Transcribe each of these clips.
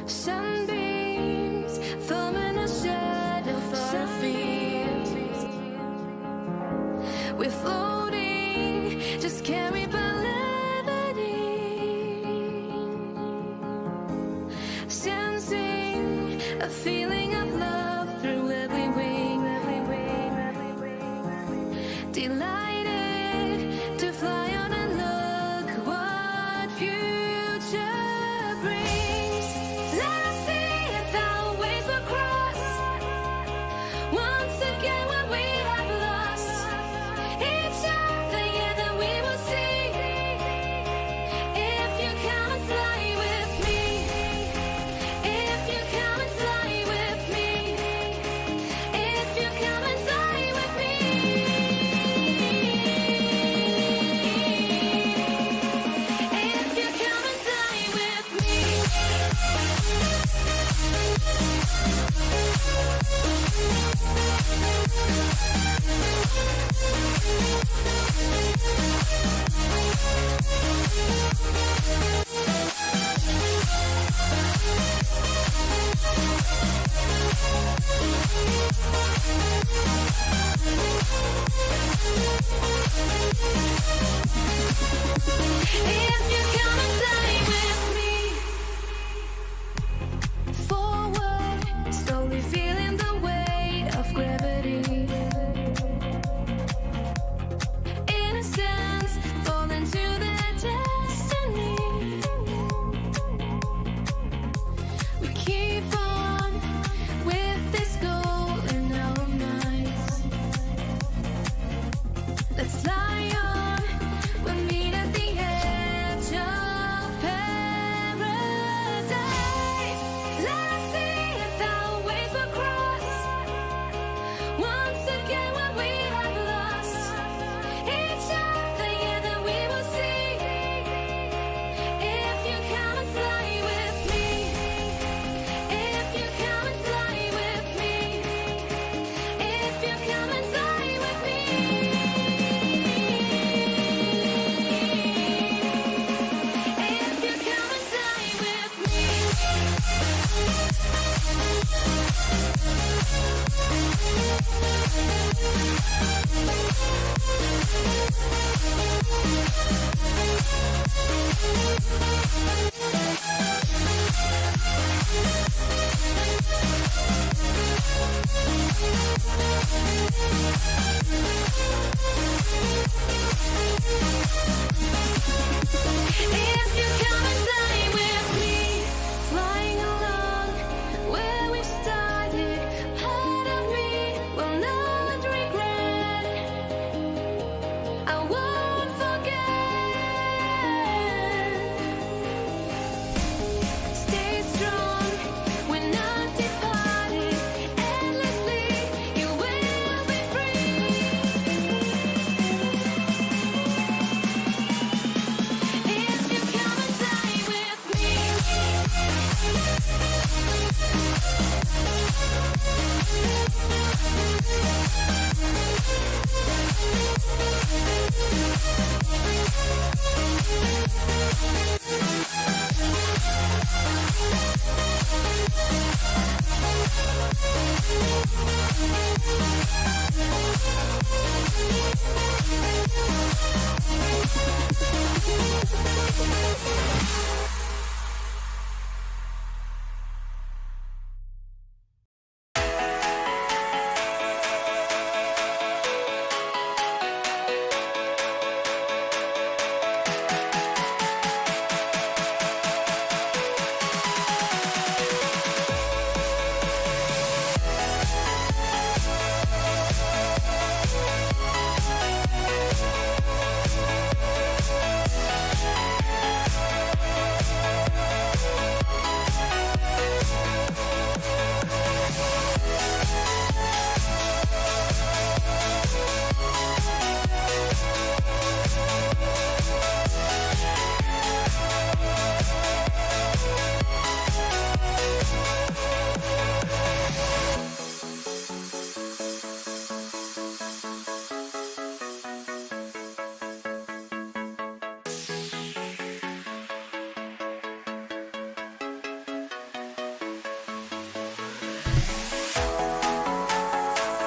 Sunbeams forming a shadow for our feet. We're floating, just carried by levity, sensing a feeling of love through every wing. Delighted to fly on and look what future brings. Let us see if our ways will cross once again what we have lost. Each other, yeah, that we will see. If you come and fly with me, if you come and fly with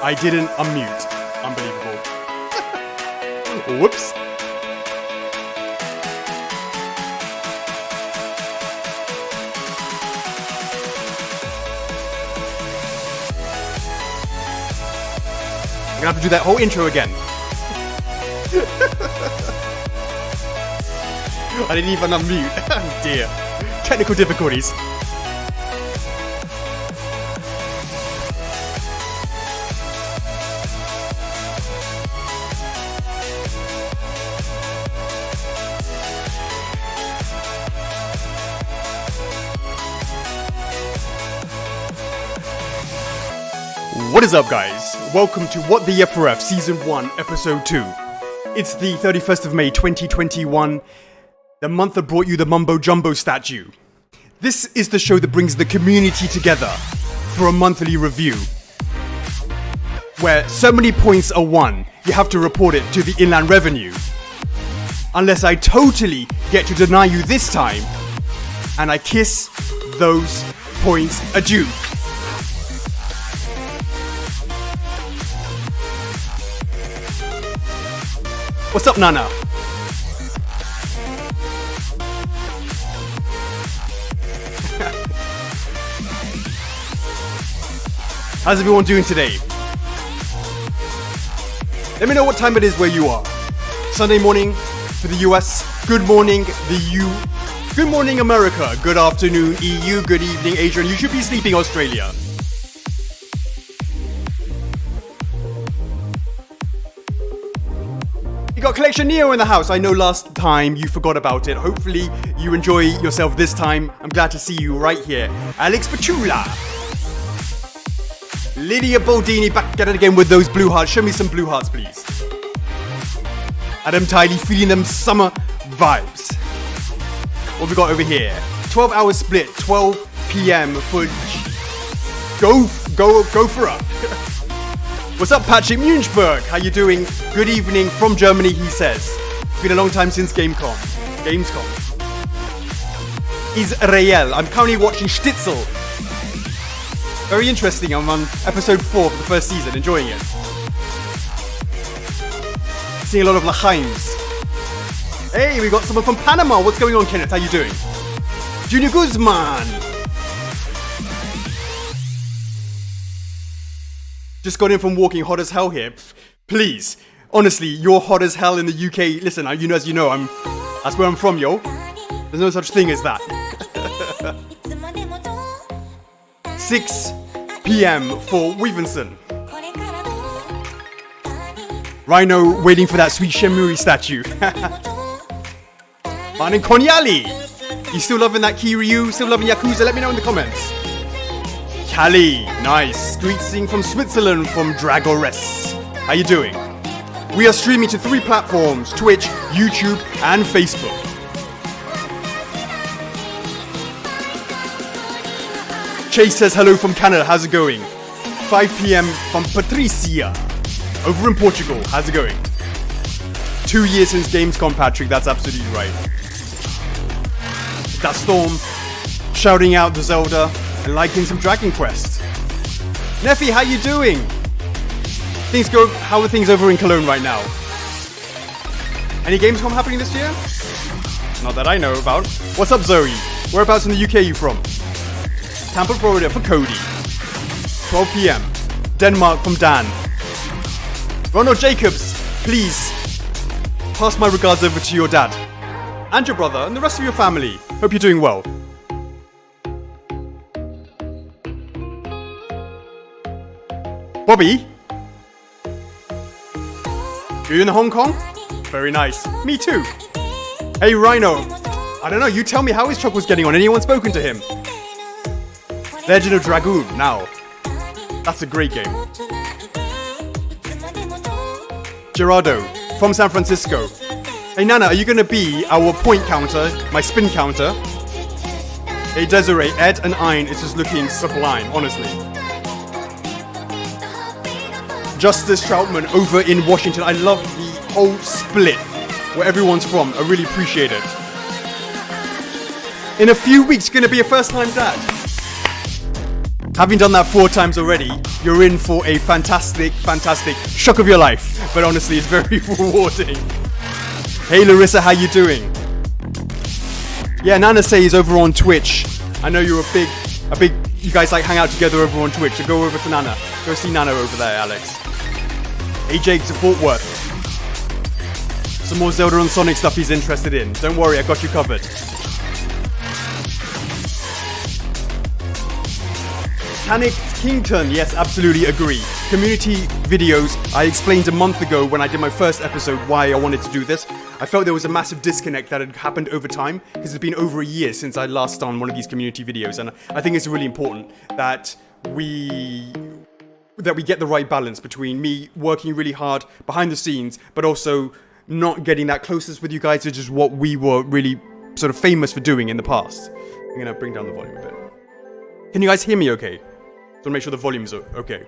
I didn't unmute. Unbelievable. Whoops. I'm gonna have to do that whole intro again. I didn't even unmute. Oh dear. Technical difficulties. What is up, guys? Welcome to What the F4F Season 1, Episode 2. It's the 31st of May 2021, the month that brought you the Mumbo Jumbo statue. This is the show that brings the community together for a monthly review, where so many points are won, you have to report it to the Inland Revenue. Unless I totally get to deny you this time, and I kiss those points adieu. What's up, Nana? How's everyone doing today? Let me know what time it is where you are. Sunday morning for the US. Good morning, the U. Good morning, America. Good afternoon, EU. Good evening, Asia. And you should be sleeping, Australia. You got Collection Neo in the house. I know last time you forgot about it. Hopefully you enjoy yourself this time. I'm glad to see you right here. Alex Pachula. Lydia Boldini back at it again with those blue hearts. Show me some blue hearts, please. Adam Tiley feeling them summer vibes. What we got over here? 12 hour split, 12 p.m. for go for up. What's up, Patrick Munchberg? How you doing? Good evening from Germany, he says. Been a long time since Gamescom. Israel. I'm currently watching Stitzel. Very interesting. I'm on episode 4 of the first season, enjoying it. Seeing a lot of L'Chaims. Hey, we got someone from Panama. What's going on, Kenneth? How you doing? Junior Guzman. Just got in from walking, hot as hell here. Please, honestly, you're hot as hell in the UK. Listen, as you know, that's where I'm from, yo. There's no such thing as that. 6 p.m. for Weavenson. Rhino waiting for that sweet Shemuri statue. Martin Konyali. You still loving that Kiryu? Still loving Yakuza? Let me know in the comments. Cali, nice. Greeting from Switzerland from Dragores. How you doing? We are streaming to 3 platforms, Twitch, YouTube, and Facebook. Chase says hello from Canada, how's it going? 5 p.m. from Patricia. Over in Portugal, how's it going? 2 years since Gamescom, Patrick, that's absolutely right. That Storm, shouting out the Zelda, and liking some Dragon Quest. Neffy, how you doing? How are things over in Cologne right now? Any Gamescom happening this year? Not that I know about. What's up, Zoe? Whereabouts in the UK are you from? Tampa, Florida for Cody. 12 p.m. Denmark from Dan. Ronald Jacobs, please pass my regards over to your dad and your brother and the rest of your family. Hope you're doing well. Bobby? You in Hong Kong? Very nice. Me too. Hey, Rhino. I don't know, you tell me how his Chuckles getting on. Anyone spoken to him? Legend of Dragoon, now. That's a great game. Gerardo, from San Francisco. Hey, Nana, are you going to be our point counter, my spin counter? Hey, Desiree, Ed and Ein is just looking sublime, honestly. Justice Troutman over in Washington. I love the whole split where everyone's from. I really appreciate it. In a few weeks, going to be a first-time dad. Having done that 4 times already, you're in for a fantastic, fantastic shock of your life. But honestly, it's very rewarding. Hey Larissa, how you doing? Yeah, Nana Say is over on Twitch. I know you're a big, you guys like hang out together over on Twitch, so go over to Nana. Go see Nana over there, Alex. Hey Jake to Fort Worth. Some more Zelda and Sonic stuff he's interested in. Don't worry, I got you covered. Panic Kington, yes, absolutely agree. Community videos, I explained a month ago when I did my first episode why I wanted to do this. I felt there was a massive disconnect that had happened over time because it's been over a year since I last done one of these community videos, and I think it's really important that we get the right balance between me working really hard behind the scenes, but also not getting that closest with you guys, which is what we were really sort of famous for doing in the past. I'm gonna bring down the volume a bit. Can you guys hear me okay? So make sure the volume's okay.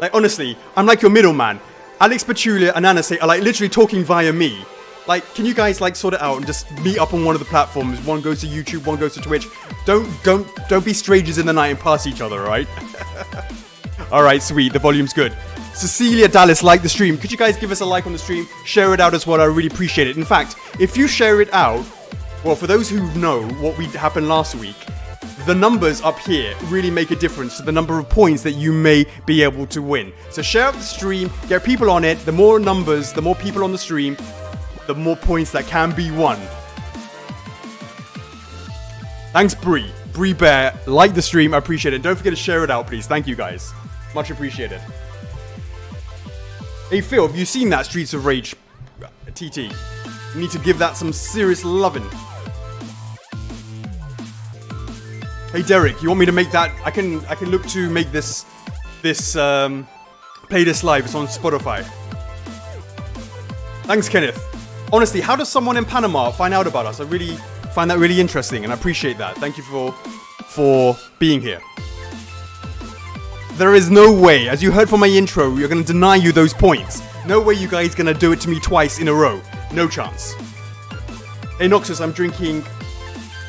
Like, honestly, I'm like your middleman. Alex Pachulia and Anna Say are like literally talking via me. Like, can you guys like sort it out and just meet up on one of the platforms? One goes to YouTube, one goes to Twitch. Don't be strangers in the night and pass each other, alright? Alright, sweet, the volume's good. Cecilia Dallas liked the stream. Could you guys give us a like on the stream? Share it out as well, I really appreciate it. In fact, if you share it out, well, for those who know what happened last week, the numbers up here really make a difference to the number of points that you may be able to win. So share out the stream, get people on it. The more numbers, the more people on the stream, the more points that can be won. Thanks, Bree. Bree Bear, like the stream, I appreciate it. Don't forget to share it out, please. Thank you, guys. Much appreciated. Hey, Phil, have you seen that Streets of Rage TT? You need to give that some serious loving. Hey Derek, you want me to make that? I can look to make this playlist live. It's on Spotify. Thanks, Kenneth. Honestly, how does someone in Panama find out about us? I really find that really interesting, and I appreciate that. Thank you for being here. There is no way, as you heard from my intro, you're gonna deny you those points. No way you guys gonna do it to me twice in a row. No chance. Hey Noxus, I'm drinking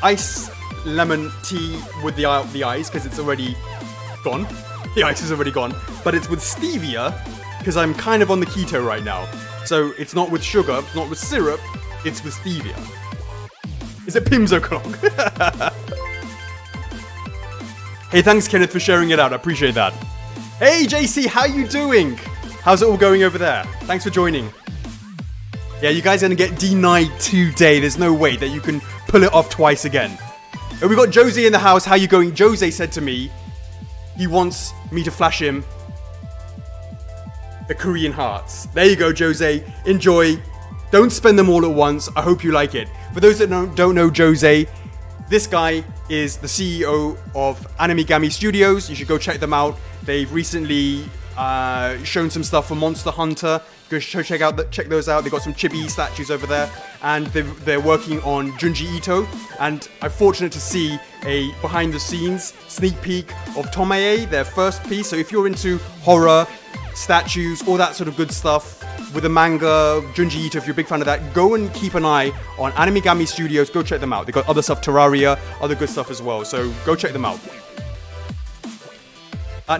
ice lemon tea with the ice because it's already gone. The ice is already gone, but it's with stevia because I'm kind of on the keto right now. So it's not with sugar, it's not with syrup, it's with stevia. Is it Pim's o'clock? Hey, thanks Kenneth for sharing it out. I appreciate that. Hey JC, how you doing? How's it all going over there? Thanks for joining. Yeah, you guys are gonna get denied today. There's no way that you can pull it off twice again. Oh, we got Jose in the house. How you going? Jose said to me he wants me to flash him the Korean hearts. There you go, Jose. Enjoy. Don't spend them all at once. I hope you like it. For those that don't know Jose, this guy is the CEO of Animigami Studios. You should go check them out. They've recently shown some stuff for Monster Hunter. Go check those out. They got some chibi statues over there, and they're working on Junji Ito. And I'm fortunate to see a behind-the-scenes sneak peek of Tomoe, their first piece. So if you're into horror, statues, all that sort of good stuff with the manga, Junji Ito, if you're a big fan of that, go and keep an eye on Animigami Studios. Go check them out. They got other stuff, Terraria, other good stuff as well. So go check them out.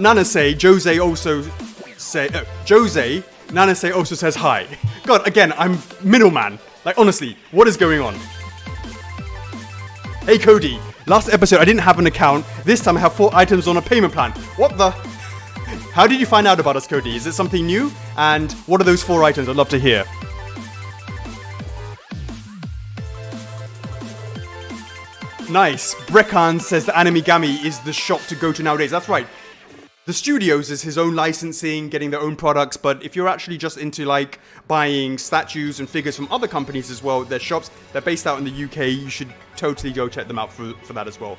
Nana Say, Jose also says hi. God, again, I'm middleman. Like, honestly, what is going on? Hey, Cody. Last episode, I didn't have an account. This time, I have 4 items on a payment plan. What the? How did you find out about us, Cody? Is it something new? And what are those 4 items? I'd love to hear. Nice. Breckan says that Animigami is the shop to go to nowadays. That's right. The studios is his own licensing, getting their own products, but if you're actually just into like buying statues and figures from other companies as well, their shops, they're based out in the UK, you should totally go check them out for that as well.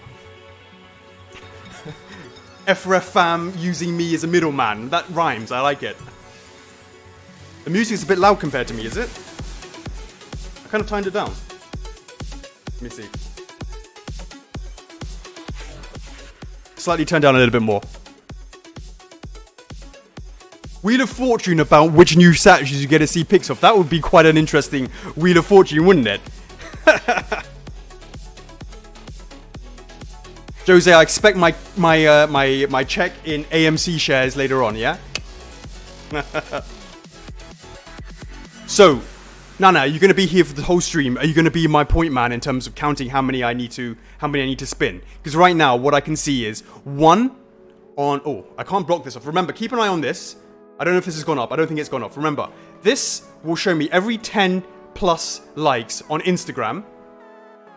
F4F fam using me as a middleman. That rhymes, I like it. The music's a bit loud compared to me, is it? I kind of toned it down. Let me see. Slightly turned down a little bit more. Wheel of Fortune about which new statues you get to see pics of. That would be quite an interesting Wheel of Fortune, wouldn't it? Jose, I expect my check in AMC shares later on, yeah? So, Nana, are you going to be here for the whole stream? Are you going to be my point man in terms of counting how many I need to spin? Because right now, what I can see is 1 on... Oh, I can't block this off. Remember, keep an eye on this. I don't know if this has gone up. I don't think it's gone off. Remember, this will show me every 10 plus likes on Instagram,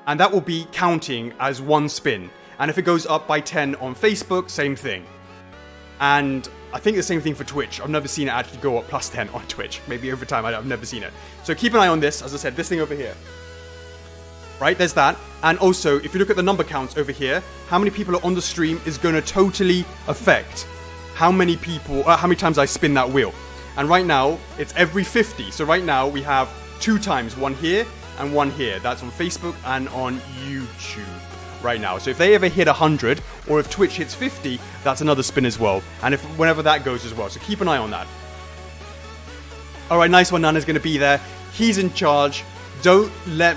and that will be counting as 1 spin. And if it goes up by 10 on Facebook, same thing. And I think the same thing for Twitch. I've never seen it actually go up plus 10 on Twitch. Maybe over time, I've never seen it. So keep an eye on this. As I said, this thing over here. Right, there's that. And also, if you look at the number counts over here, how many people are on the stream is going to totally affect how many people, how many times I spin that wheel. And right now, it's every 50. So right now, we have 2 times, 1 here and 1 here. That's on Facebook and on YouTube right now. So if they ever hit 100, or if Twitch hits 50, that's another spin as well. And if whenever that goes as well. So keep an eye on that. Alright, nice one. Nana's going to be there. He's in charge. Don't let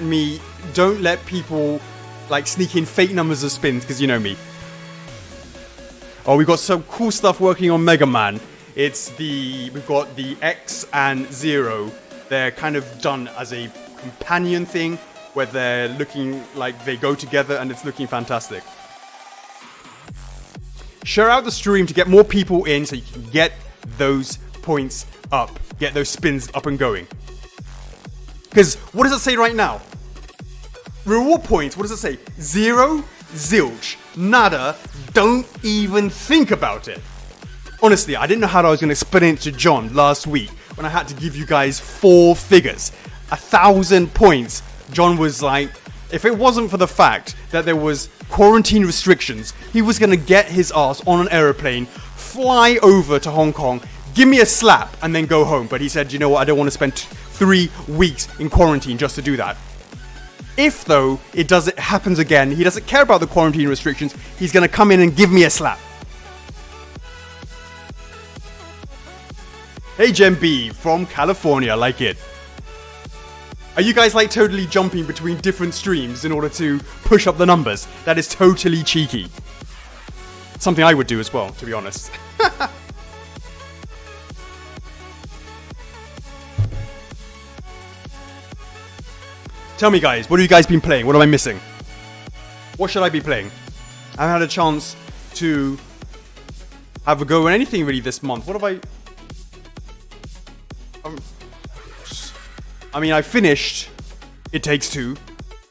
people like sneak in fake numbers of spins, because you know me. Oh, we've got some cool stuff working on Mega Man. We've got the X and 0. They're kind of done as a companion thing, where they're looking like they go together, and it's looking fantastic. Share out the stream to get more people in so you can get those points up. Get those spins up and going. Because what does it say right now? Reward points, what does it say? 0, zilch, nada, don't even think about it. Honestly, I didn't know how I was going to explain it to John last week when I had to give you guys 4 figures. 1,000 points. John was like, if it wasn't for the fact that there was quarantine restrictions, he was going to get his ass on an aeroplane, fly over to Hong Kong, give me a slap, and then go home. But he said, you know what, I don't want to spend 3 weeks in quarantine just to do that. If, though, it happens again, he doesn't care about the quarantine restrictions, he's going to come in and give me a slap. Hey, Jem B from California, like it. Are you guys like totally jumping between different streams in order to push up the numbers? That is totally cheeky. Something I would do as well, to be honest. Tell me, guys, what have you guys been playing? What am I missing? What should I be playing? I haven't had a chance to have a go at anything really this month. What have I... I mean, I finished It Takes Two.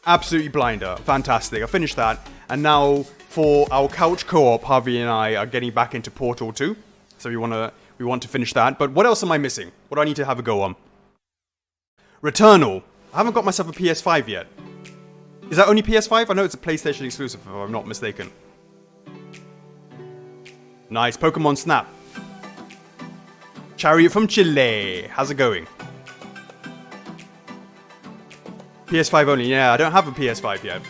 Absolutely blinder. Fantastic. I finished that. And now, for our couch co-op, Harvey and I are getting back into Portal 2. So we want to finish that. But what else am I missing? What do I need to have a go on? Returnal. I haven't got myself a PS5 yet. Is that only PS5? I know it's a PlayStation exclusive, if I'm not mistaken. Nice. Pokemon Snap. Chariot from Chile. How's it going? PS5 only. Yeah, I don't have a PS5 yet.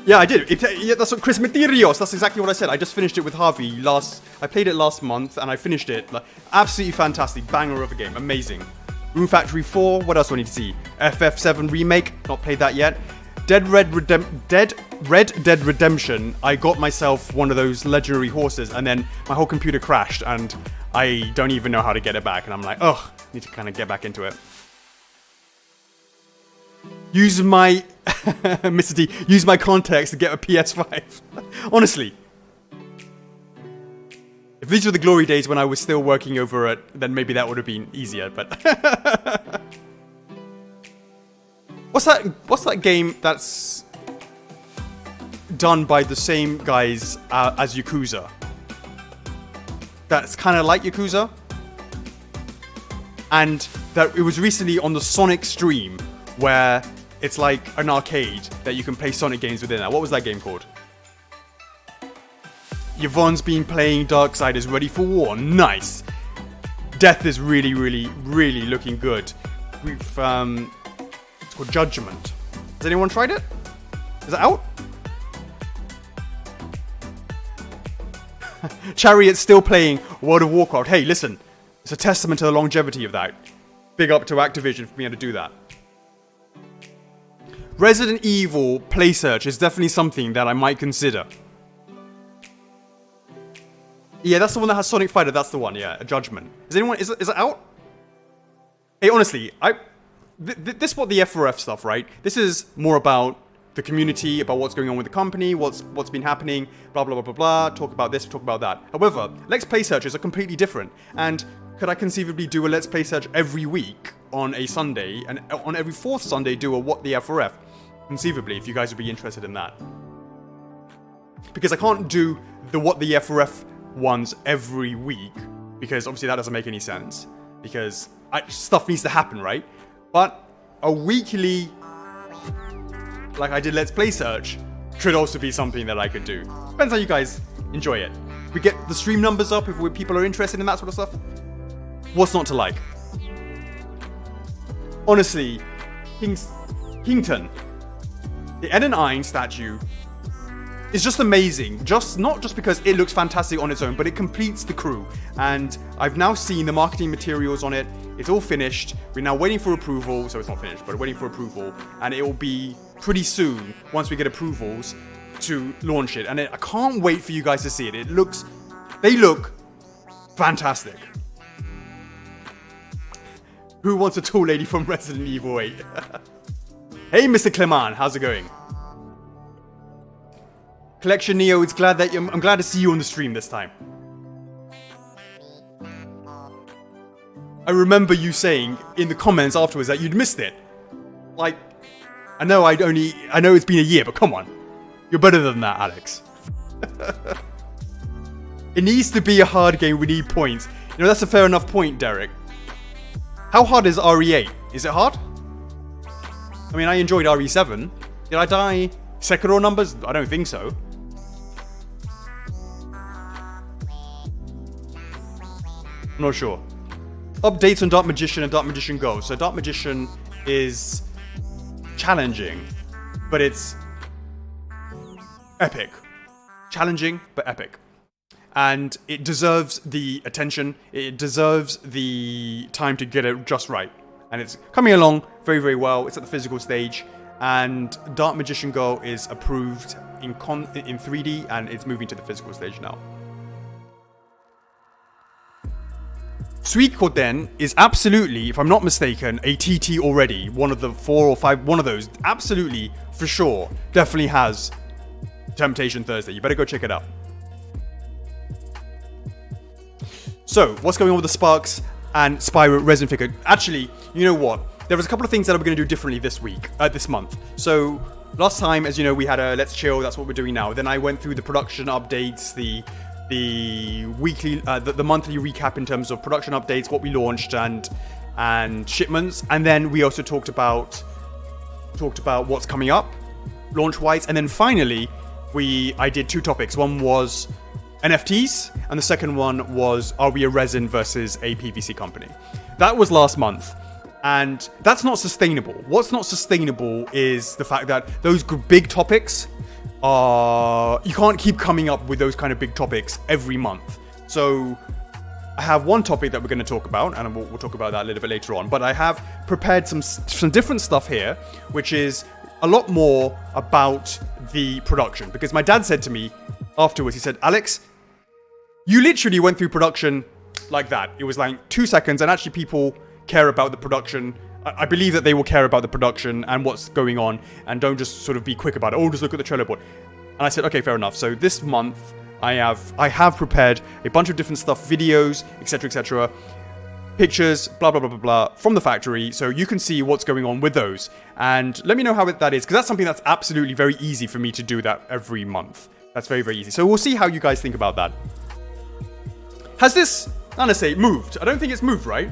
Yeah, I did. Yeah, that's what Chris Materios. That's exactly what I said. I just finished it with Harvey I played it last month, and I finished it. Like, absolutely fantastic. Banger of a game. Amazing. Room Factory 4. What else do I need to see? FF7 Remake. Not played that yet. Red Dead Redemption. I got myself one of those legendary horses, and then my whole computer crashed, and I don't even know how to get it back. And I'm like, ugh, need to kind of get back into it. Use my Mr. D. Use my contacts to get a PS5. Honestly, if these were the glory days when I was still working over it, then maybe that would have been easier. But what's that game that's done by the same guys as Yakuza? That's kind of like Yakuza, and that it was recently on the Sonic stream where it's like an arcade that you can play Sonic games within that. What was that game called? Yvonne's been playing Darksiders Ready for War. Nice. Death is really, really, really looking good. It's called Judgment. Has anyone tried it? Is it out? Chariot's still playing World of Warcraft. Hey, listen. It's a testament to the longevity of that. Big up to Activision for being able to do that. Resident Evil play search is definitely something that I might consider. Yeah, that's the one that has Sonic Fighter. That's the one. Yeah, a Judgment. Is it out? Hey, honestly, this is what the F4F stuff, right? This is more about the community, about what's going on with the company, what's been happening, blah blah blah blah blah. Talk about this, talk about that. However, Let's Play searches are completely different. And could I conceivably do a Let's Play search every week on a Sunday, and on every fourth Sunday do a What the F4F? Conceivably, if you guys would be interested in that. Because I can't do the What the F4F ones every week, because obviously that doesn't make any sense, because stuff needs to happen, right? But a weekly, like I did Let's Play search, could also be something that I could do. Depends how you guys enjoy it. We get the stream numbers up if people are interested in that sort of stuff. What's not to like? Honestly, Kington, the N01 statue is just amazing. Not just because it looks fantastic on its own, but it completes the crew. And I've now seen the marketing materials on it. It's all finished. We're now waiting for approval. So it's not finished, but waiting for approval. And it will be pretty soon, once we get approvals, to launch it. And I can't wait for you guys to see it. They look fantastic. Who wants a tall lady from Resident Evil 8? Hey, Mr. Clement, how's it going? Collection Neo, I'm glad to see you on the stream this time. I remember you saying in the comments afterwards that you'd missed it. Like, I know it's been a year, but come on. You're better than that, Alex. It needs to be a hard game, we need points. You know, that's a fair enough point, Derek. How hard is RE8? Is it hard? I mean, I enjoyed RE7. Did I die Sekiro numbers? I don't think so. I'm not sure. Updates on Dark Magician and Dark Magician Go. So Dark Magician is challenging, but it's epic. Challenging, but epic. And it deserves the attention. It deserves the time to get it just right. And it's coming along very, very well. It's at the physical stage. And Dark Magician Go is approved in 3D, and it's moving to the physical stage now. Suikoden is absolutely, if I'm not mistaken, a TT already. One of the 4 or 5, one of those, absolutely, for sure, definitely has Temptation Thursday. You better go check it out. So, what's going on with the Sparks and Spyro resin figure? Actually, you know what? There was a couple of things that we're going to do differently this month. So, last time, as you know, we had a Let's Chill. That's what we're doing now. Then I went through the production updates, the weekly, the monthly recap in terms of production updates, what we launched, and shipments. And then we also talked about what's coming up, launch-wise. And then finally, I did 2 topics. One was NFTs, and the second one was, are we a resin versus a PVC company? That was last month, and that's not sustainable. What's not sustainable is the fact that those big topics you can't keep coming up with those kind of big topics every month. So I have one topic that we're going to talk about, and we'll talk about that a little bit later on, but I have prepared some different stuff here, which is a lot more about the production, because my dad said to me afterwards, he said, Alex, you literally went through production like that. It was like 2 seconds, and actually people care about the production. I believe that they will care about the production and what's going on, and don't just sort of be quick about it. Oh, just look at the trailer board. And I said, okay, fair enough. So this month, I have prepared a bunch of different stuff, videos, etc., pictures, blah, blah, blah, blah, blah, from the factory, so you can see what's going on with those. And let me know how that is, because that's something that's absolutely very easy for me to do that every month. That's very, very easy. So we'll see how you guys think about that. Has this, I'm gonna say, moved? I don't think it's moved, right?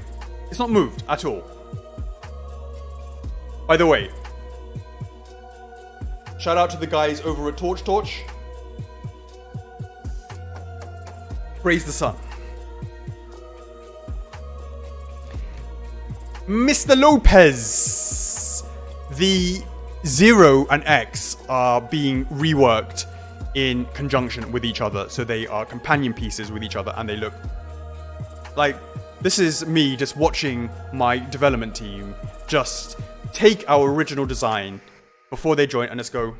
It's not moved at all. By the way, shout out to the guys over at Torch. Praise the sun. Mr. Lopez! The 0 and X are being reworked in conjunction with each other, so they are companion pieces with each other, and they look like, this is me just watching my development team just take our original design before they join, and let's go.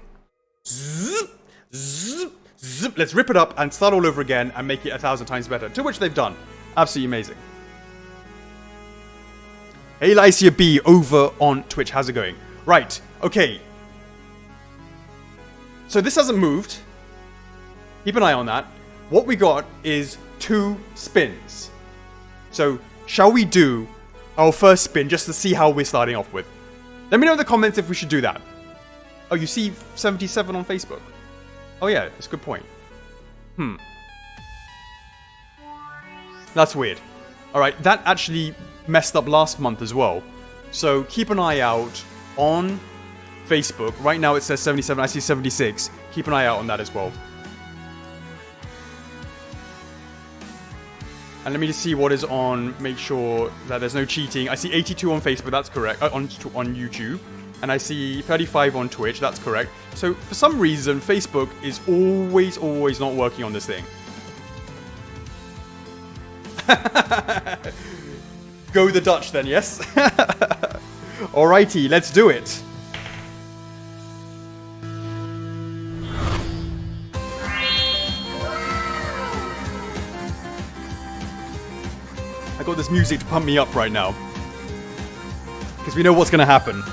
Zip, zip, zip. Let's rip it up and start all over again and make it 1,000 times better. To which they've done. Absolutely amazing. Hey, Lycia B over on Twitch. How's it going? Right. Okay. So this hasn't moved. Keep an eye on that. What we got is 2 spins. So shall we do our first spin just to see how we're starting off with? Let me know in the comments if we should do that. Oh, you see 77 on Facebook. Oh yeah, that's a good point. That's weird. Alright, that actually messed up last month as well. So keep an eye out on Facebook. Right now it says 77, I see 76. Keep an eye out on that as well. And let me just see what is on, make sure that there's no cheating. I see 82 on Facebook, that's correct, on YouTube. And I see 35 on Twitch, that's correct. So for some reason, Facebook is always not working on this thing. Go the Dutch then, yes? Alrighty, let's do it. I got this music to pump me up right now. Because we know what's going to happen.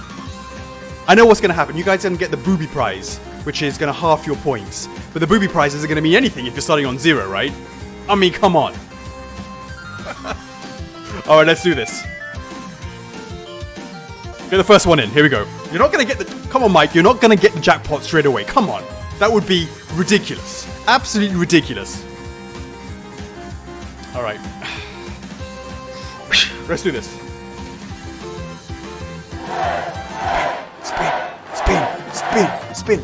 I know what's going to happen. You guys are going to get the booby prize, which is going to half your points. But the booby prize isn't going to mean anything if you're starting on 0, right? I mean, come on. Alright, let's do this. Get the first one in. Here we go. You're not going to get the... Come on, Mike. You're not going to get the jackpot straight away. Come on. That would be ridiculous. Absolutely ridiculous. Alright. Let's do this. Spin.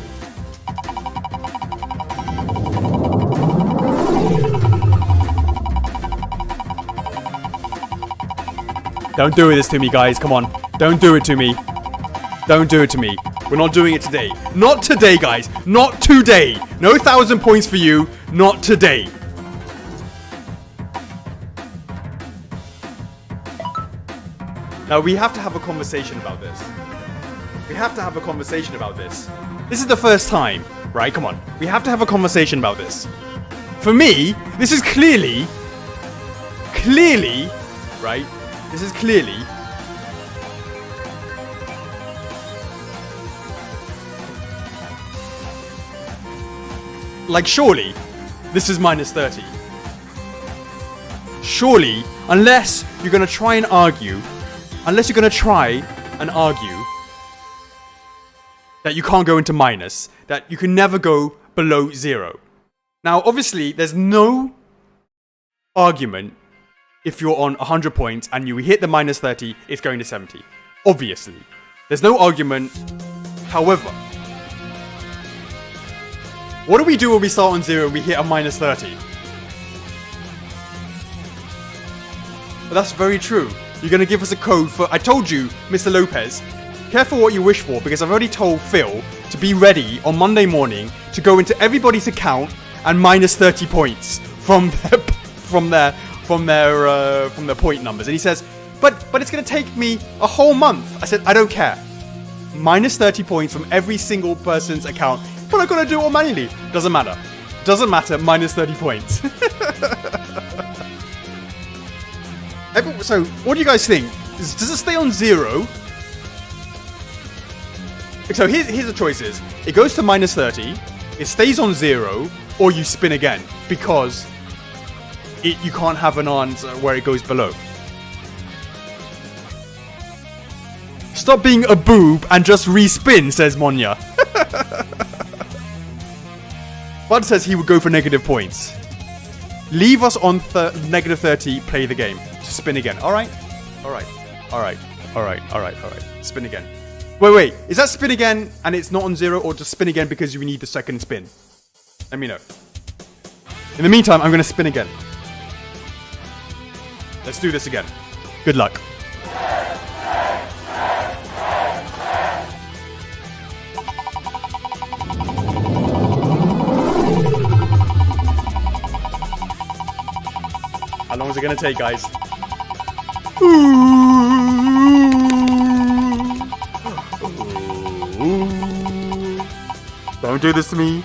Don't do this to me, guys. Come on. Don't do it to me. Don't do it to me. We're not doing it today. Not today, guys. Not today. No 1,000 points for you. Not today. Now, we have to have a conversation about this. We have to have a conversation about this. This is the first time, right? Come on. We have to have a conversation about this. For me, this is clearly, right? This is clearly like, surely this is minus 30. Surely, unless you're going to try and argue that you can't go into minus, that you can never go below 0. Now, obviously, there's no argument if you're on 100 points and you hit the minus 30, it's going to 70. Obviously. There's no argument. However, what do we do when we start on 0 and we hit a minus 30? But that's very true. You're going to give us a code for... I told you, Mr. Lopez, careful what you wish for, because I've already told Phil to be ready on Monday morning to go into everybody's account and minus 30 points from their point numbers. And he says, but it's going to take me a whole month. I said, I don't care. Minus 30 points from every single person's account. But I'm going to do it all manually. Doesn't matter. Doesn't matter. Minus 30 points. So, what do you guys think? Does it stay on 0? So here's the choices. It goes to minus 30, it stays on 0, or you spin again, because you can't have an answer where it goes below. Stop being a boob and just respin, says Monya. Bud says he would go for negative points. Leave us on negative 30, play the game. Just spin again. Alright. Spin again. Wait. Is that spin again and it's not on 0, or just spin again because you need the second spin? Let me know. In the meantime, I'm going to spin again. Let's do this again. Good luck. How long is it going to take, guys? Ooh. Don't do this to me.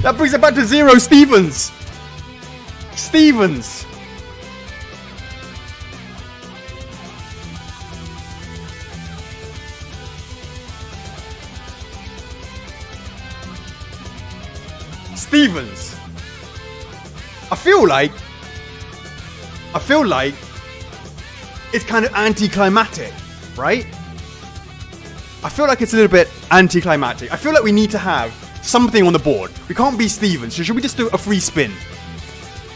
That brings it back to 0, Stevens. Stevens. Stevens. I feel like it's kind of anticlimactic, right? I feel like it's a little bit anticlimactic. I feel like we need to have something on the board. We can't be Stevens, so should we just do a free spin?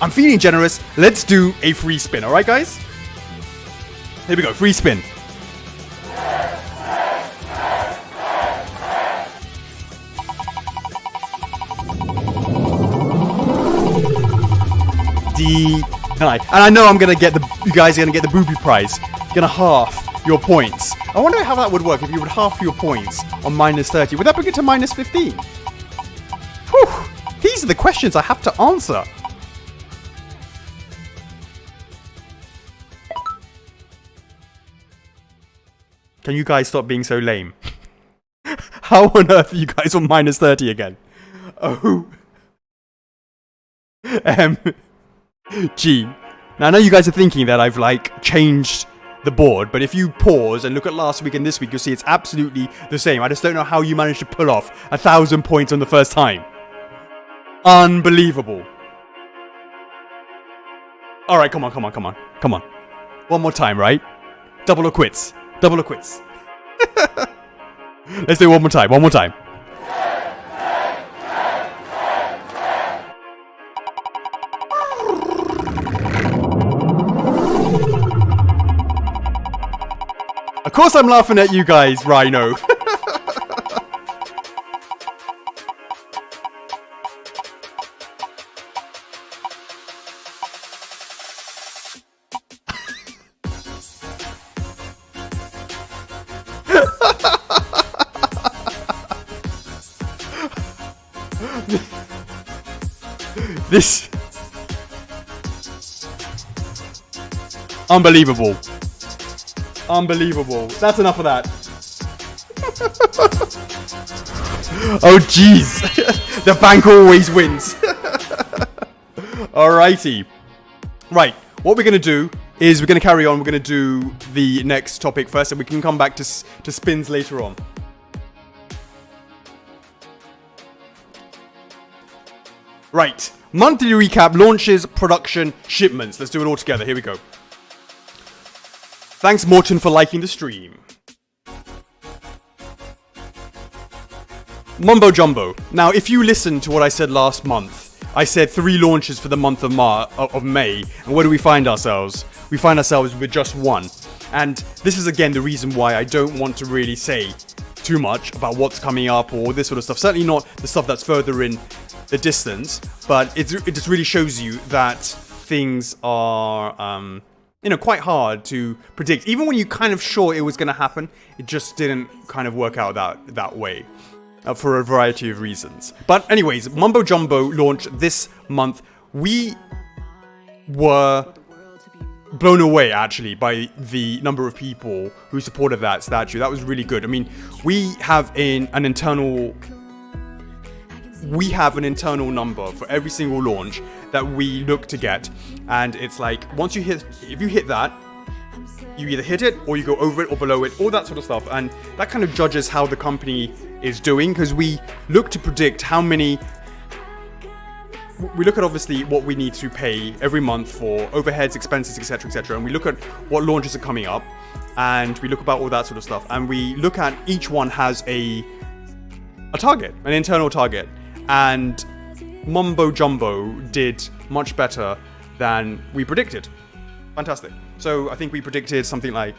I'm feeling generous. Let's do a free spin, alright guys? Here we go, free spin. And I know I'm gonna get you guys are gonna get the booby prize. You're gonna half your points. I wonder how that would work if you would half your points on -30. Would that bring it to -15? Whew. These are the questions I have to answer. Can you guys stop being so lame? How on earth are you guys on -30 again? OMG. Now I know you guys are thinking that I've like changed the board, but if you pause and look at last week and this week, you'll see it's absolutely the same. I just don't know how you managed to pull off 1,000 points on the first time. Unbelievable. Alright, come on. One more time, right? Double or quits. Let's do it one more time. Of course I'm laughing at you guys, Rhino. This... Unbelievable. That's enough of that. Oh jeez. The bank always wins. Alrighty. Right. What we're going to do is we're going to carry on. We're going to do the next topic first, and we can come back to spins later on. Right. Monthly recap, launches, production, shipments. Let's do it all together. Here we go. Thanks, Morton, for liking the stream. Mumbo Jumbo. Now, if you listened to what I said last month, I said 3 launches for the month of May. And where do we find ourselves? We find ourselves with just 1. And this is, again, the reason why I don't want to really say too much about what's coming up or this sort of stuff. Certainly not the stuff that's further in the distance. But it just really shows you that things are... quite hard to predict. Even when you're kind of sure it was going to happen, it just didn't kind of work out that way. For a variety of reasons. But anyways, Mumbo Jumbo launched this month. We were blown away, actually, by the number of people who supported that statue. That was really good. I mean, we have an internal number for every single launch that we look to get, and it's like if you hit that, you either hit it or you go over it or below it, all that sort of stuff, and that kind of judges how the company is doing, because we look to predict how many. We look at obviously what we need to pay every month for overheads, expenses, etc., and we look at what launches are coming up, and we look about all that sort of stuff, and we look at each one has a target, an internal target. And Mumbo Jumbo did much better than we predicted. Fantastic. So I think we predicted something like,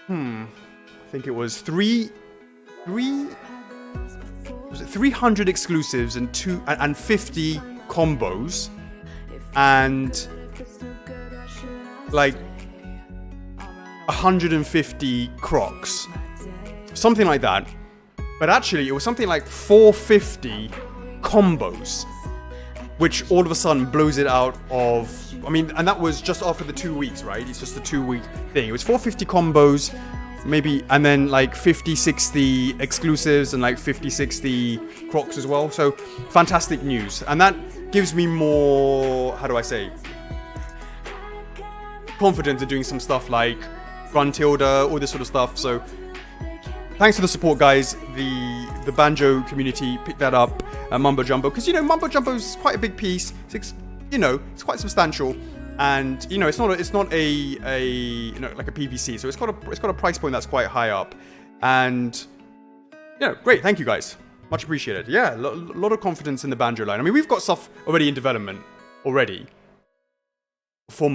I think it was 300 exclusives and 50 combos, and like 150 Crocs, something like that. But actually, it was something like 450 combos. which all of a sudden blows it out of, I mean, and that was just after the 2 weeks, right? It's just a 2-week thing. It was 450 combos, maybe, and then like 50, 60 exclusives and like 50, 60 crocs as well. So fantastic news. And that gives me more, how do I say, confidence in doing some stuff like Run Tilda, all this sort of stuff. So thanks for the support, guys. The banjo community picked that up, Mumbo Jumbo, because you know Mumbo Jumbo is quite a big piece. It's it's quite substantial, and it's not a like a PVC, so it's got a price point that's quite high up, and great. Thank you, guys. Much appreciated. Yeah, a lot of confidence in the banjo line. I mean, we've got stuff already in development already for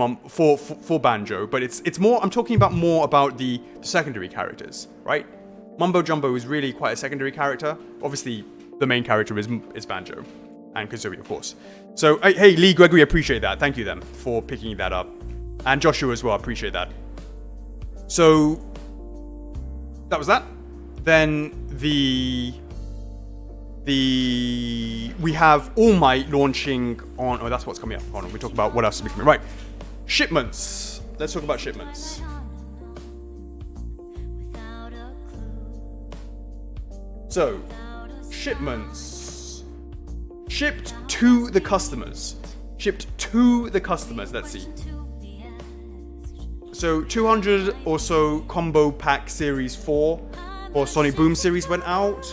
banjo, but it's more. I'm talking more about the secondary characters, right? Mumbo Jumbo is really quite a secondary character. Obviously, the main character is banjo, and Kazooie, of course. So, hey, Lee Gregory, appreciate that. Thank you, them, for picking that up, and Joshua as well. Appreciate that. So, that was that. Then we have All Might launching on. Oh, that's what's coming up. Hold on, we talk about what else is coming. Right, shipments. Let's talk about shipments. So, shipments. Shipped to the customers. Let's see. So, 200 or so combo pack series 4 or Sonic Boom series went out.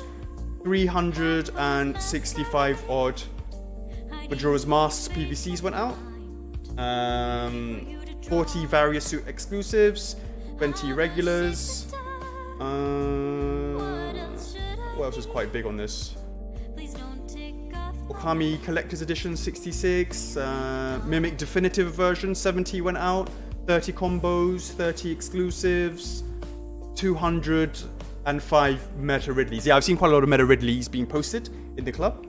365 odd Majora's Masks PVCs went out. 40 various suit exclusives. 20 regulars. What else is quite big on this? Okami Collector's Edition 66, Mimic Definitive Version 70 went out, 30 combos, 30 exclusives, 205 Meta Ridleys. Yeah, I've seen quite a lot of Meta Ridleys being posted in the club,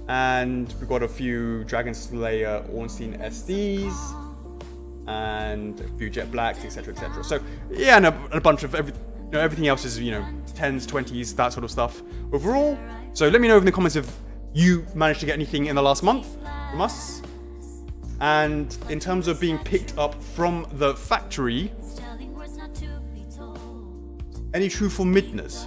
and we've got a few Dragon Slayer Ornstein SDs, and a few Jet Blacks, etc., etc. So yeah, and a bunch of everything else is 10s, 20s, that sort of stuff overall. So let me know in the comments if you managed to get anything in the last month from us. And in terms of being picked up from the factory, any truthful midness?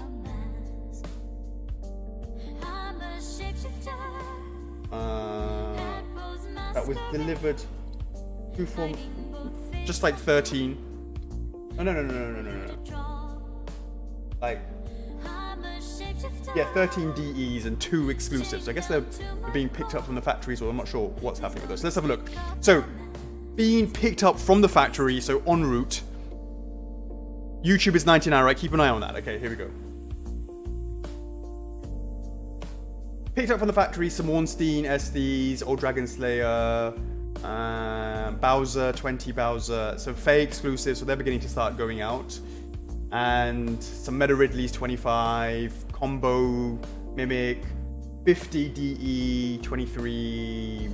That was delivered truthful, just like 13. No. Like, yeah, 13 DEs and 2 exclusives. I guess they're being picked up from the factories, or I'm not sure what's happening with those. Let's have a look. So, being picked up from the factory, so en route. YouTube is 99, right? Keep an eye on that. Okay, here we go. Picked up from the factory, some Ornstein SDs, Old Dragon Slayer, Bowser, 20 Bowser. So, Faye exclusives, so they're beginning to start going out. And some Meta Ridleys, 25, Combo, Mimic, 50 DE, 23,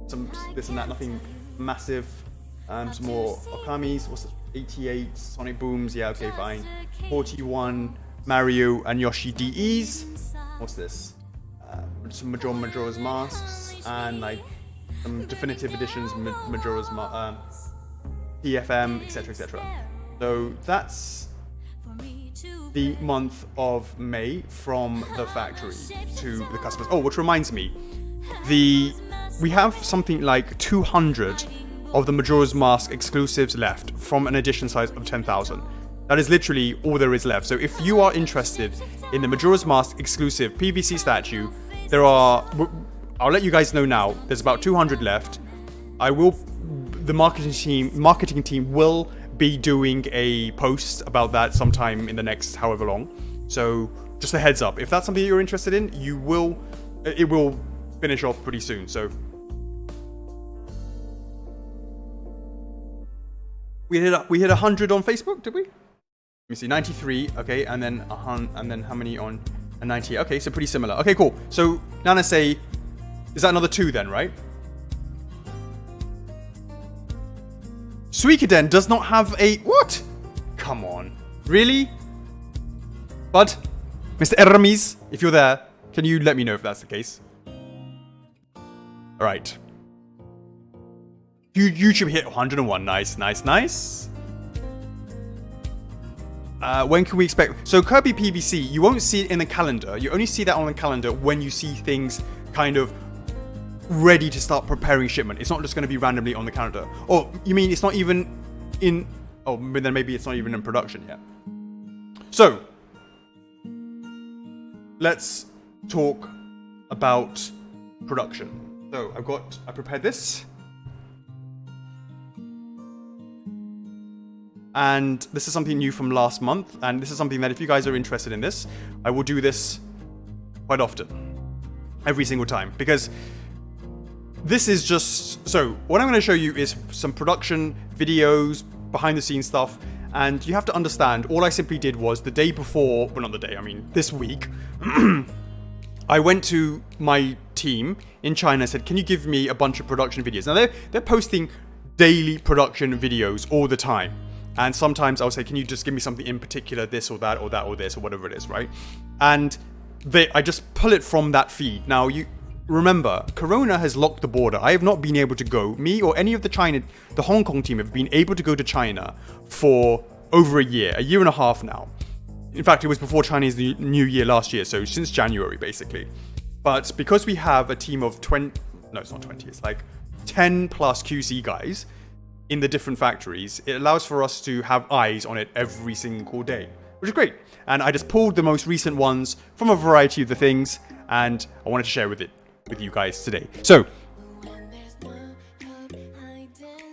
some this and that, nothing massive. Some more Okamis, what's it, 88, Sonic Booms, yeah, okay, fine. 41 Mario and Yoshi DEs. What's this? Some Majora's Masks, and like some definitive editions, Majora's PFM, etc., etc. So that's the month of May from the factory to the customers. Oh, which reminds me, we have something like 200 of the Majora's Mask exclusives left from an edition size of 10,000. That is literally all there is left. So if you are interested in the Majora's Mask exclusive PVC statue, I'll let you guys know now, there's about 200 left. The marketing team will be doing a post about that sometime in the next however long. So just a heads up, if that's something you're interested in, it will finish off pretty soon. So we hit 100 on Facebook, did we? Let me see, 93, okay, and then how many on a 90? Okay, so pretty similar. Okay, cool. So Nana say, is that another 2 then, right? Suikoden does not have a... What? Come on. Really? Bud? Mr. Eramis, if you're there, can you let me know if that's the case? All right. YouTube hit 101. Nice, nice, nice. When can we expect? So Kirby PVC, you won't see it in the calendar. You only see that on the calendar when you see things kind of ready to start preparing shipment. It's not just going to be randomly on the calendar. Or you mean it's not even in? Oh, but then maybe it's not even in production yet. So let's talk about production. So I prepared this. And this is something new from last month. And this is something that if you guys are interested in this, I will do this quite often. Every single time. Because this is just... So, what I'm going to show you is some production videos, behind the scenes stuff. And you have to understand, all I simply did was the day before... Well, not the day, I mean this week. I went to my team in China and said, can you give me a bunch of production videos? Now, they're posting daily production videos all the time. And sometimes I'll say, can you just give me something in particular, this or that or that or this or whatever it is, right? And I just pull it from that feed. Now, you remember, Corona has locked the border. I have not been able to go. Me or any of the Hong Kong team have been able to go to China for over a year and a half now. In fact, it was before Chinese New Year last year, so since January, basically. But because we have a team of 20... No, it's not 20. It's like 10 plus QC guys in the different factories, it allows for us to have eyes on it every single day, which is great. And I just pulled the most recent ones from a variety of the things, and I wanted to share with you guys today. So,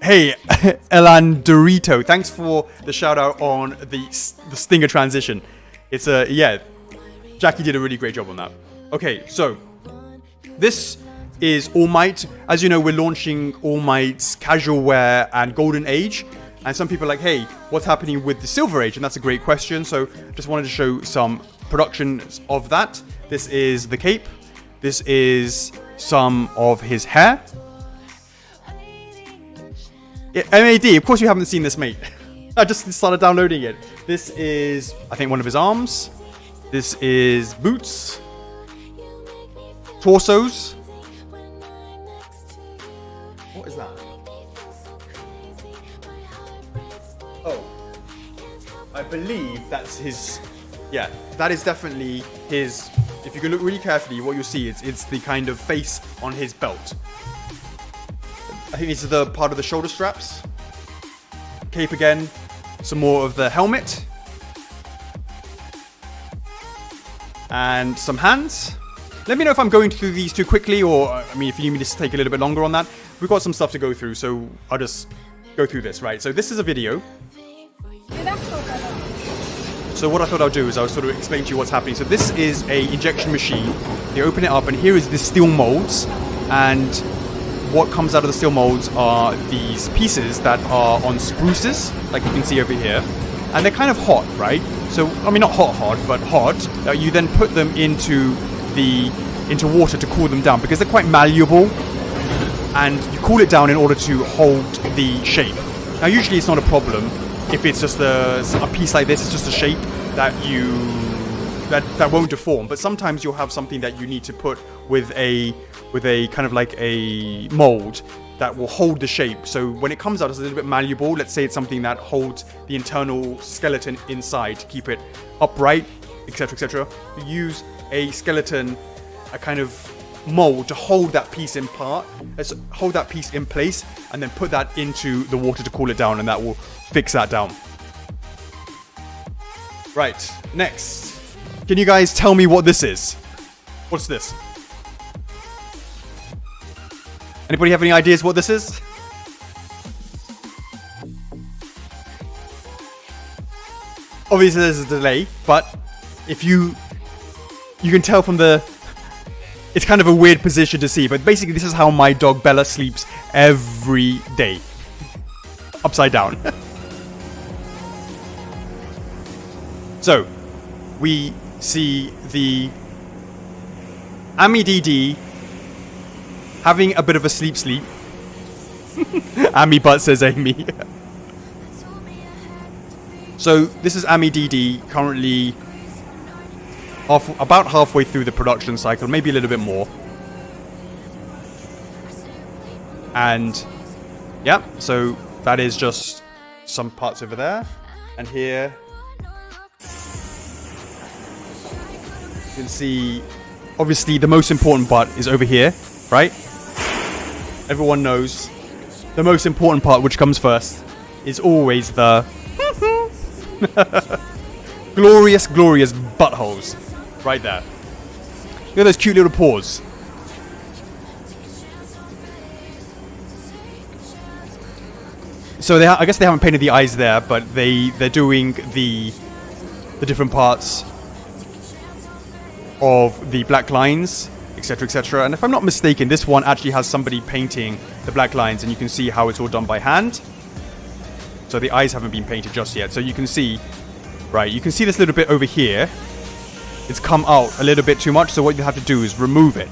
hey, Elan Dorito, thanks for the shout out on the Stinger transition. It's Jackie did a really great job on that. Okay, so this is All Might. As you know, we're launching All Might's casual wear and golden age. And some people are like, hey, what's happening with the silver age? And that's a great question. So just wanted to show some productions of that. This is the cape. This is some of his hair. MAD, of course you haven't seen this, mate. I just started downloading it. This is, I think, one of his arms. This is boots. Torsos. What is that? Oh, I believe that's his. Yeah, that is definitely his. If you can look really carefully, what you'll see is it's the kind of face on his belt. I think this is the part of the shoulder straps. Cape again. Some more of the helmet. And some hands. Let me know if I'm going through these too quickly, or I mean, if you need me to take a little bit longer on that. We've got some stuff to go through, so I'll just go through this, right? So this is a video. So what I thought I'll do is I'll sort of explain to you what's happening. So this is a injection machine. You open it up, and here is the steel molds, and what comes out of the steel molds are these pieces that are on spruces, like you can see over here, and they're kind of hot, right? So I mean, not hot, but hot. You then put them into water to cool them down because they're quite malleable, and you cool it down in order to hold the shape. Now, usually it's not a problem if it's just a piece like this. It's just a shape that won't deform. But sometimes you'll have something that you need to put with a kind of like a mold that will hold the shape. So when it comes out, it's a little bit malleable. Let's say it's something that holds the internal skeleton inside to keep it upright, etc., etc. You use a skeleton, a kind of mold to hold that piece in place, and then put that into the water to cool it down, and that will fix that down. Right, next. Can you guys tell me what this is? What's this? Anybody have any ideas what this is? Obviously there's a delay, but if you can tell from it's kind of a weird position to see, but basically this is how my dog Bella sleeps every day. Upside down. So, we see the Ami DD having a bit of a sleep. Ami butt, says Amy. So, this is Ami DD currently about halfway through the production cycle, maybe a little bit more. And yeah, so that is just some parts over there. And here you can see, obviously the most important part is over here, right? Everyone knows the most important part, which comes first, is always the glorious, glorious buttholes right there. Look at those cute little paws. So I guess they haven't painted the eyes there, but they're doing the different parts of the black lines, etc., etc. And if I'm not mistaken, this one actually has somebody painting the black lines, and you can see how it's all done by hand. So the eyes haven't been painted just yet. So you can see, right, you can see this little bit over here. It's come out a little bit too much, so what you have to do is remove it.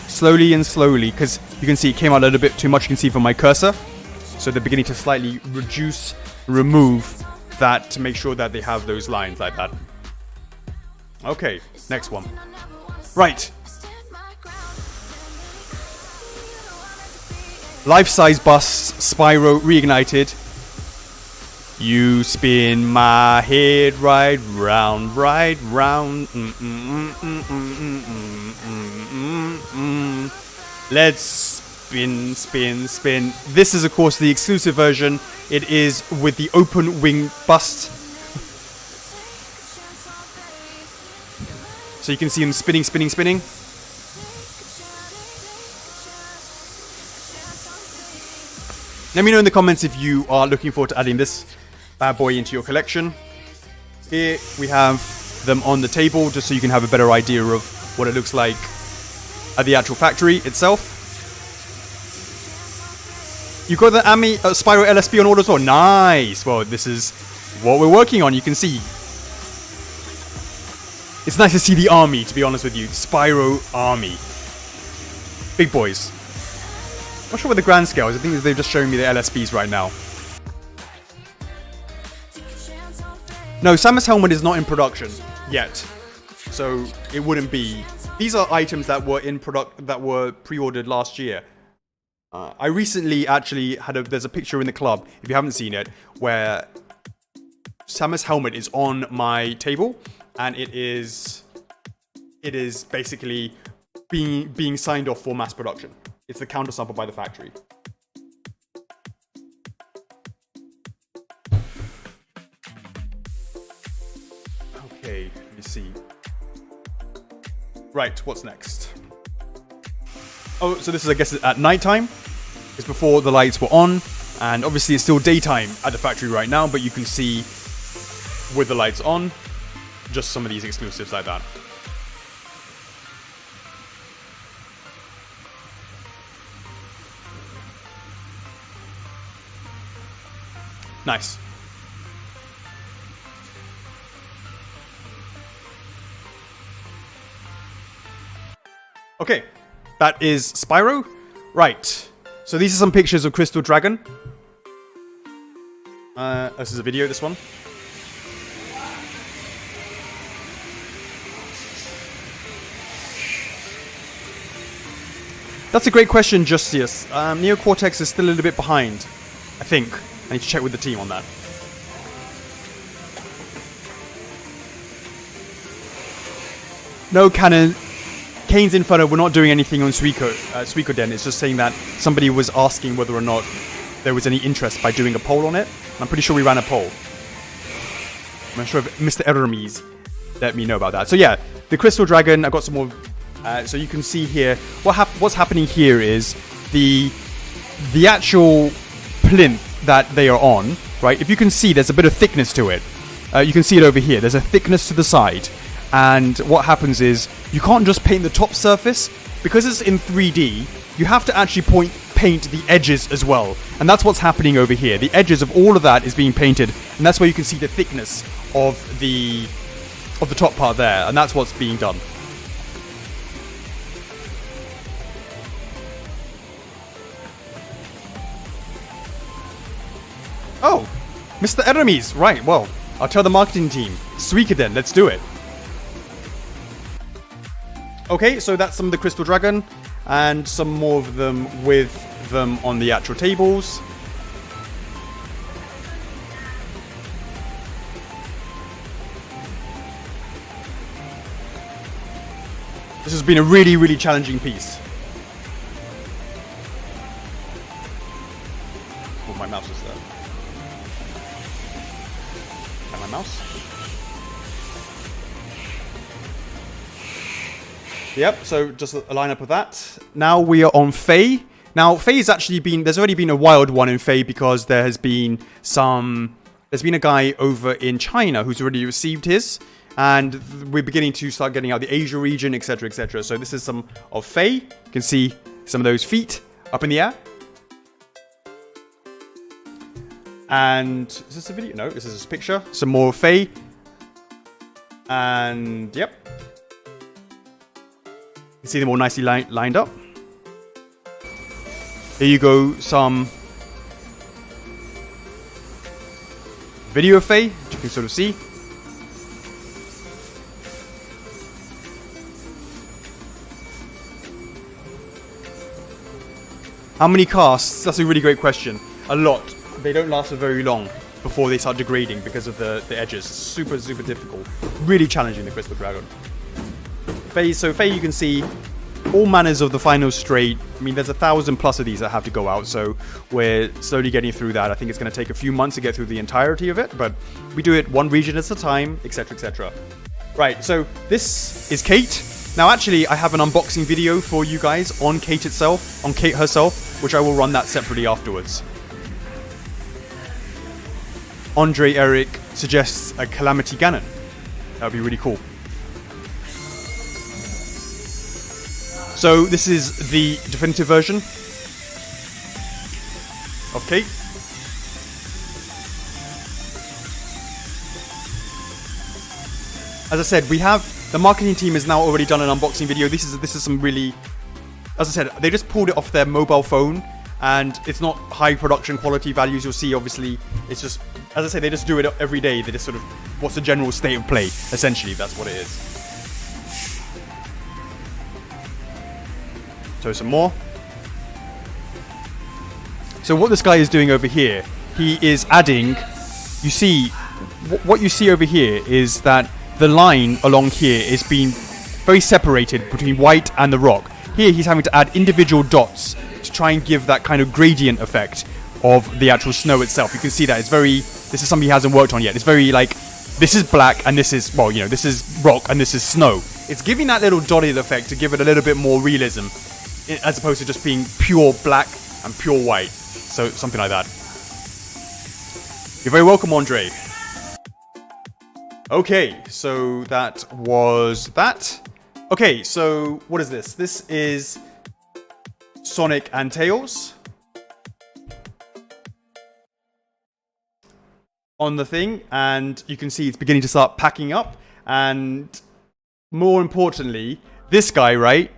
Slowly and slowly, because you can see it came out a little bit too much, you can see from my cursor. So they're beginning to slightly reduce, remove that to make sure that they have those lines like that. Okay, next one. Right. Life-size bus, Spyro reignited. You spin my head right round, right round. Let's spin, spin, spin. This is, of course, the exclusive version. It is with the open wing bust. So you can see them spinning, spinning, spinning. Let me know in the comments if you are looking forward to adding this bad boy into your collection. Here we have them on the table, just so you can have a better idea of what it looks like at the actual factory itself. You got the Spyro LSP on order as well. Nice. Well, this is what we're working on. You can see. It's nice to see the army, to be honest with you. Spyro army. Big boys. I'm not sure what the grand scale is. I think they're just showing me the LSPs right now. No, Samus helmet is not in production yet, so it wouldn't be. These are items that were in product that were pre-ordered last year. I recently actually there's a picture in the club, if you haven't seen it, where Samus helmet is on my table, and it is basically being signed off for mass production. It's the countersample by the factory. Okay, let me see. Right, what's next? Oh, so this is, I guess, at nighttime. It's before the lights were on, and obviously it's still daytime at the factory right now, but you can see with the lights on, just some of these exclusives like that. Nice. Okay, that is Spyro. Right, so these are some pictures of Crystal Dragon. This is a video, this one. That's a great question, Justius. Neo Cortex is still a little bit behind, I think. I need to check with the team on that. No, Kane's Inferno, we're not doing anything on Suikoden. It's just saying that somebody was asking whether or not there was any interest by doing a poll on it. I'm pretty sure we ran a poll. I'm not sure if Mr. Hermes let me know about that. So yeah, the Crystal Dragon, I've got some more. So you can see here, what's happening here is the actual plinth that they are on, right? If you can see, there's a bit of thickness to it. You can see it over here. There's a thickness to the side. And what happens is, you can't just paint the top surface. Because it's in 3D, you have to actually paint the edges as well. And that's what's happening over here. The edges of all of that is being painted. And that's where you can see the thickness of the top part there. And that's what's being done. Oh, Mr. Hermes. Right, well, I'll tell the marketing team. Suikoden, let's do it. Okay, so that's some of the Crystal Dragon, and some more of them with them on the actual tables. This has been a really, really challenging piece. Oh, my mouse is there. And my mouse. Yep, so just a lineup of that. Now we are on Faye. Now, Faye's actually been... There's already been a wild one in Faye because there has been some... There's been a guy over in China who's already received his. And we're beginning to start getting out the Asia region, etc., etc. So this is some of Faye. You can see some of those feet up in the air. And is this a video? No, this is a picture. Some more of Faye. And yep. You can see them all nicely lined up. Here you go, some video of Faye, which you can sort of see. How many casts? That's a really great question. A lot. They don't last for very long before they start degrading because of the edges. It's super, super difficult. Really challenging, the Crystal Dragon. Faye, so Faye, you can see all manners of the final straight. I mean, there's 1,000+ of these that have to go out, so we're slowly getting through that. I think it's going to take a few months to get through the entirety of it, but we do it one region at a time, etc., etc. Right, so this is Kate. Now, actually, I have an unboxing video for you guys on Kate itself, on Kate herself, which I will run that separately afterwards. Andre Eric suggests a Calamity Ganon. That would be really cool. So this is the definitive version of Kate. As I said, we have the marketing team has now already done an unboxing video. This is some really, as I said, they just pulled it off their mobile phone, and it's not high production quality values. You'll see, obviously, it's just, as I say, they just do it every day. They just sort of, what's the general state of play? Essentially, that's what it is. So some more. So what this guy is doing over here, he is adding, you see, what you see over here is that the line along here is being very separated between white and the rock. Here he's having to add individual dots to try and give that kind of gradient effect of the actual snow itself. You can see that it's very, this is something he hasn't worked on yet. It's very like, this is black and this is, well, you know, this is rock and this is snow. It's giving that little dotted effect to give it a little bit more realism, as opposed to just being pure black and pure white. So something like that. You're very welcome, Andre. Okay, so that was that. Okay, so what is this? This is Sonic and Tails on the thing, and you can see it's beginning to start packing up. And more importantly, this guy, right?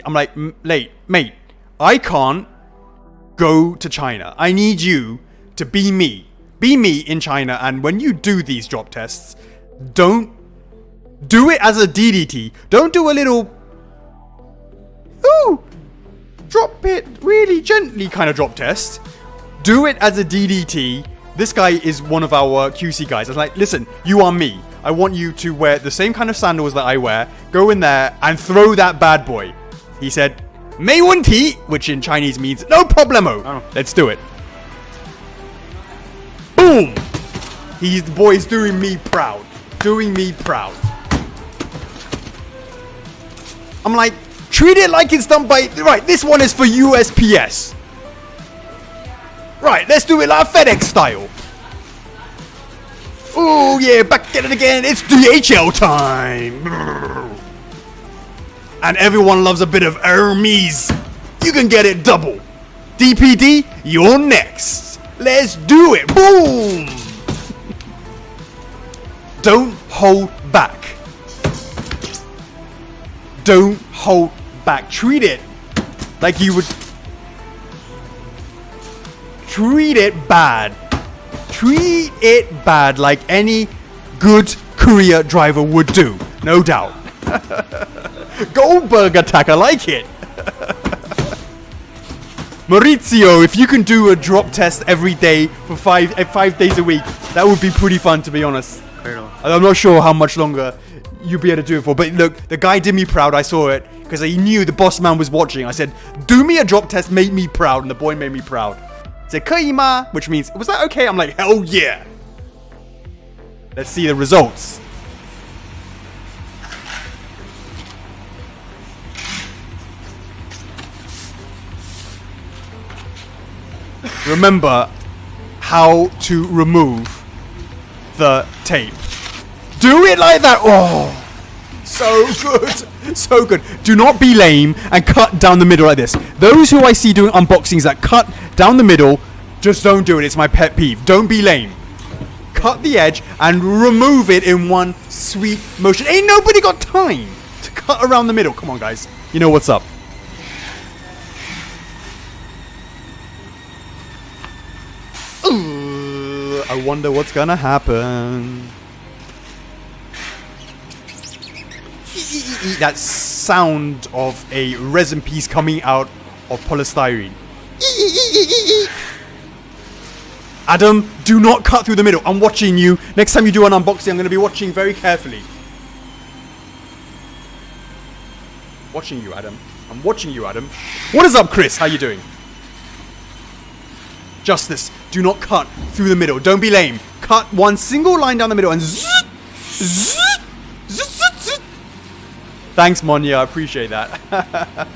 I'm like, mate, I can't go to China. I need you to be me. Be me in China, and when you do these drop tests, don't do it as a DDT. Don't do a little, ooh, drop it really gently kind of drop test. Do it as a DDT. This guy is one of our QC guys. I was like, listen, you are me. I want you to wear the same kind of sandals that I wear. Go in there and throw that bad boy. He said, 没问题, which in Chinese means no problemo. Oh. Let's do it. Boom! The boy's doing me proud. Doing me proud. I'm like, treat it like it's done by... Right, this one is for USPS. Right, let's do it like FedEx style. Oh yeah, back at it again. It's DHL time. And everyone loves a bit of Hermes. You can get it double. DPD, you're next. Let's do it. Boom. Don't hold back. Don't hold back. Treat it like you would... Treat it bad. Treat it bad like any good courier driver would do. No doubt. Goldberg attack, I like it. Maurizio, if you can do a drop test every day for 5 days a week, that would be pretty fun, to be honest. I'm not sure how much longer you'll be able to do it for, but look, the guy did me proud. I saw it because he knew the boss man was watching. I said, do me a drop test, make me proud, and the boy made me proud. He said, 可以吗? Which means, was that okay? I'm like, hell yeah. Let's see the results. Remember how to remove the tape. Do it like that. Oh, so good. So good. Do not be lame and cut down the middle like this. Those who I see doing unboxings that cut down the middle, just don't do it. It's my pet peeve. Don't be lame. Cut the edge and remove it in one sweet motion. Ain't nobody got time to cut around the middle. Come on, guys. You know what's up. I wonder what's gonna happen. That sound of a resin piece coming out of polystyrene. Adam, do not cut through the middle. I'm watching you. Next time you do an unboxing, I'm going to be watching very carefully. Watching you, Adam. I'm watching you, Adam. What is up, Chris? How you doing? Justice, do not cut through the middle. Don't be lame. Cut one single line down the middle and zzz, zzz, zzz, zzz. Thanks, Monya. I appreciate that.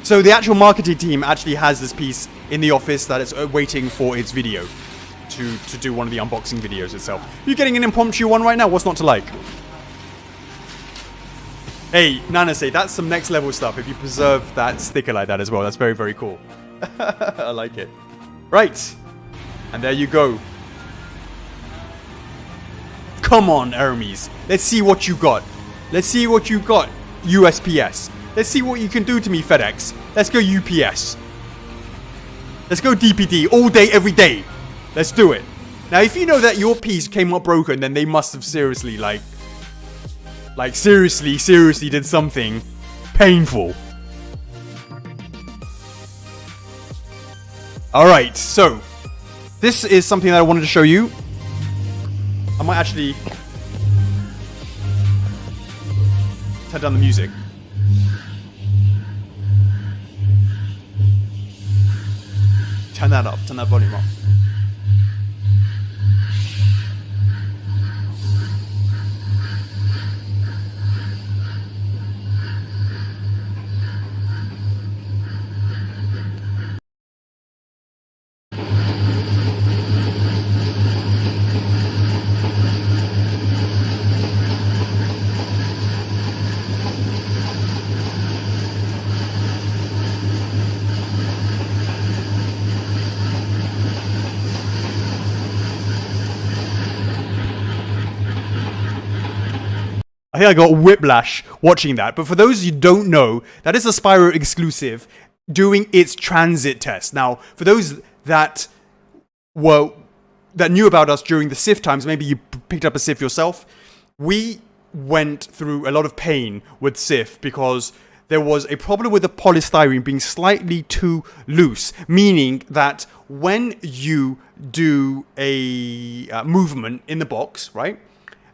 So the actual marketing team actually has this piece in the office that is waiting for its video to do one of the unboxing videos itself. You're getting an impromptu one right now. What's not to like? Hey, Nanase, that's some next level stuff. If you preserve that sticker like that as well, that's very, very cool. I like it. Right. And there you go. Come on, Hermes. Let's see what you got. Let's see what you got, USPS. Let's see what you can do to me, FedEx. Let's go UPS. Let's go DPD all day, every day. Let's do it. Now, if you know that your piece came up broken, then they must have seriously, seriously did something painful. Alright, so this is something that I wanted to show you. I might actually turn down the music. Turn that up, turn that volume up. I think I got whiplash watching that. But for those you don't know, that is a Spyro exclusive doing its transit test. Now, for those that knew about us during the SIF times, maybe you picked up a SIF yourself. We went through a lot of pain with SIF because there was a problem with the polystyrene being slightly too loose, meaning that when you do a movement in the box, right?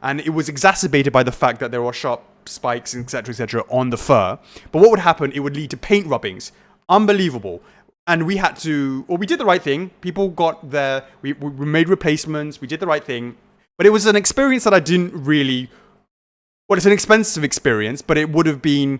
And it was exacerbated by the fact that there were sharp spikes, etc., on the fur. But what would happen? It would lead to paint rubbings. Unbelievable. And we had to, well, we did the right thing. People got there. We made replacements. We did the right thing. But it was an experience that I didn't really, well, it's an expensive experience, but it would have been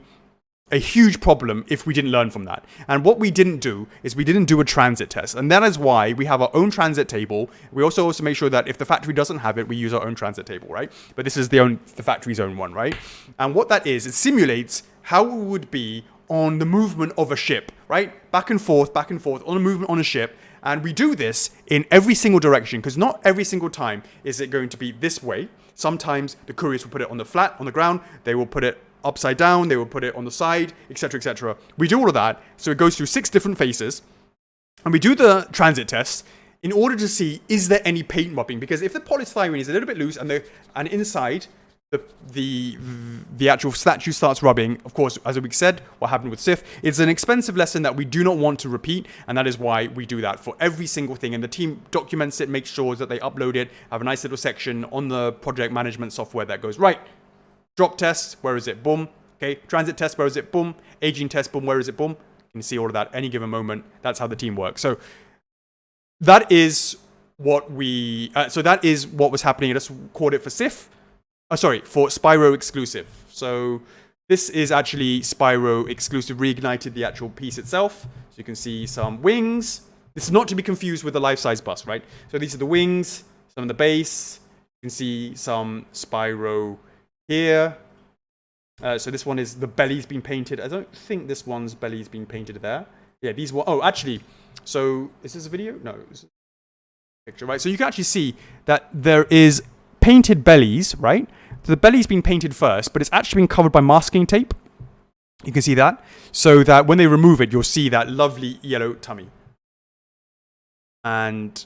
a huge problem if we didn't learn from that. And what we didn't do is we didn't do a transit test. And that is why we have our own transit table. We also make sure that if the factory doesn't have it, we use our own transit table, right? But this is the factory's own one, right? And what that is, it simulates how it would be on the movement of a ship, right? Back and forth, on a movement on a ship. And we do this in every single direction, because not every single time is it going to be this way. Sometimes the couriers will put it on the flat, on the ground. They will put it upside down, they will put it on the side, etc., etc. We do all of that, so it goes through 6 different phases, and we do the transit test in order to see, is there any paint rubbing? Because if the polystyrene is a little bit loose and inside the actual statue starts rubbing. Of course, as we said, what happened with Sif, it's an expensive lesson that we do not want to repeat, and that is why we do that for every single thing. And the team documents it, makes sure that they upload it, have a nice little section on the project management software that goes, right, drop test, where is it? Boom. Okay, transit test, where is it? Boom. Aging test, boom, where is it? Boom. You can see all of that any given moment. That's how the team works. So that is what that is what was happening. Let's call it for Sif. For Spyro exclusive. So this is actually Spyro exclusive, reignited the actual piece itself. So you can see some wings. This is not to be confused with the life-size bus, right? So these are the wings, some of the base. You can see some Spyro here. So this one is the belly's been painted. I don't think this one's belly's been painted there. Yeah, these were. Oh, actually. So is this a video? No, this is a picture, right? So you can actually see that there is painted bellies, right? So the belly's been painted first, but it's actually been covered by masking tape. You can see that. So that when they remove it, you'll see that lovely yellow tummy. And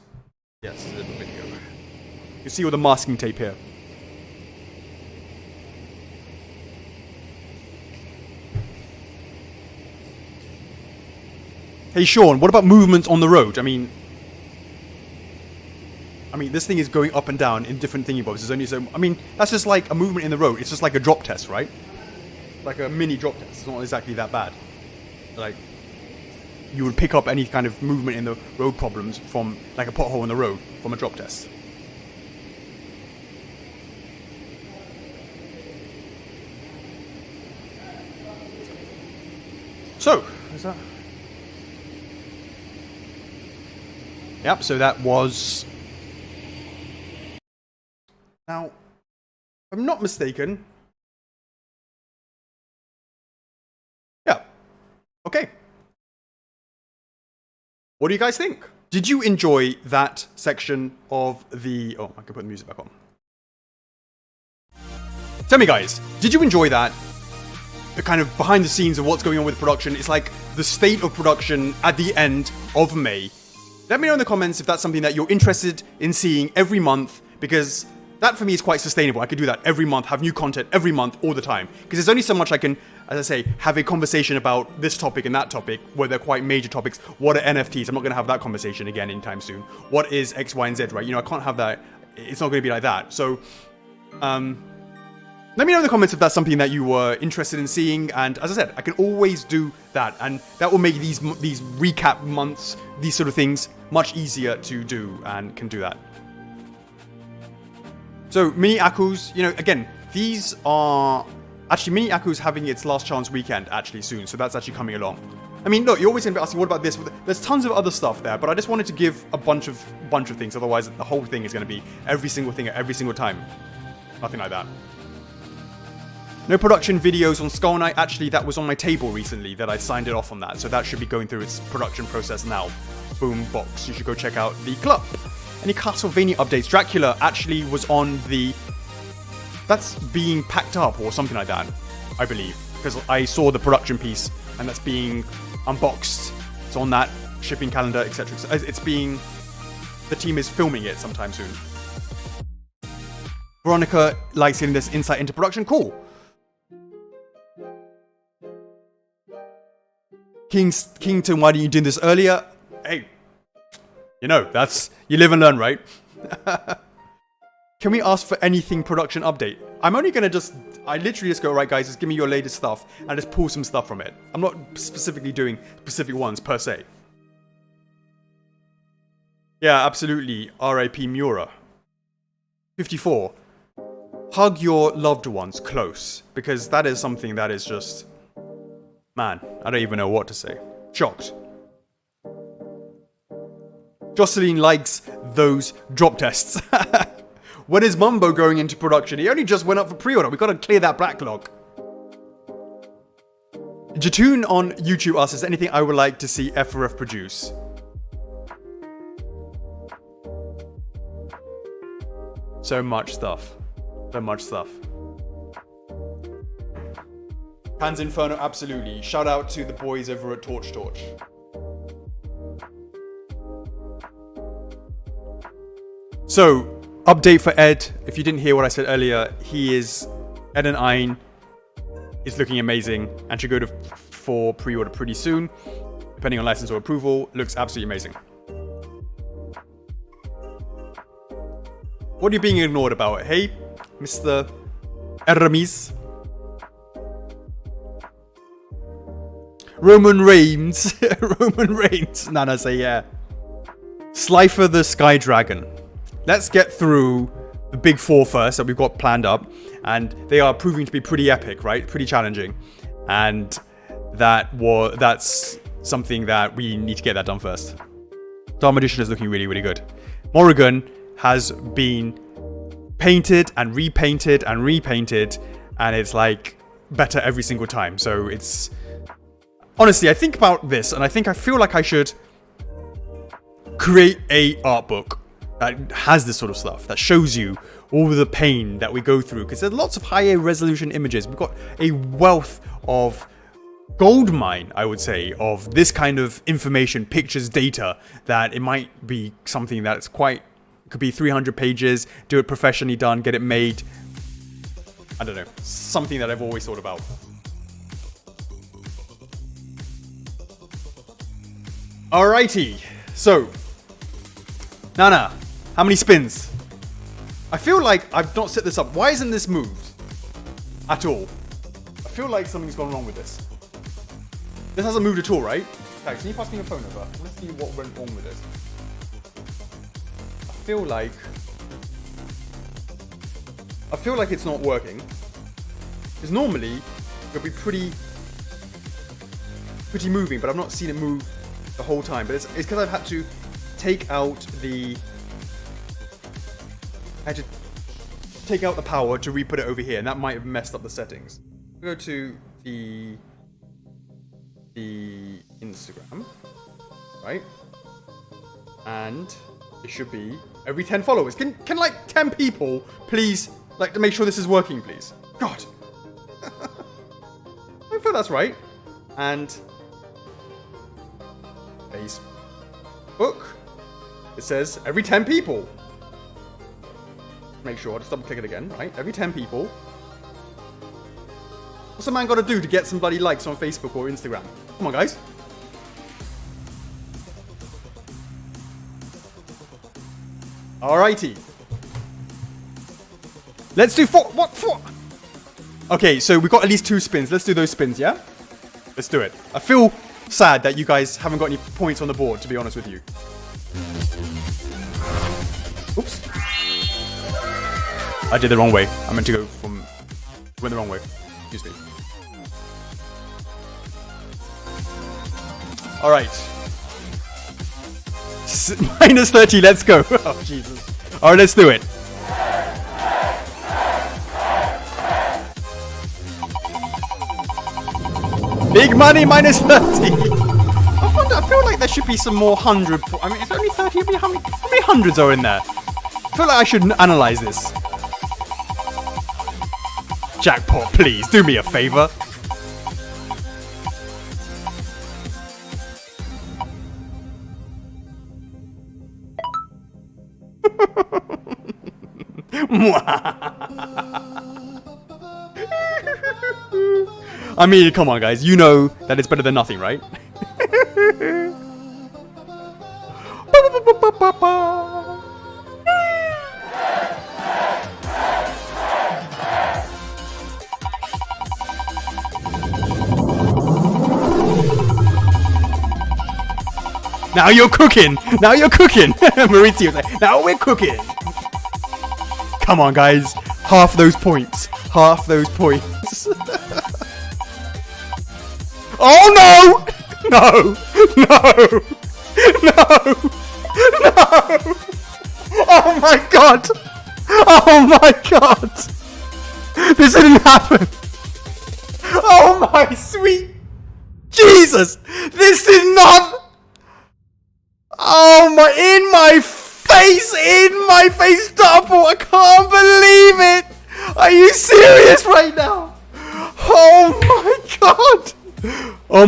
yes, a little video. You can see all the masking tape here. Hey Sean, what about movements on the road? I mean, this thing is going up and down in different thingy bobs. There's only so. I mean, that's just like a movement in the road. It's just like a drop test, right? Like a mini drop test. It's not exactly that bad. Like, you would pick up any kind of movement in the road problems from like a pothole in the road from a drop test. So, is that? Yep. So that was. Now, if I'm not mistaken. Yeah. Okay. What do you guys think? Did you enjoy that section of the... Oh, I can put the music back on. Tell me, guys, did you enjoy that? The kind of behind the scenes of what's going on with production. It's like the state of production at the end of May. Let me know in the comments if that's something that you're interested in seeing every month, because that for me is quite sustainable. I could do that every month, have new content every month, all the time. Because there's only so much I can, as I say, have a conversation about this topic and that topic, where they're quite major topics. What are NFTs? I'm not going to have that conversation again anytime soon. What is X, Y, and Z, right? You know, I can't have that. It's not going to be like that. So, let me know in the comments if that's something that you were interested in seeing. And as I said, I can always do that. And that will make these recap months, these sort of things, much easier to do, and can do that. So, Mini Aku's, you know, again, these are... Actually, Mini Aku's having its last chance weekend, actually, soon. So that's actually coming along. I mean, look, you're always going to be asking, what about this? There's tons of other stuff there, but I just wanted to give a bunch of things. Otherwise, the whole thing is going to be every single thing at every single time. Nothing like that. No production videos on Skull Knight. Actually, that was on my table recently that I signed it off on that. So that should be going through its production process now. Boom, box. You should go check out the club. Any Castlevania updates? Dracula actually was on the... That's being packed up or something like that, I believe. Because I saw the production piece and that's being unboxed. It's on that shipping calendar, etc. It's being... The team is filming it sometime soon. Veronica likes getting this insight into production. Cool. Kington, why didn't you do this earlier? Hey, you know, that's... You live and learn, right? Can we ask for anything production update? I'm only going to just... I literally just go, right, guys, just give me your latest stuff and just pull some stuff from it. I'm not specifically doing specific ones, per se. Yeah, absolutely. R.I.P. Miura. 54. Hug your loved ones close. Because that is something that is just... Man, I don't even know what to say. Shocked. Jocelyn likes those drop tests. When is Mumbo going into production? He only just went up for pre-order. We've got to clear that backlog. Jatoon on YouTube asks, is there anything I would like to see F4F produce? So much stuff. So much stuff. Pan's Inferno, absolutely. Shout out to the boys over at Torch. So, update for Ed. If you didn't hear what I said earlier, he is S01 is looking amazing and should go to for pre-order pretty soon, depending on license or approval. Looks absolutely amazing. What are you being ignored about? Hey, Mr. Aramis. Roman Reigns. Roman Reigns. Nana say yeah. Slifer the Sky Dragon. Let's get through the big four first that we've got planned up. And they are proving to be pretty epic, right? Pretty challenging. And that's something that we need to get that done first. Dark Magician is looking really, really good. Morrigan has been painted and repainted and repainted, and it's like better every single time. So it's honestly, I think about this and I feel like I should create a art book that has this sort of stuff, that shows you all the pain that we go through, because there's lots of higher resolution images. We've got a wealth of gold mine, I would say, of this kind of information, pictures, data, that it might be something that's quite, could be 300 pages, do it professionally done, get it made. I don't know, something that I've always thought about. Alrighty, so Nana, how many spins? I feel like I've not set this up. Why isn't this moved at all? I feel like something's gone wrong with this. This hasn't moved at all, right? Okay, can you pass me your phone over? Let's see what went wrong with this. I feel like it's not working. Because normally it'll be pretty moving, but I've not seen it move the whole time. But it's because I've had to take out the power to re-put it over here, and that might have messed up the settings. Go to the Instagram, right? And it should be every 10 followers. Can like 10 people please, like, to make sure this is working, please? God. I feel that's right. And Facebook, it says every 10 people. Make sure, just double click it again, right? Every 10 people. What's a man got to do to get some bloody likes on Facebook or Instagram? Come on, guys. Alrighty. Let's do four. What? Four? Okay, so we've got at least 2 spins. Let's do those spins, yeah? Let's do it. I feel sad that you guys haven't got any points on the board, to be honest with you. Oops. I did the wrong way. I meant to go went the wrong way. Excuse me. Alright. Minus 30, let's go. Oh, Jesus. Alright, let's do it. Big money, minus 30. I feel like there should be some more 100. I mean, it's only 30. How many hundreds are in there? I feel like I should analyze this. Jackpot, please, do me a favor. I mean, come on, guys. You know that it's better than nothing, right? Now you're cooking! Now you're cooking! Maurizio's like, now we're cooking! Come on, guys. Half those points. Half those points. Oh, no! No! No! No! No! Oh, my God! Oh, my God! This didn't happen! Oh, my sweet Jesus! This did not... Oh my, in my face, double! I can't believe it! Are you serious right now? Oh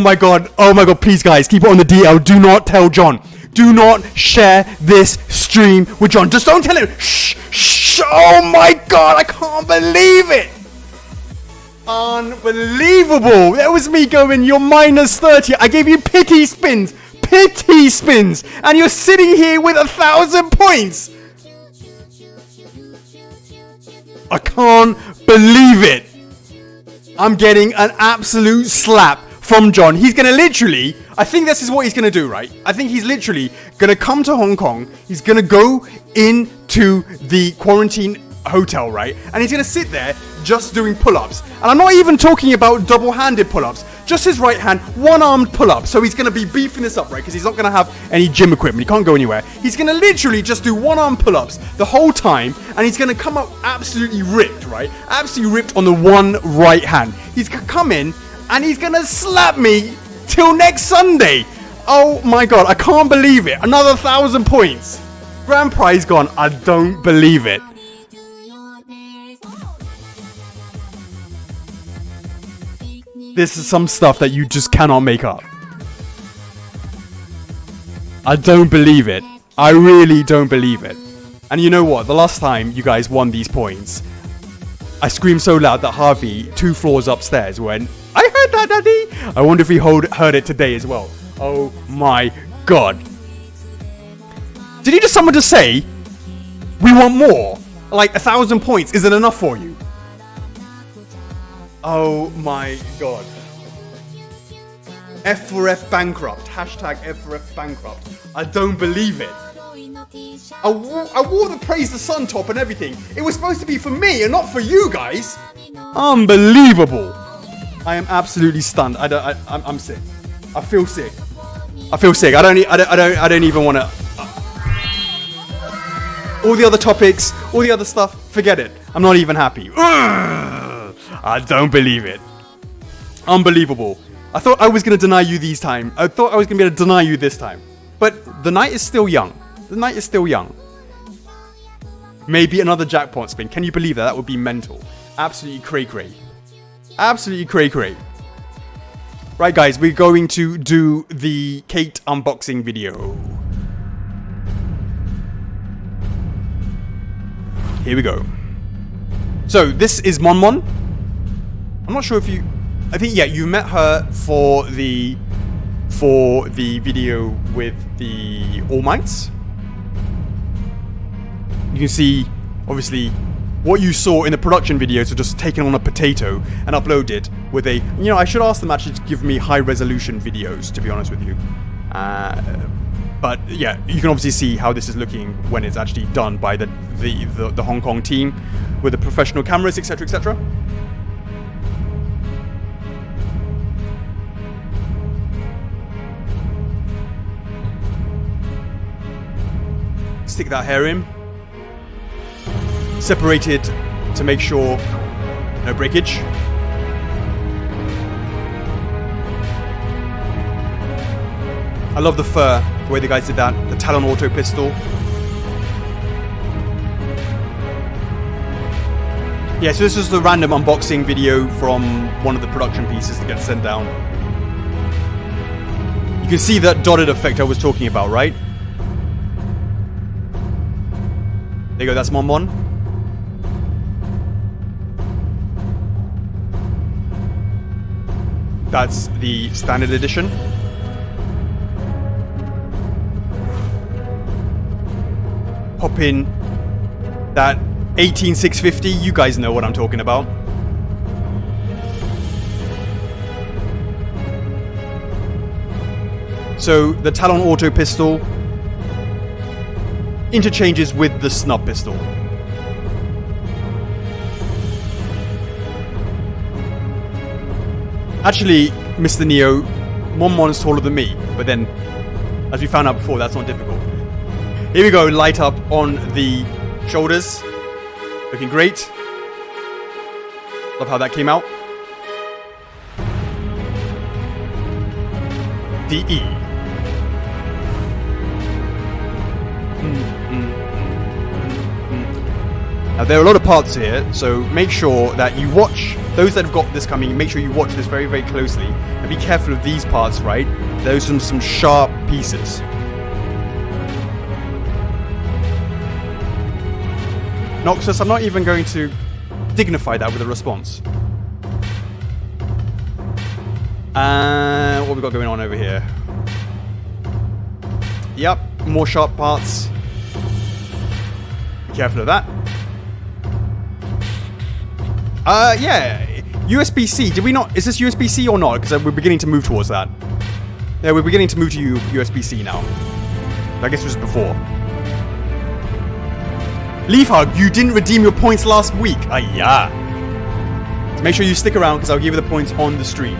my God! Oh my God, please guys, keep it on the DL. Do not tell John. Do not share this stream with John. Just don't tell him. Shh, shh, oh my God, I can't believe it! Unbelievable. That was me going, you're minus 30. I gave you pity spins. Pity spins. And you're sitting here with 1,000 points. I can't believe it. I'm getting an absolute slap from John. He's going to literally, I think this is what he's going to do, right? I think he's literally going to come to Hong Kong. He's going to go into the quarantine hotel, right? And he's going to sit there just doing pull-ups. And I'm not even talking about double-handed pull-ups. Just his right hand, one-armed pull-up. So he's going to be beefing this up, right? Because he's not going to have any gym equipment. He can't go anywhere. He's going to literally just do one-arm pull-ups the whole time. And he's going to come up absolutely ripped, right? Absolutely ripped on the one right hand. He's going to come in and he's going to slap me till next Sunday. Oh my God, I can't believe it. Another 1,000 points. Grand prize gone. I don't believe it. This is some stuff that you just cannot make up. I don't believe it. I really don't believe it. And you know what? The last time you guys won these points, I screamed so loud that Harvey, 2 floors upstairs, went, I heard that, Daddy! I wonder if he heard it today as well. Oh my God. Did someone just say, we want more? Like 1,000 points isn't enough for you? Oh my God. F4F bankrupt. Hashtag F4F bankrupt. I don't believe it. I wore the Praise the Sun top and everything. It was supposed to be for me and not for you guys. Unbelievable. I am absolutely stunned. I'm sick. I feel sick. I feel sick. I don't even want to. All the other topics, all the other stuff, forget it. I'm not even happy. I don't believe it. Unbelievable. I thought I was going to deny you these time. I thought I was going to be able to deny you this time. But the night is still young. The night is still young. Maybe another jackpot spin. Can you believe that? That would be mental. Absolutely cray-cray. Absolutely cray-cray. Right, guys. We're going to do the Kate unboxing video. Here we go. So, this is Mon Mon. I'm not sure if you... I think, yeah, you met her for the video with the All Mites. You can see, obviously, what you saw in the production videos are just taken on a potato and uploaded with a... You know, I should ask them actually to give me high-resolution videos, to be honest with you. But, yeah, you can obviously see how this is looking when it's actually done by the Hong Kong team with the professional cameras, etc., etc. Stick that hair in. Separate it to make sure no breakage. I love the fur, the way the guys did that. The Talon auto pistol. Yeah, so this is the random unboxing video from one of the production pieces that gets sent down. You can see that dotted effect I was talking about, right? There you go, that's Mon Mon. That's the standard edition. Pop in that 18650, you guys know what I'm talking about. So the Talon auto pistol interchanges with the snub pistol. Actually, Mr. Neo, Mon Mon's taller than me, but then, as we found out before, that's not difficult. Here we go, light up on the shoulders. Looking great. Love how that came out. DE. Now, there are a lot of parts here, so make sure that you watch, those that have got this coming, make sure you watch this very, very closely. And be careful of these parts, right? Those are some sharp pieces. Noxus, I'm not even going to dignify that with a response. What we got going on over here? Yep, more sharp parts. Be careful of that. Yeah, USB-C. Did we not? Is this USB-C or not? Because we're beginning to move towards that. Yeah, we're beginning to move to USB-C now. I guess it was before. Leaf Hug, you didn't redeem your points last week. Yeah. So make sure you stick around because I'll give you the points on the stream.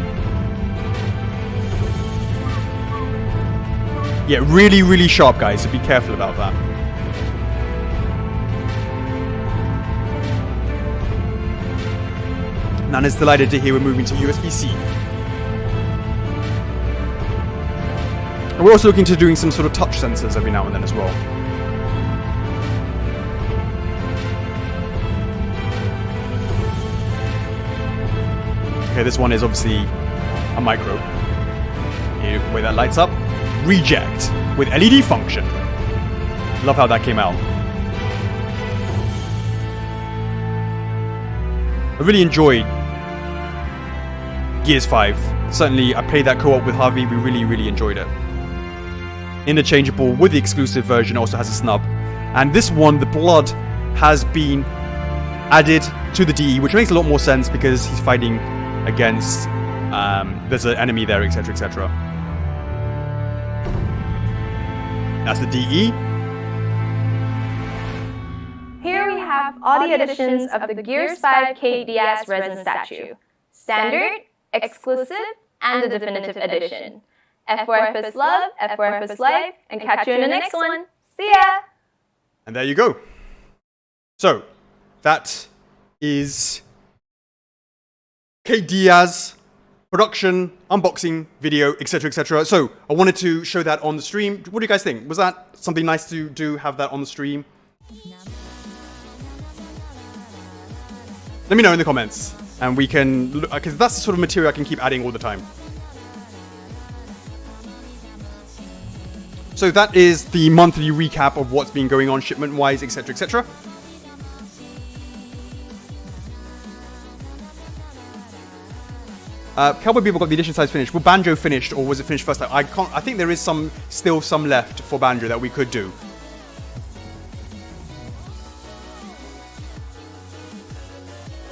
Yeah, really, really sharp, guys, so be careful about that. Nana's delighted to hear we're moving to USB-C. And we're also looking to doing some sort of touch sensors every now and then as well. Okay, this one is obviously a micro. The way that lights up. Reject with LED function. Love how that came out. I really enjoyed Gears 5. Certainly, I played that co-op with Harvey. We really, really enjoyed it. Interchangeable with the exclusive version, also has a snub. And this one, the blood has been added to the DE, which makes a lot more sense because he's fighting against there's an enemy there, etc, etc. That's the DE. Here we have all the editions of the Gears 5 Kate Diaz resin statue. Standard, exclusive, and the definitive edition. F4F is love, F4F is life, and catch you in the next one. See ya! And there you go. So, that is Kate Diaz production, unboxing, video, etc, etc. So, I wanted to show that on the stream. What do you guys think? Was that something nice to do, have that on the stream? Let me know in the comments. And we can, because that's the sort of material I can keep adding all the time. So that is the monthly recap of what's been going on shipment-wise, etc, etc. Cowboy People got the edition size finished. Will Banjo finished, or was it finished first time? I think there is still some left for Banjo that we could do.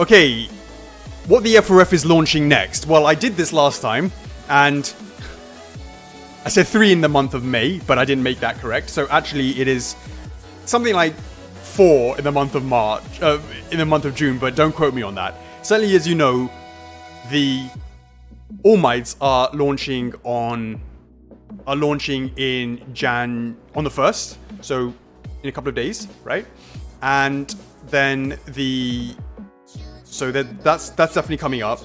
Okay, what the F4F is launching next? Well, I did this last time, and I said 3 in the month of May, but I didn't make that correct. So actually, it is something like 4 in the month of March, in the month of June, but don't quote me on that. Certainly, as you know, the All Mights are launching in on the 1st, so in a couple of days, right? And then that's definitely coming up.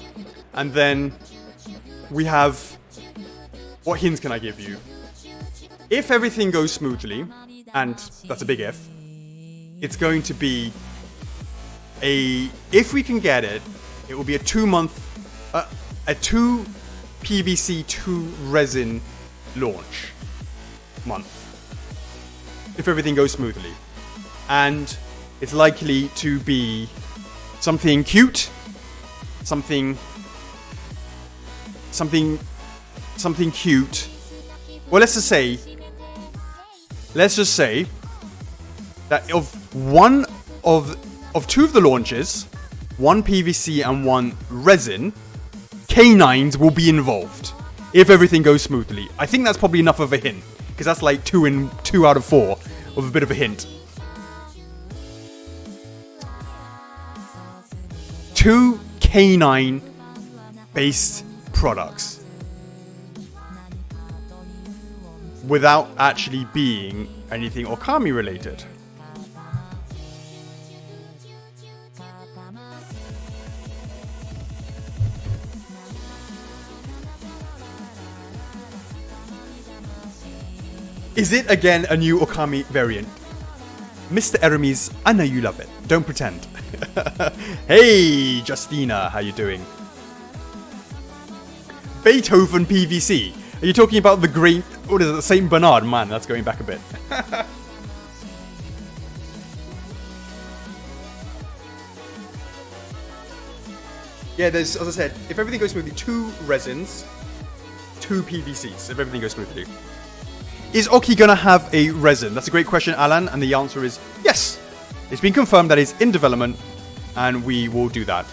And then we have, what hints can I give you? If everything goes smoothly, and that's a big if, it's going to be if we can get it, it will be a 2-month, a 2 PVC 2 resin launch month. If everything goes smoothly. And it's likely to be something cute, something cute. Well, let's just say that of 2 of the launches, 1 PVC and 1 resin, canines will be involved if everything goes smoothly. I think that's probably enough of a hint, because that's like 2 out of 4 of a bit of a hint. 2 canine-based products without actually being anything Okami related. Is it again a new Okami variant? Mr. Eramis, I know you love it. Don't pretend. Hey, Justina, how you doing? Beethoven PVC. Are you talking about the great, what is it, Saint Bernard? Man, that's going back a bit. Yeah, there's, as I said, if everything goes smoothly, 2 resins, 2 PVCs if everything goes smoothly. Is Oki going to have a resin? That's a great question, Alan, and the answer is yes. It's been confirmed that it's in development, and we will do that.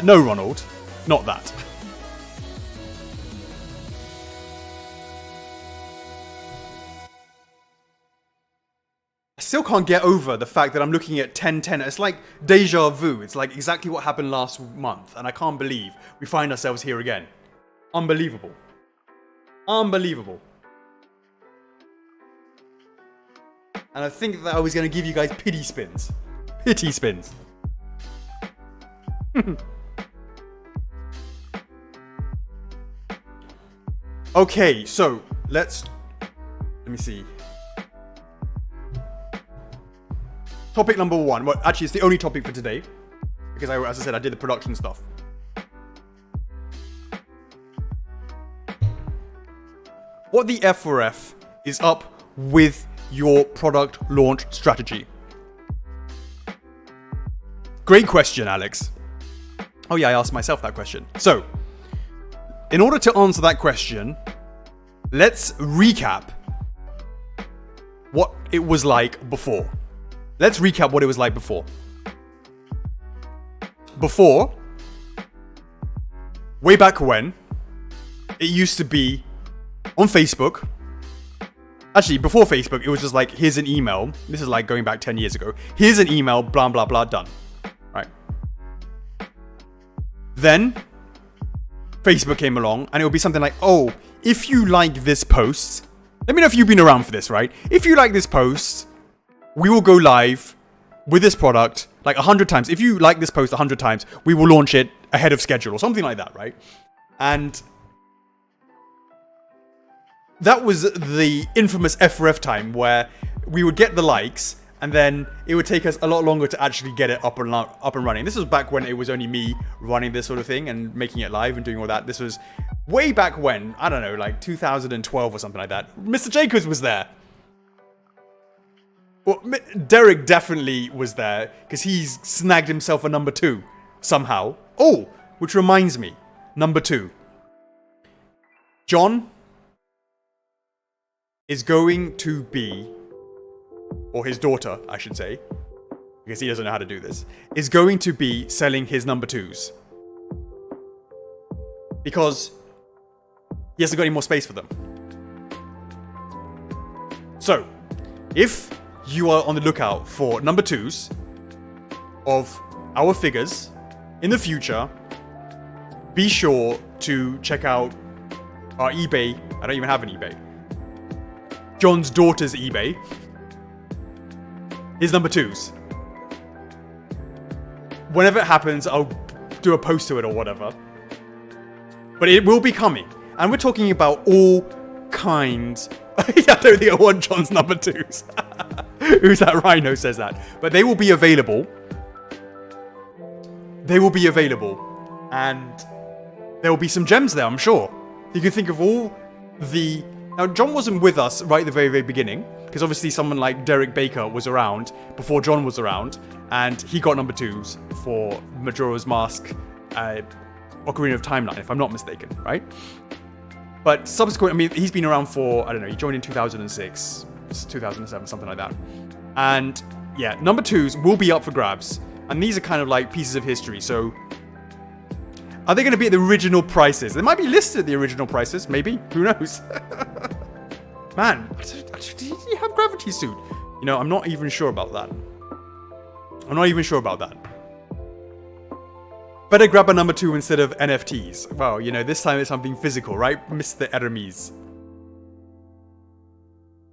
No, Ronald, not that. I still can't get over the fact that I'm looking at 1010. It's like deja vu. It's like exactly what happened last month, and I can't believe we find ourselves here again. Unbelievable. Unbelievable. And I think that I was going to give you guys pity spins. Pity spins. Okay, so let me see. Topic number 1. Well, actually, it's the only topic for today. Because, as I said, I did the production stuff. What the F4F is up with your product launch strategy? Great question, Alex. Oh yeah, I asked myself that question. So, in order to answer that question, let's recap what it was like before. Let's recap what it was like before. Before, way back when, it used to be on Facebook. Actually, before Facebook, it was just like, here's an email. This is like going back 10 years ago. Here's an email, blah, blah, blah, done. Right. Then, Facebook came along, and it would be something like, oh, if you like this post, let me know if you've been around for this, right? If you like this post, we will go live with this product like 100 times. If you like this post 100 times, we will launch it ahead of schedule or something like that, right? And that was the infamous F4F time where we would get the likes and then it would take us a lot longer to actually get it up and running. This was back when it was only me running this sort of thing and making it live and doing all that. This was way back when, I don't know, like 2012 or something like that. Mr. Jacobs was there. Well, Derek definitely was there because he's snagged himself a number 2 somehow. Oh, which reminds me, number 2. John is going to be, or his daughter, I should say, because he doesn't know how to do this, is going to be selling his number 2s. Because he hasn't got any more space for them. So, if you are on the lookout for number 2s of our figures in the future, be sure to check out our eBay. I don't even have an eBay. John's daughter's eBay. His number 2s. Whenever it happens, I'll do a post to it or whatever. But it will be coming. And we're talking about all kinds. I don't think I want John's number 2s. Who's that rhino says that? But they will be available. They will be available. And there will be some gems there, I'm sure. You can think of all the... Now, John wasn't with us right at the very, very beginning. Because obviously someone like Derek Baker was around before John was around. And he got number 2s for Majora's Mask, Ocarina of Timeline, if I'm not mistaken, right? But subsequent, I mean, he's been around for, I don't know, he joined in 2006, 2007, something like that. And yeah, number 2s will be up for grabs. And these are kind of like pieces of history. So are they going to be at the original prices? They might be listed at the original prices, maybe. Who knows? Man, did he have Gravity Suit? You know, I'm not even sure about that. I'm not even sure about that. Better grab a number 2 instead of NFTs. Well, you know, this time it's something physical, right? Mr. Hermes.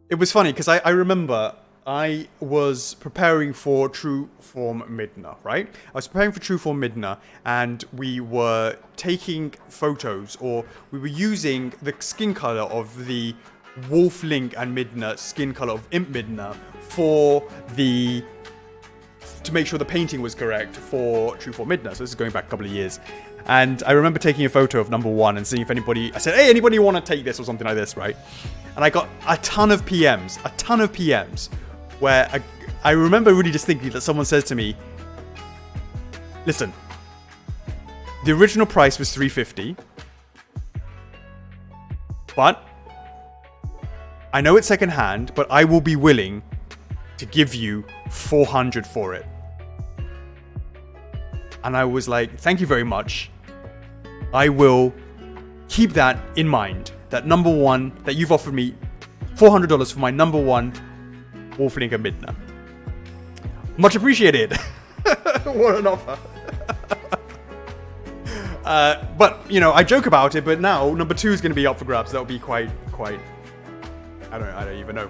It was funny, because I remember I was preparing for True Form Midna, right? I was preparing for True Form Midna, and we were taking photos, or we were using the skin color of the Wolf Link and Midna skin color of Imp Midna to make sure the painting was correct for True Form Midna. So this is going back a couple of years. And I remember taking a photo of number 1 and seeing if anybody... I said, hey, anybody want to take this or something like this, right? And I got a ton of PMs, where I remember really distinctly that someone says to me, listen, the original price was $350. But I know it's secondhand, but I will be willing to give you 400 for it. And I was like, thank you very much. I will keep that in mind. That number one, that you've offered me $400 for my number one Wolflinker Midna. Much appreciated. What an offer. But, you know, I joke about it, but now number two is going to be up for grabs. That'll be quite, I don't even know.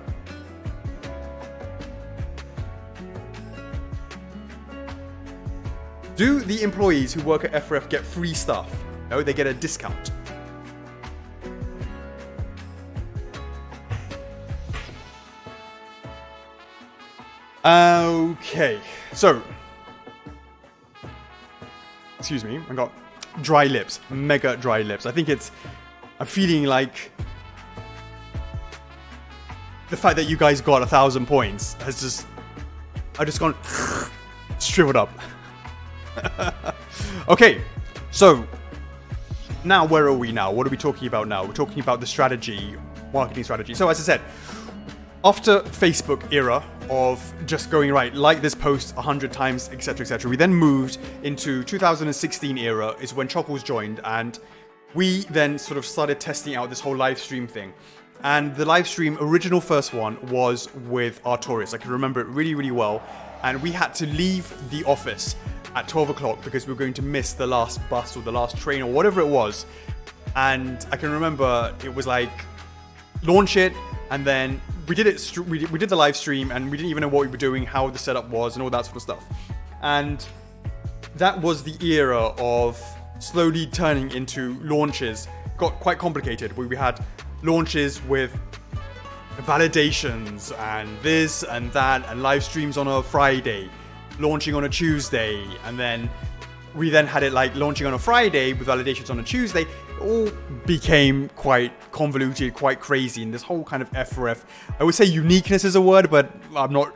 Do the employees who work at F4F get free stuff? No, they get a discount. Okay, so, excuse me, I got dry lips, mega dry lips. I think I'm feeling like the fact that you guys got 1,000 points has I've just gone shriveled up. Okay, so now where are we now? What are we talking about now? We're talking about the strategy, marketing strategy. So as I said, after Facebook era of just going right, like this post 100 times, etc., we then moved into 2016 era is when Chuckles joined, and we then sort of started testing out this whole live stream thing. And the live stream original first one was with Artorias. I can remember it really, really well. And we had to leave the office at 12 o'clock because we were going to miss the last bus or the last train or whatever it was. And I can remember it was like, launch it, and then we did it. We did the live stream, and we didn't even know what we were doing, how the setup was, and all that sort of stuff. And that was the era of slowly turning into launches. Got quite complicated, where we had launches with validations and this and that, and live streams on a Friday, launching on a Tuesday, and then we then had it like launching on a Friday with validations on a Tuesday. It all became quite convoluted, quite crazy, and this whole kind of F4F, I would say uniqueness is a word, but I'm not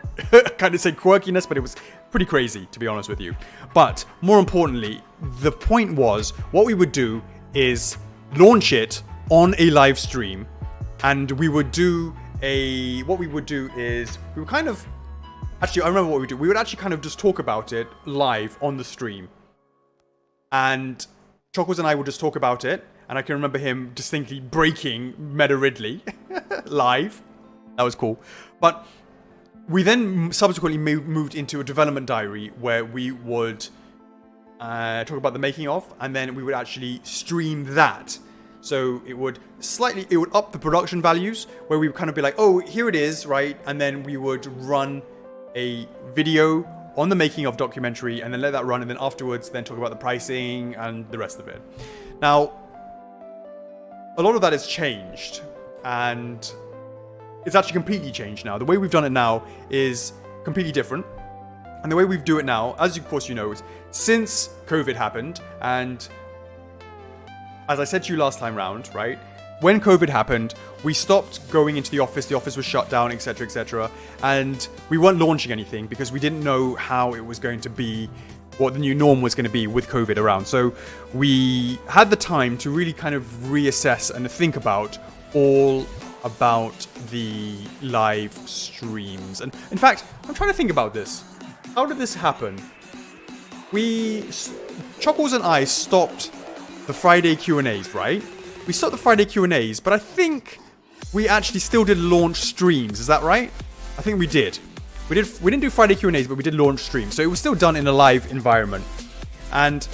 kind of say quirkiness, but it was pretty crazy, to be honest with you. But more importantly, the point was, what we would do is launch it on a live stream, and we would do what we would do is we would kind of, actually I remember what we would do. We would actually kind of just talk about it live on the stream. And Chuckles and I would just talk about it, and I can remember him distinctly breaking Meta Ridley live. That was cool. But we then subsequently moved into a development diary where we would talk about the making of, and then we would actually stream that. So it would up the production values, where we would kind of be like, oh, here it is, right? And then we would run a video on the making of documentary, and then let that run, and then afterwards then talk about the pricing and the rest of it. Now, a lot of that has changed, and it's actually completely changed now. The way we've done it now is completely different. And the way we do it now, as of course you know, is since COVID happened, and as I said to you last time round, right? When COVID happened, we stopped going into the office was shut down, etc., and we weren't launching anything because we didn't know how it was going to be, what the new norm was going to be with COVID around. So we had the time to really kind of reassess and think about all about the live streams. And in fact, I'm trying to think about this. How did this happen? Chuckles and I stopped the Friday Q&As, right? We stopped the Friday Q&As, but I think we actually still did launch streams. Is that right? I think we did. We didn't do Friday Q&As, but we did launch streams. So it was still done in a live environment. And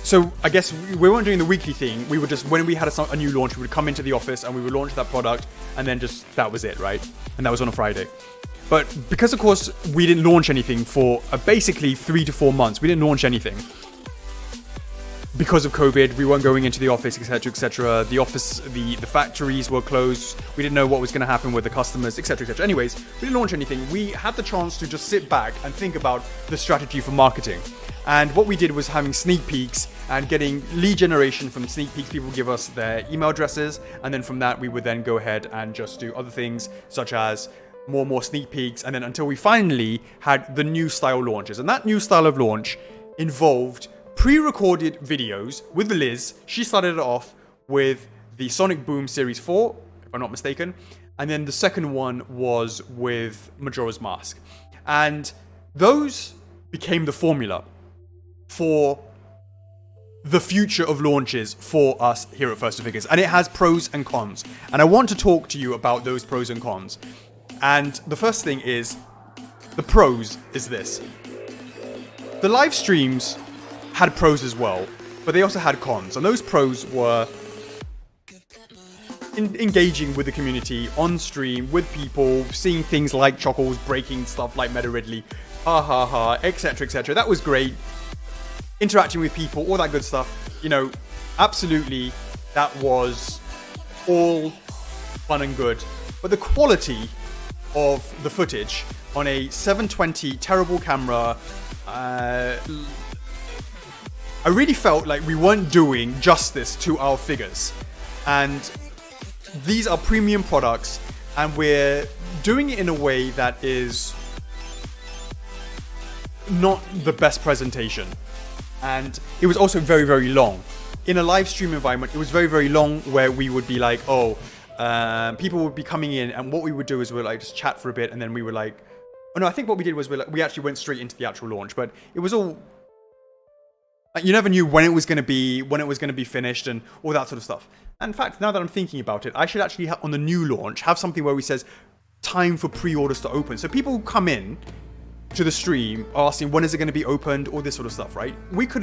so I guess we weren't doing the weekly thing. We would just, when we had a new launch, we would come into the office and we would launch that product, and then just, that was it, right? And that was on a Friday. But because, of course, we didn't launch anything for basically 3 to 4 months. We didn't launch anything. Because of COVID, we weren't going into the office, etc. The office, the factories were closed. We didn't know what was going to happen with the customers, etc. Anyways, we didn't launch anything. We had the chance to just sit back and think about the strategy for marketing. And what we did was having sneak peeks and getting lead generation from sneak peeks. People would give us their email addresses, and then from that, we would then go ahead and just do other things, such as more and more sneak peeks, and then until we finally had the new style launches. And that new style of launch involved pre-recorded videos with Liz. She started it off with the Sonic Boom Series 4, if I'm not mistaken. And then the second one was with Majora's Mask. And those became the formula for the future of launches for us here at First Figures. And it has pros and cons. And I want to talk to you about those pros and cons. And the first thing is, the pros is this. The live streams had pros as well, but they also had cons. And those pros were engaging with the community on stream, with people, seeing things like Chuckles breaking stuff like Meta Ridley, etc, etc. That was great. Interacting with people, all that good stuff. You know, absolutely, that was all fun and good. But the quality of the footage on a 720 terrible camera, I really felt like we weren't doing justice to our figures. And these are premium products, and we're doing it in a way that is not the best presentation. And it was also very, very long. In a live stream environment, it was very, very long, where we would be like, people would be coming in, and what we would do is we'd like just chat for a bit, and then we were like, oh no, I think what we did was we actually went straight into the actual launch. But it was all, you never knew when it was going to be finished and all that sort of stuff. And in fact, now that I'm thinking about it, I should actually on the new launch have something where we says time for pre-orders to open. So people who come in to the stream asking when is it going to be opened, all this sort of stuff, right? We could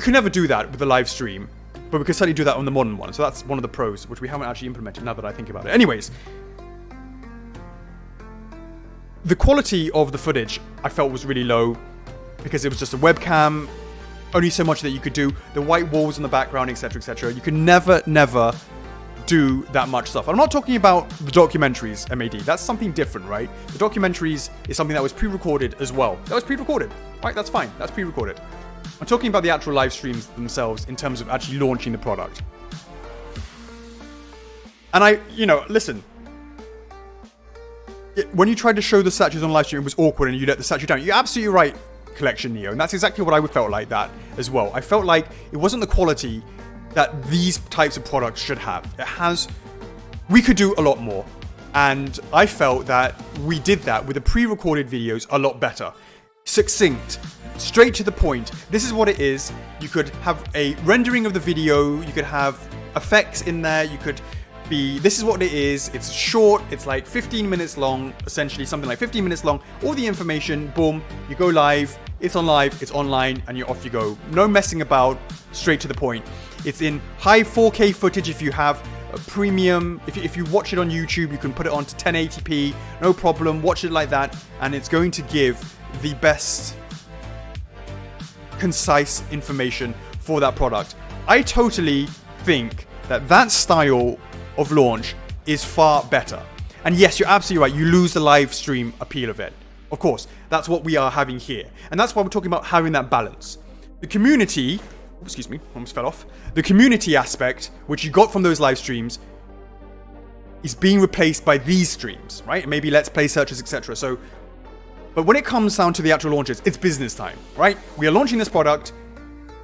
never do that with the live stream, but we could certainly do that on the modern one. So that's one of the pros, which we haven't actually implemented now that I think about it. Anyways, the quality of the footage I felt was really low because it was just a webcam, only so much that you could do, the white walls in the background, etc, etc. You could never do that much stuff. I'm not talking about the documentaries, MAD. That's something different, right? The documentaries is something that was pre-recorded as well. That was pre-recorded, right? That's fine. That's pre-recorded. I'm talking about the actual live streams themselves in terms of actually launching the product. And listen, when you tried to show the statues on live stream, it was awkward and you let the statue down. You're absolutely right, Collection Neo. And that's exactly what I felt like that as well. I felt like it wasn't the quality that these types of products should have. We could do a lot more. And I felt that we did that with the pre-recorded videos a lot better. Succinct, straight to the point. This is what it is. You could have a rendering of the video. You could have effects in there. You could this is what it is. It's short. It's like 15 minutes long, essentially something like 15 minutes long. All the information, boom, you go live. It's on live, it's online, and you're off you go. No messing about, straight to the point. It's in high 4K footage if you have a premium. If you watch it on YouTube, you can put it onto 1080p, no problem. Watch it like that, and it's going to give the best concise information for that product. I totally think that style of launch is far better. And yes, you're absolutely right. You lose the live stream appeal of it. Of course, that's what we are having here. And that's why we're talking about having that balance. The community, excuse me, almost fell off. The community aspect, which you got from those live streams, is being replaced by these streams, right? Maybe Let's Play searches, etc. So, but when it comes down to the actual launches, it's business time, right? We are launching this product.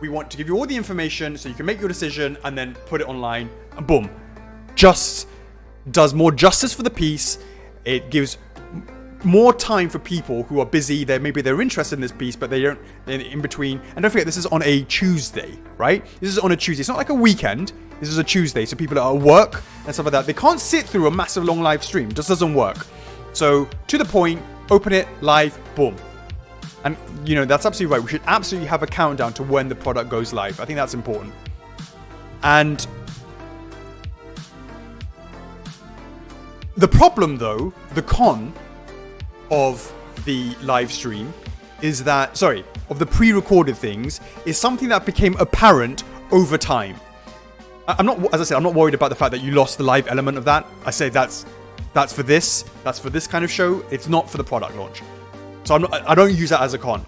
We want to give you all the information so you can make your decision and then put it online, and boom. Just does more justice for the piece. It gives more time for people who are busy. Maybe they're interested in this piece, but they're in between. And don't forget, this is on a Tuesday, right? This is on a Tuesday. It's not like a weekend. This is a Tuesday, so people are at work and stuff like that. They can't sit through a massive long live stream. It just doesn't work. So to the point, open it, live, boom. And that's absolutely right. We should absolutely have a countdown to when the product goes live. I think that's important. And the problem, though, the con of the live stream is that, of the pre-recorded things, is something that became apparent over time. I'm not worried about the fact that you lost the live element of that. I say that's for this kind of show. It's not for the product launch. So I don't use that as a con.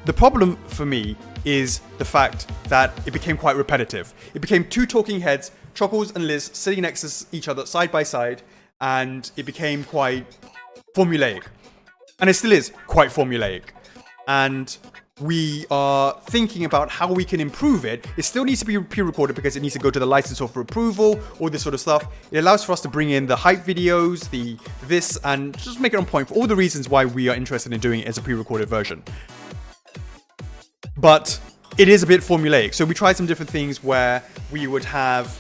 The problem for me is the fact that it became quite repetitive. It became two talking heads, Chuckles and Liz, sitting next to each other side by side, and it became quite formulaic. And it still is quite formulaic. And we are thinking about how we can improve it. It still needs to be pre-recorded because it needs to go to the licensor for approval, all this sort of stuff. It allows for us to bring in the hype videos, this, and just make it on point for all the reasons why we are interested in doing it as a pre-recorded version. But it is a bit formulaic. So we tried some different things where we would have,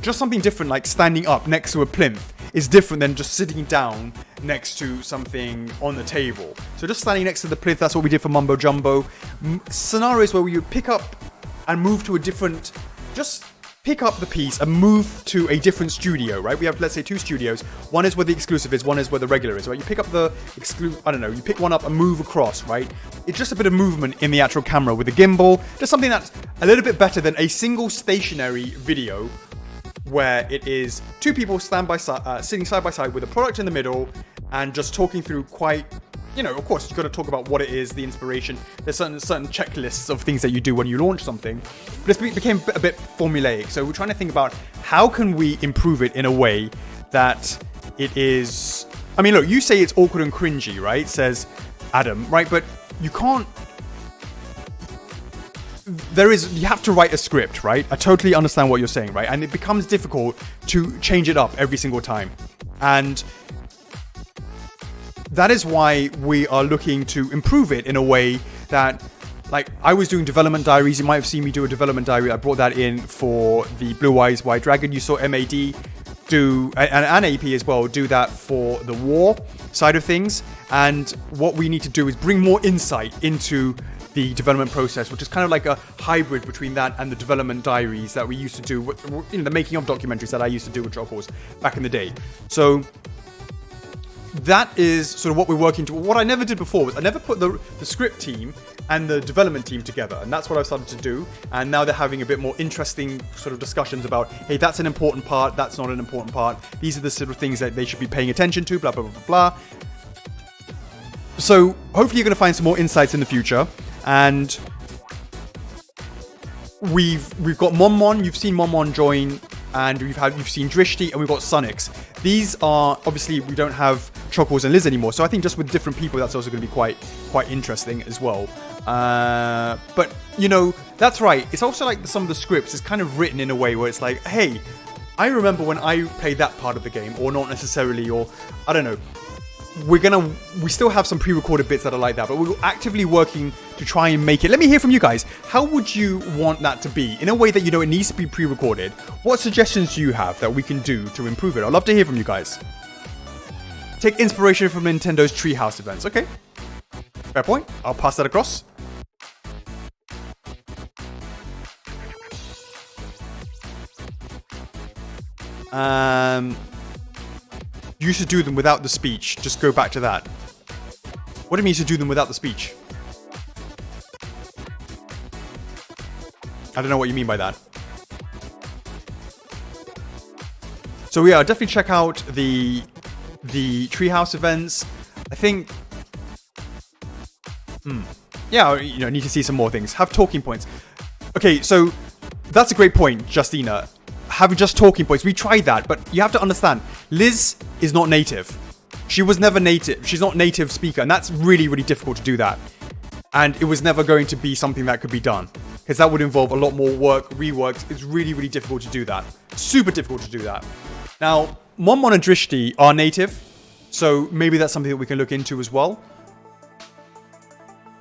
just something different, like standing up next to a plinth is different than just sitting down next to something on the table. So just standing next to the plinth, that's what we did for Mumbo Jumbo. Scenarios where we would pick up and move to a different, just pick up the piece and move to a different studio, right? We have, let's say, 2 studios. One is where the exclusive is, one is where the regular is, right? You pick up the you pick one up and move across, right? It's just a bit of movement in the actual camera with the gimbal. Just something that's a little bit better than a single stationary video where it is 2 people sitting side by side with a product in the middle and just talking through quite, of course, you've got to talk about what it is, the inspiration. There's certain checklists of things that you do when you launch something. But it became a bit formulaic. So we're trying to think about how can we improve it in a way that it is... I mean, look, you say it's awkward and cringy, right? Says Adam, right? But you can't... you have to write a script, right? I totally understand what you're saying, right? And it becomes difficult to change it up every single time. And that is why we are looking to improve it in a way that, like, I was doing development diaries. You might have seen me do a development diary. I brought that in for the Blue Eyes White Dragon. You saw MAD do, and AP as well, do that for the war side of things. And what we need to do is bring more insight into the development process, which is kind of like a hybrid between that and the development diaries that we used to do, the making of documentaries that I used to do with Choco's back in the day. So that is sort of what we're working to. What I never did before was I never put the script team and the development team together, and that's what I've started to do. And now they're having a bit more interesting sort of discussions about, hey, that's an important part, that's not an important part, these are the sort of things that they should be paying attention to, blah blah blah blah. So hopefully you're going to find some more insights in the future. And we've got Monmon. You've seen Monmon join, and you've seen Drishti, and we've got Sunix. These are, obviously, we don't have Chocos and Liz anymore, so I think just with different people, that's also going to be quite interesting as well. But that's right. It's also like some of the scripts is kind of written in a way where it's like, hey, I remember when I played that part of the game, or not necessarily, or I don't know. We still have some pre-recorded bits that are like that, but we're actively working to try and make it. Let me hear from you guys. How would you want that to be? In a way that it needs to be pre-recorded. What suggestions do you have that we can do to improve it? I'd love to hear from you guys. Take inspiration from Nintendo's Treehouse events. Okay. Fair point. I'll pass that across. You used to do them without the speech. Just go back to that. What do you mean you used to do them without the speech? I don't know what you mean by that. So yeah, definitely check out the Treehouse events. I think... Yeah, need to see some more things. Have talking points. Okay, so that's a great point, Justina. Having just talking points. We tried that, but you have to understand, Liz is not native. She was never native. She's not native speaker, and that's really, really difficult to do that. And it was never going to be something that could be done, because that would involve a lot more work, reworks. It's really, really difficult to do that. Super difficult to do that. Now, Monmon and Drishti are native, so maybe that's something that we can look into as well.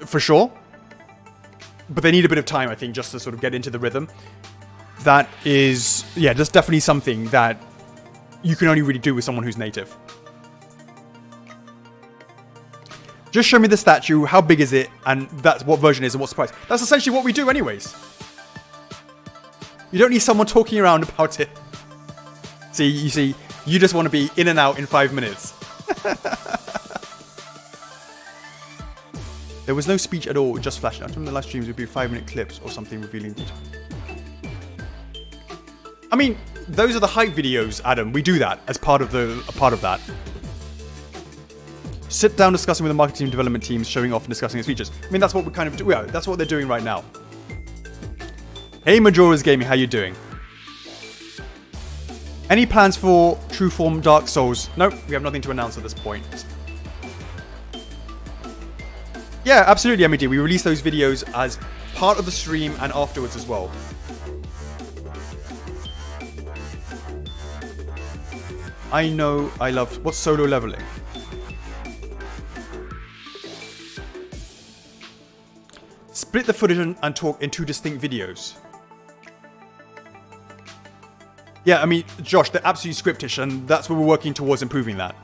For sure. But they need a bit of time, I think, just to sort of get into the rhythm. That is, yeah, that's definitely something that you can only really do with someone who's native. Just show me the statue, how big is it, and that's what version is and what's the price. That's essentially what we do anyways. You don't need someone talking around about it. See, you just want to be in and out in 5 minutes. There was no speech at all, just flash. I remember the live streams would be 5-minute clips or something revealing. I mean, those are the hype videos, Adam. We do that as part of that. Sit down discussing with the marketing and development teams, showing off and discussing its features. I mean, that's what we kind of do. Yeah, that's what they're doing right now. Hey, Majora's Gaming, how you doing? Any plans for True Form Dark Souls? Nope, we have nothing to announce at this point. Yeah, absolutely, MED. We release those videos as part of the stream and afterwards as well. I know I love... What's solo leveling? Split the footage and talk in 2 distinct videos. Yeah, I mean, Josh, they're absolutely scriptish, and that's what we're working towards improving that.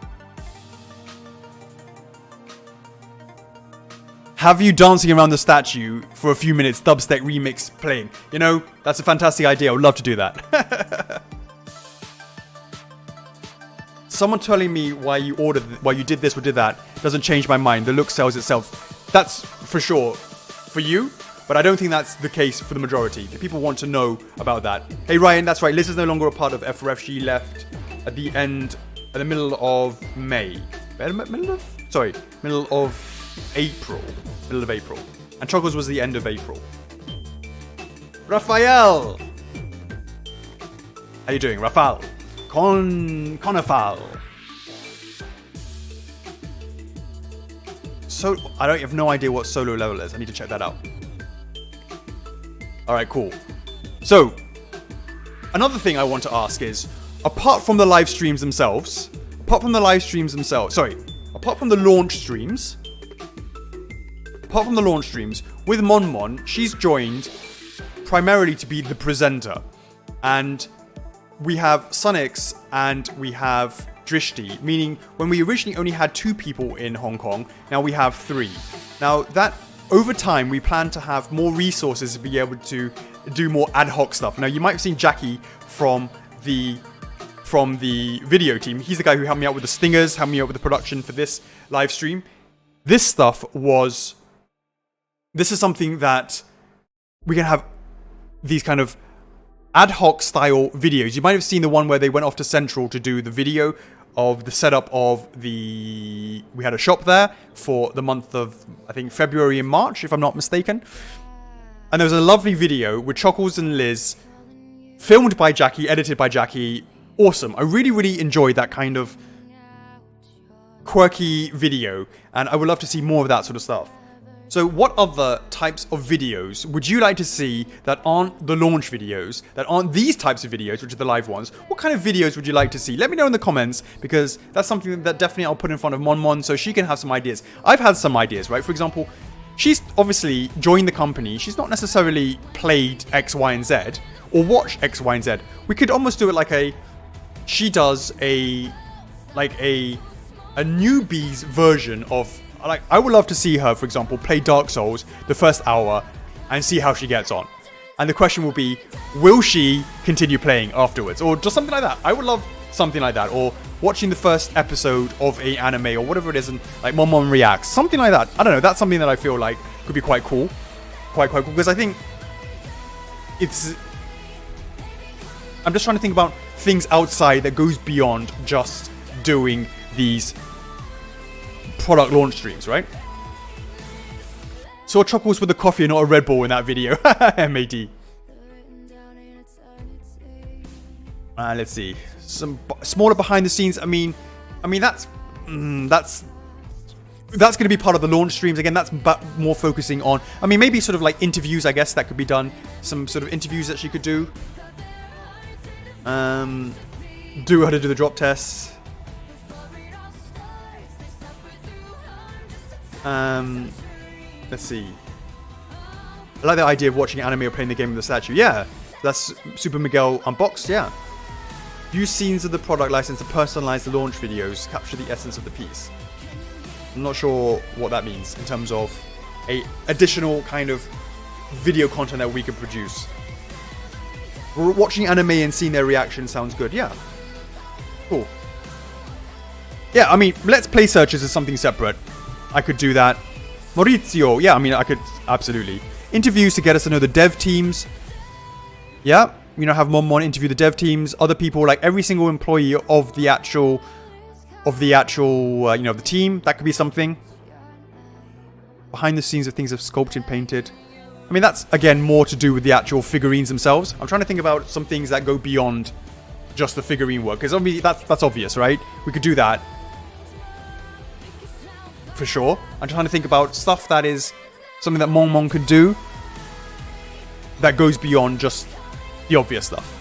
Have you dancing around the statue for a few minutes, dubstep remix playing? You know, that's a fantastic idea. I would love to do that. Someone telling me why you did this or did that doesn't change my mind. The look sells itself. That's for sure for you, but I don't think that's the case for the majority. The people want to know about that. Hey Ryan, that's right. Liz is no longer a part of F4F. She left at the middle of May. Middle of April. Middle of April. And Chocos was the end of April. Raphael! How you doing, Raphael? Conifal. So, I have no idea what solo level is. I need to check that out. Alright, cool. So, another thing I want to ask is, apart from the live streams themselves, apart from the launch streams, with Monmon, she's joined primarily to be the presenter. And we have Sunix and we have Drishti, meaning when we originally only had 2 people in Hong Kong, now we have 3. Now that over time we plan to have more resources to be able to do more ad hoc stuff. Now you might have seen Jackie from the video team. He's the guy who helped me out with the stingers, helped me out with the production for this live stream. This is something that we can have these kind of ad hoc style videos. You might have seen the one where they went off to Central to do the video of the setup of we had a shop there for the month of, I think, February and March, if I'm not mistaken. And there was a lovely video with Chockles and Liz, filmed by Jackie, edited by Jackie. Awesome. I really, really enjoyed that kind of quirky video, and I would love to see more of that sort of stuff. So what other types of videos would you like to see that aren't the launch videos, that aren't these types of videos, which are the live ones? What kind of videos would you like to see? Let me know in the comments, because that's something that definitely I'll put in front of Monmon so she can have some ideas. I've had some ideas, right? For example, she's obviously joined the company. She's not necessarily played X, Y, and Z or watched X, Y, and Z. We could almost do it like she does a newbie's version of, like, I would love to see her, for example, play Dark Souls the first hour and see how she gets on. And the question will be, will she continue playing afterwards? Or just something like that. I would love something like that. Or watching the first episode of a anime or whatever it is and like Monmon reacts. Something like that. I don't know. That's something that I feel like could be quite cool. Quite cool. Because I think I'm just trying to think about things outside that goes beyond just doing these product launch streams, right? Saw Chuckles with the coffee and not a Red Bull in that video. MAD. Let's see. Some smaller behind the scenes. I mean that's going to be part of the launch streams. Again, that's more focusing on, maybe sort of like interviews, I guess, that could be done. Some sort of interviews that she could do. Do how to do the drop tests. Let's see. I like the idea of watching anime or playing the game with the statue. Yeah, that's Super Miguel Unboxed, yeah. Use scenes of the product license to personalize the launch videos, capture the essence of the piece. I'm not sure what that means in terms of a additional kind of video content that we can produce. Watching anime and seeing their reaction sounds good, yeah. Cool. Yeah, let's play searches is something separate. I could do that. Maurizio, yeah, I could, absolutely. Interviews to get us to know the dev teams. Yeah, have Monmon interview the dev teams, other people, like every single employee of the actual, the team. That could be something. Behind the scenes of things of sculpted, painted. That's, again, more to do with the actual figurines themselves. I'm trying to think about some things that go beyond just the figurine work, because that's obvious, right? We could do that. for sure. I'm trying to think about stuff that is something that Mong could do that goes beyond just the obvious stuff.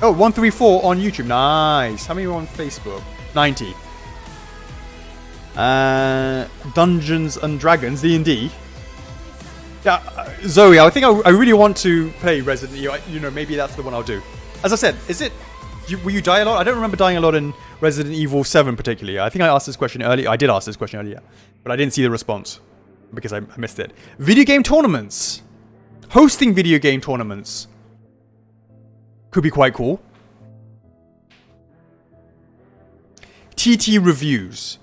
Oh, 134 on YouTube. Nice. How many are on Facebook? 90. Dungeons and Dragons, D&D. Yeah, Zoe, I think I really want to play Resident Evil. You know, maybe that's the one I'll do. As I said, will you die a lot? I don't remember dying a lot in Resident Evil 7 particularly. I think I asked this question earlier. I did ask this question earlier, but I didn't see the response because I missed it. Video game tournaments. Hosting video game tournaments could be quite cool. TT reviews.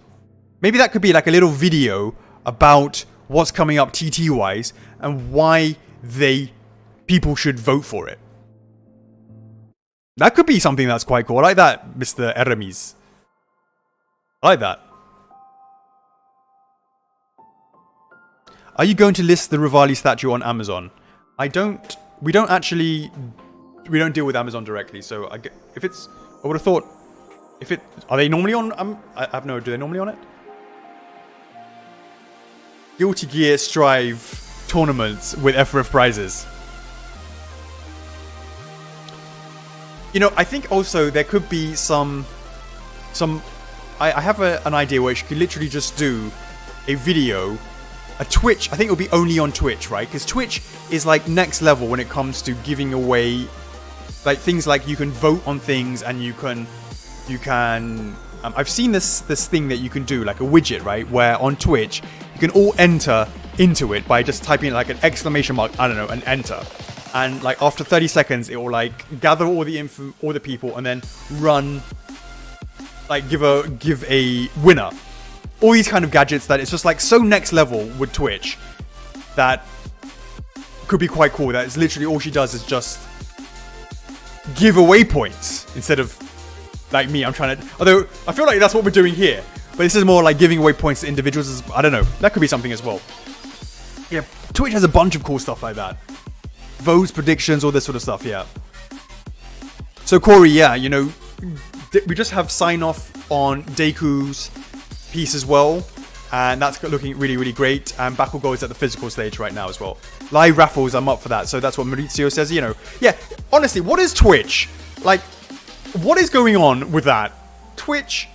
Maybe that could be like a little video about what's coming up TT-wise and why people should vote for it. That could be something that's quite cool. I like that, Mr. Eramis. I like that. Are you going to list the Rivali statue on Amazon? We don't deal with Amazon directly, so I would have thought, are they normally on, I have no, do they normally on it? Guilty Gear Strive tournaments with F4F prizes. You know, I think also there could be I have an idea where you could literally just do a video, a Twitch. I think it will be only on Twitch, right? Because Twitch is like next level when it comes to giving away, like things like you can vote on things and you can. I've seen this thing that you can do, like a widget, right? Where on Twitch you can all enter into it by just typing like an exclamation mark, I don't know, and enter. And like after 30 seconds, it will like gather all the people and then run, like give a winner. All these kind of gadgets that it's just like so next level with Twitch that could be quite cool. That it's literally all she does is just give away points instead of like me. I'm trying to, although I feel like that's what we're doing here, but this is more like giving away points to individuals. I don't know. That could be something as well. Yeah, Twitch has a bunch of cool stuff like that. Votes, predictions, all this sort of stuff, yeah. So Corey, yeah, you know, we just have sign off on Deku's piece as well, and that's looking really, really great. And Bakugo is at the physical stage right now as well. Live raffles, I'm up for that. So that's what Maurizio says, you know. Yeah, honestly, what is Twitch? Like, what is going on with that? Twitch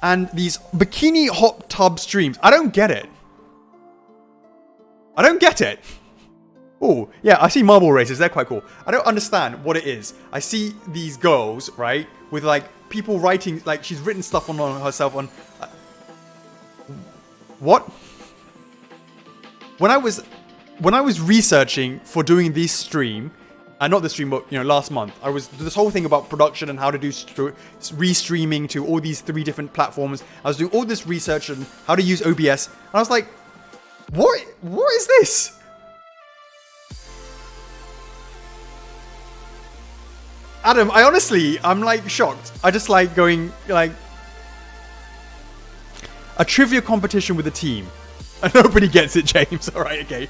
and these bikini hot tub streams. I don't get it. I don't get it. Oh, yeah, I see marble races. They're quite cool. I don't understand what it is. I see these girls, right, with like people writing, like she's written stuff on herself on. What? When I was researching for doing this stream, not this stream, but you know, last month, I was this whole thing about production and how to do restreaming to all these 3 different platforms. I was doing all this research on how to use OBS, and I was like, what is this? Adam, I'm like shocked. I just like going like a trivia competition with a team. And nobody gets it, James. All right, okay.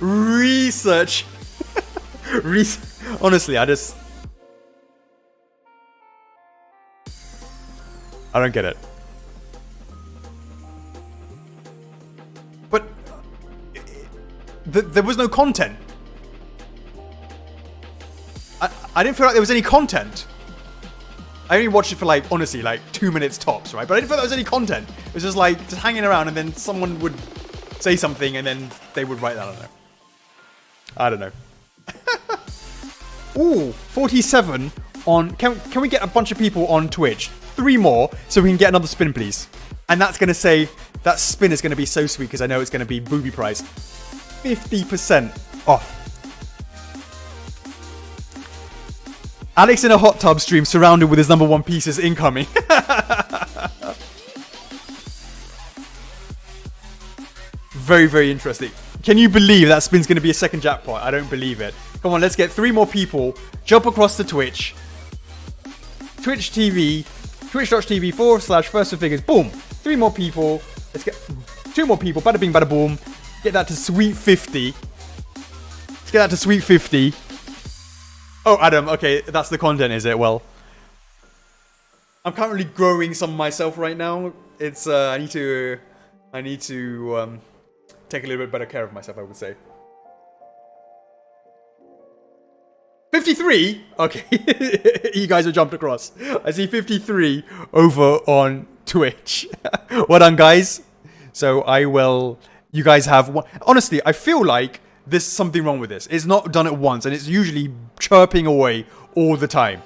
Research. Honestly, I don't get it. But there was no content. I didn't feel like there was any content. I only watched it for like, honestly, like 2 minutes tops, right? But I didn't feel like there was any content. It was just like, just hanging around and then someone would say something and then they would write that on there. I don't know. Ooh, 47 on, can we get a bunch of people on Twitch? 3 more so we can get another spin, please. And that's going to say, that spin is going to be so sweet because I know it's going to be booby price. 50% off. Alex in a hot tub stream surrounded with his #1 pieces incoming. Very, very interesting. Can you believe that spin's going to be a second jackpot? I don't believe it. Come on, let's get 3 more people. Jump across to Twitch. Twitch TV. Twitch.tv/first of figures. Boom. 3 more people. Let's get 2 more people. Bada bing, bada boom. Get that to sweet 50. Let's get that to sweet 50. Oh, Adam, okay, that's the content, is it? Well, I'm currently growing some myself right now. It's, I need to take a little bit better care of myself, I would say. 53? Okay, you guys have jumped across. I see 53 over on Twitch. Well done, guys. So you guys have one. Honestly, I feel like there's something wrong with this. It's not done at once, and it's usually chirping away all the time.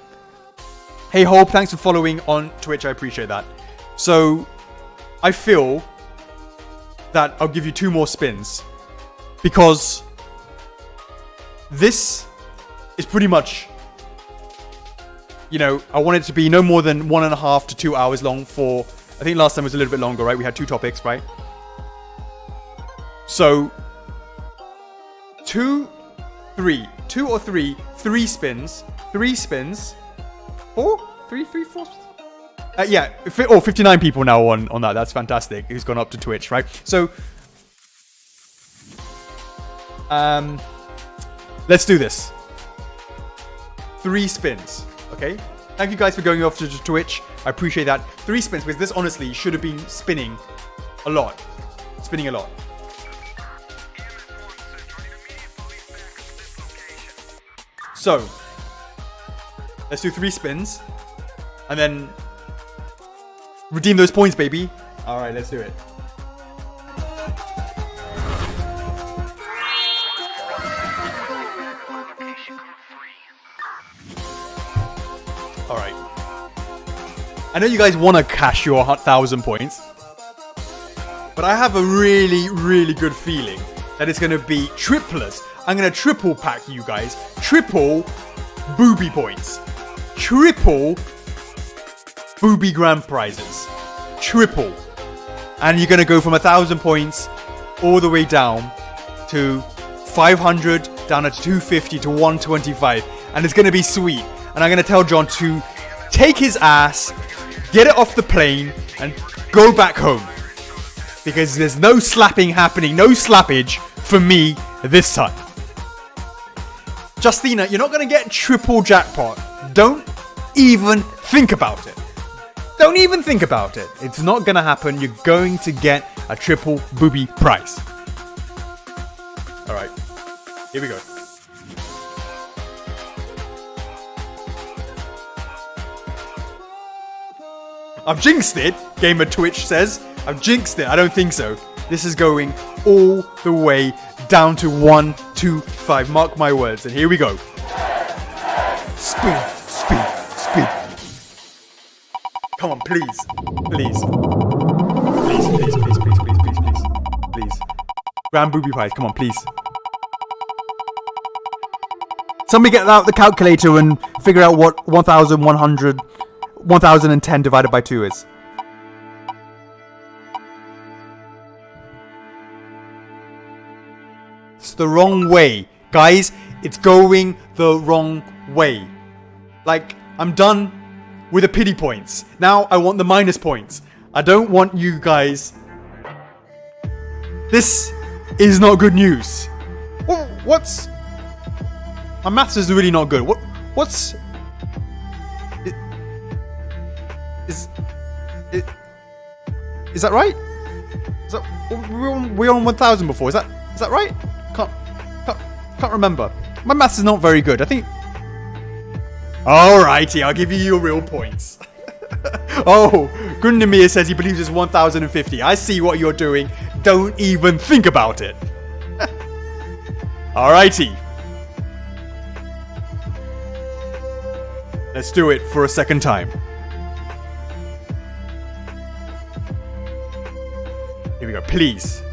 Hey, Hope, thanks for following on Twitch. I appreciate that. So, I feel that I'll give you 2 more spins. Because this is pretty much, you know, I want it to be no more than 1.5 to 2 hours long for, I think last time was a little bit longer, right? We had 2 topics, right? So, 2 or 3 spins. 3 spins. 4? 3, 4? Yeah, 59 people now on that. That's fantastic. Who's gone up to Twitch, right? So, let's do this. 3 spins, okay? Thank you guys for going off to Twitch. I appreciate that. 3 spins, because this honestly should have been spinning a lot. Spinning a lot. So, let's do 3 spins. And then redeem those points, baby. Alright, let's do it. Alright. I know you guys want to cash your 1,000 points. But I have a really, really good feeling that it's going to be triplets. I'm going to triple pack you guys. Triple booby points. Triple booby grand prizes. Triple. And you're going to go from 1,000 points all the way down to 500, down to 250 to 125. And it's going to be sweet. And I'm going to tell John to take his ass, get it off the plane, and go back home. Because there's no slapping happening, no slappage for me this time. Justina, you're not going to get triple jackpot. Don't even think about it. Don't even think about it. It's not going to happen. You're going to get a triple booby prize. Alright, here we go. I've jinxed it, Gamer Twitch says. I've jinxed it. I don't think so. This is going all the way down to 125. Mark my words. And here we go. Spin, spin, spin. Come on, please. Please. Please, please, please, please, please, please, please. Please. Grand booby prize. Come on, please. Somebody get out the calculator and figure out what 1010 divided by 2 is. It's the wrong way. Guys, it's going the wrong way. Like, I'm done with the pity points. Now I want the minus points. I don't want you guys. This is not good news. What's... My maths is really not good. What's... Is that right? Is that... We were on 1,000 before. Is that right? Can't remember. My maths is not very good. I think... Alrighty, I'll give you your real points. Oh, Gundamir says he believes it's 1,050. I see what you're doing. Don't even think about it. Alrighty. Let's do it for a second time. Here we go, please.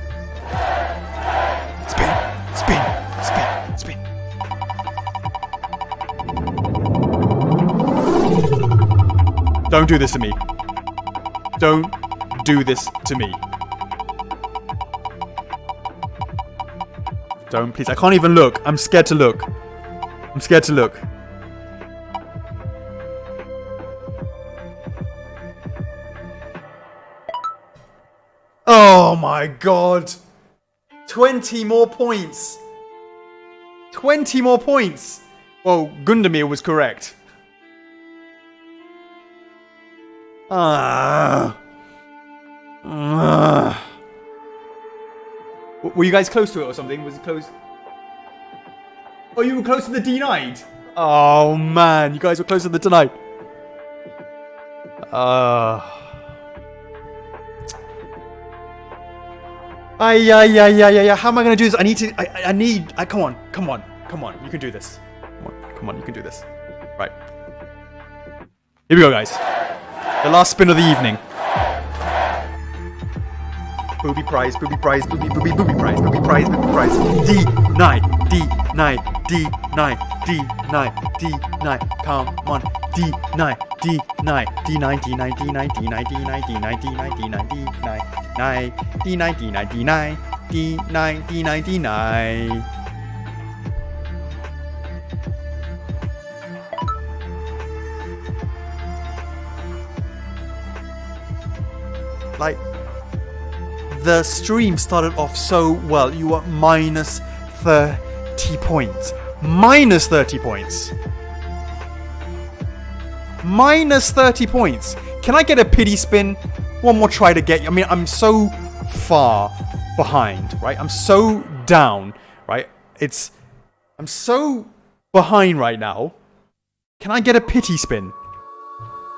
Spin, spin, spin, spin. Don't do this to me. Don't do this to me. Don't, please. I can't even look. I'm scared to look. I'm scared to look. Oh my god. 20 more points. 20 more points. Well, Gundamir was correct. Were you guys close to it or something? Was it close? Oh, you were close to the denied. Oh man, you guys were close to the denied. Yeah. How am I gonna do this? I need to. Come on. You can do this. Come on. You can do this. Right. Here we go, guys. The last spin of the evening. Booby prize. Booby prize. D9. Come on. D9. Like, the stream started off so well. You were minus 30 points. Minus 30 points. Minus 30 points. Can I get a pity spin? One more try to get you. I mean, I'm so far behind, right? I'm so down, right? I'm so behind right now. Can I get a pity spin?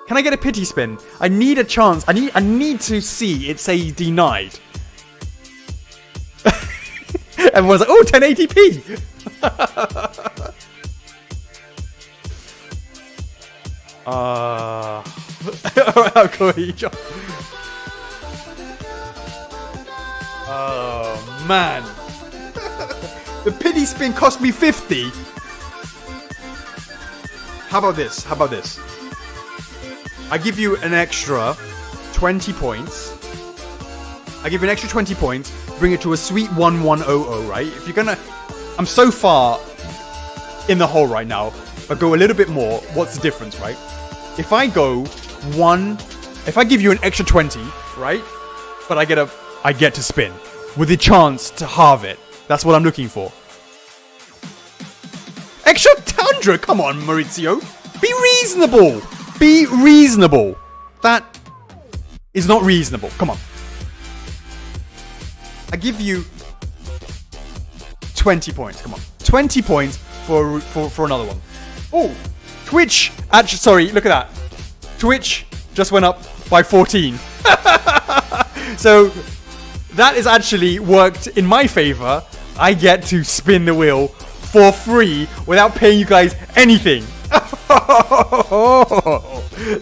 Can I get a pity spin? I need a chance. I need to see it say denied. Everyone's like, oh, 1080p. Alright, I'll go each other. Oh man. The pity spin cost me 50. How about this? I give you an extra 20 points. Bring it to a sweet 1100, right? If you're gonna... I'm so far in the hole right now. If I go a little bit more, what's the difference, right? If I go if I give you an extra 20, right? But I get to spin with the chance to halve it. That's what I'm looking for. Extra 100? Come on, Maurizio. Be reasonable. That is not reasonable. Come on. I give you 20 points. Come on. 20 points for another one. Oh, Twitch. Actually, sorry, look at that. Twitch just went up by 14. So that is actually worked in my favor. I get to spin the wheel for free without paying you guys anything.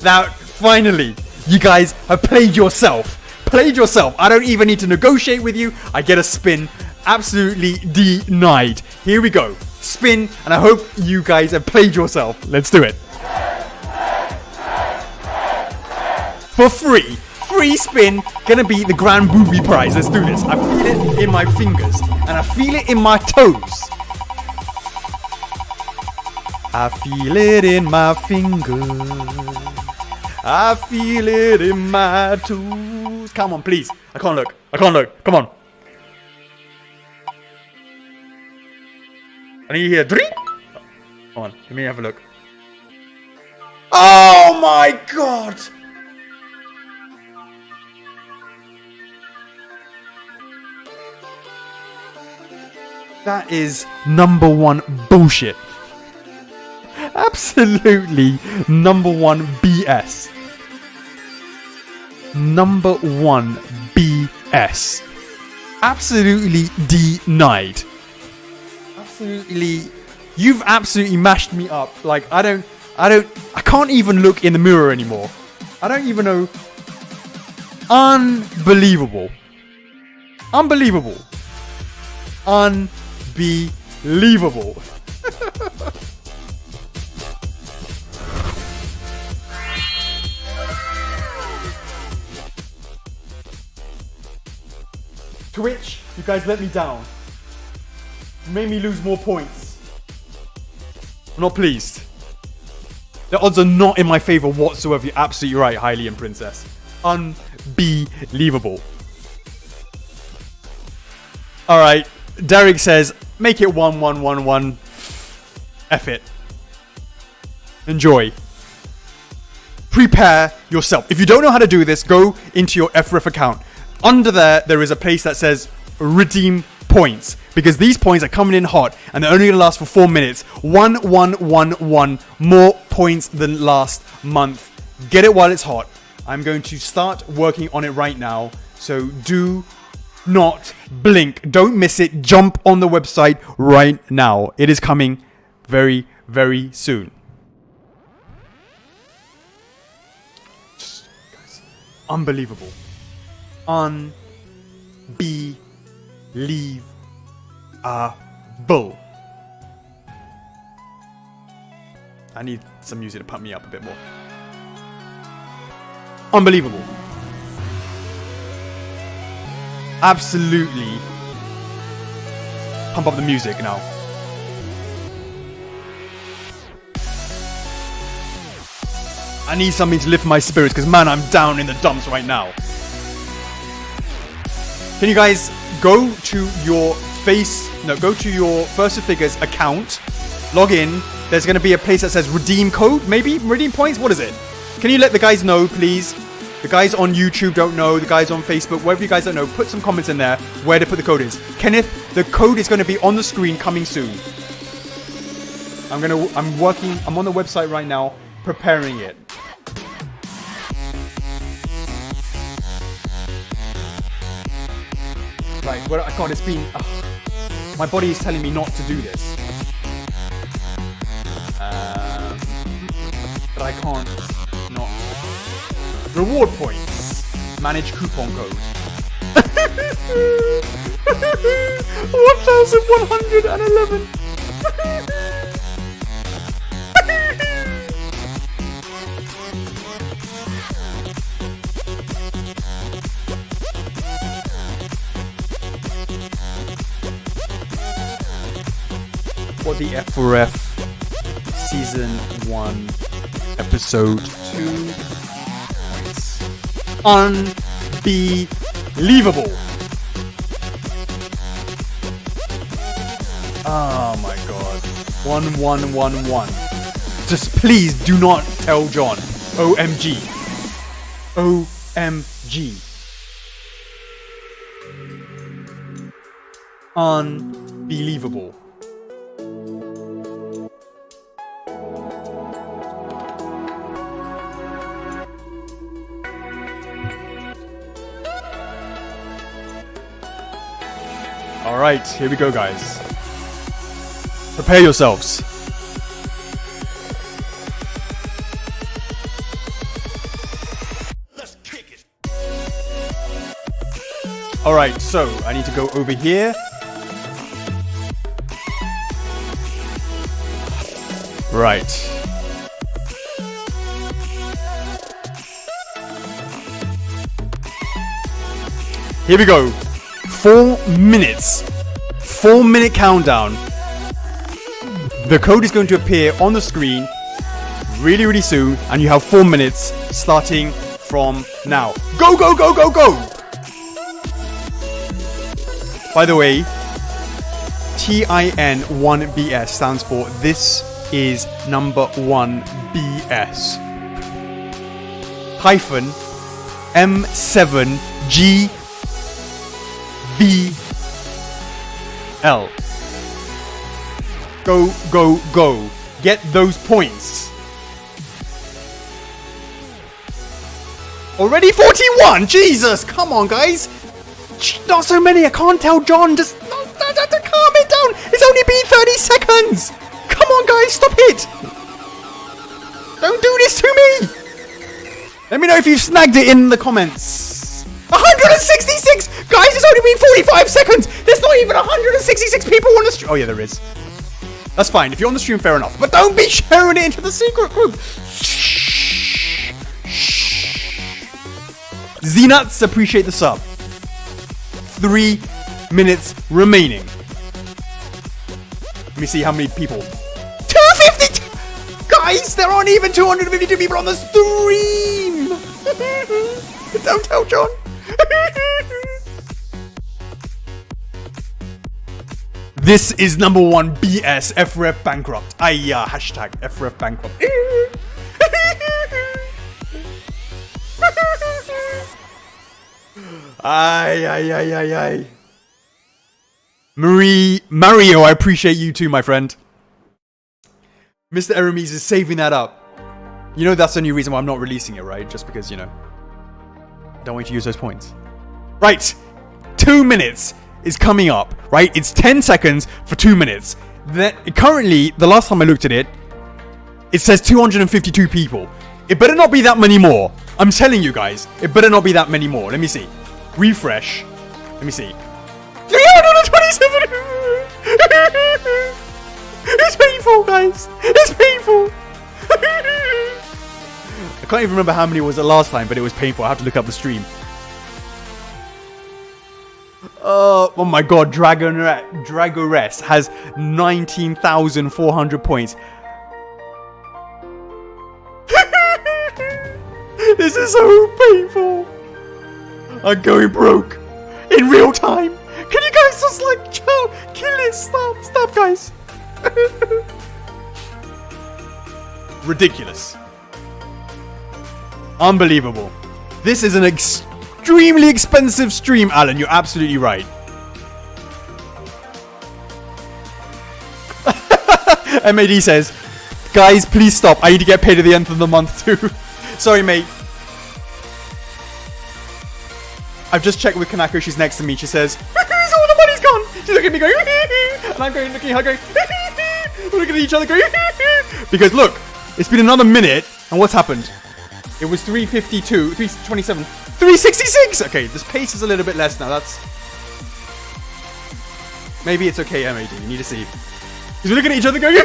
Now, finally, you guys have played yourself. I don't even need to negotiate with you. I get a spin. Absolutely denied. Here we go. Spin, and I hope you guys have played yourself. Let's do it. For free. Free spin. Gonna be the grand booby prize. Let's do this. I feel it in my fingers, and I feel it in my toes. I feel it in my fingers. I feel it in my toes. Come on, please. I can't look. Come on. I need to hear drink. Come on, let me have a look. Oh my god! That is number one bullshit. Absolutely number one BS. Number one BS. Absolutely denied. Absolutely. You've absolutely mashed me up. Like, I can't even look in the mirror anymore. I don't even know. Unbelievable. Twitch, you guys let me down. You made me lose more points. I'm not pleased. The odds are not in my favor whatsoever. You're absolutely right, Hylian Princess. Unbelievable. Alright, Derek says, make it 1111. F it. Enjoy. Prepare yourself. If you don't know how to do this, go into your F4F account. Under there is a place that says redeem points, because these points are coming in hot and they're only going to last for 4 minutes. 1111 more points than last month. Get it while it's hot. I'm going to start working on it right now, so do not blink. Don't miss it. Jump on the website right now. It is coming very, very soon. Guys, unbelievable. Unbelievable. I need some music to pump me up a bit more. Unbelievable. Absolutely. Pump up the music now. I need something to lift my spirits, because man, I'm down in the dumps right now. Can you guys go to your go to your First Figures account, log in. There's going to be a place that says redeem code, maybe? Redeem points? What is it? Can you let the guys know, please? The guys on YouTube don't know. The guys on Facebook, wherever you guys don't know, put some comments in there where to put the code is. Kenneth, the code is going to be on the screen coming soon. I'm on the website right now, preparing it. Right, well, God, it's been... my body is telling me not to do this. But I can't not. Reward points. Manage coupon code. 1111. What the F4F Season 1 Episode 2. Unbelievable. Oh my god. 1111. Just please do not tell John. OMG. OMG. Unbelievable. Alright, here we go, guys. Prepare yourselves. Let's kick it. Alright, so I need to go over here. Right. Here we go. 4 minutes. 4 minute countdown. The code is going to appear on the screen really, really soon, and you have 4 minutes starting from now. Go, go, go, go, go! By the way, TIN1BS stands for This is Number 1 BS. Hyphen M7G BL. Go, go, go. Get those points. Already 41? Jesus, come on, guys. Not so many. I can't tell John. Just calm it down. It's only been 30 seconds. Come on, guys, stop it. Don't do this to me. Let me know if you've snagged it in the comments. 166! Guys, it's only been 45 seconds! There's not even 166 people on the stream. Oh, yeah, there is. That's fine. If you're on the stream, fair enough. But don't be sharing it into the secret group. Shh. Shh. Z-Nuts, appreciate the sub. 3 minutes remaining. Let me see how many people. 252! Guys, there aren't even 252 people on the stream! Don't tell John. This is number one BS F4F bankrupt. Hashtag F4F bankrupt. Ay. Mario, I appreciate you too, my friend. Mr. Aramis is saving that up. You know that's the only reason why I'm not releasing it, right? Just because, you know, I don't want you to use those points. Right, 2 minutes is coming up, right? It's 10 seconds for 2 minutes. Currently, the last time I looked at it, it says 252 people. It better not be that many more. I'm telling you guys, it better not be that many more. Let me see. Refresh. Let me see. 327! It's painful, guys. It's painful. I can't even remember how many it was the last time, but it was painful. I have to look up the stream. Oh my god, Dragorest has 19,400 points. This is so painful. I'm going broke in real time. Can you guys just like chill? Kill it. Stop, guys. Ridiculous. Unbelievable. This is an extremely expensive stream, Alan. You're absolutely right. MAD says, guys, please stop. I need to get paid at the end of the month too. Sorry, mate. I've just checked with Kanako. She's next to me. She says, all the money's gone. She's looking at me going, and I'm going, looking at her going, we're looking at each other going, because look, it's been another minute, and what's happened? It was 352, 327, 366. Okay, this pace is a little bit less now. That's maybe it's okay, MAD. You need to see. Because we're looking at each other going,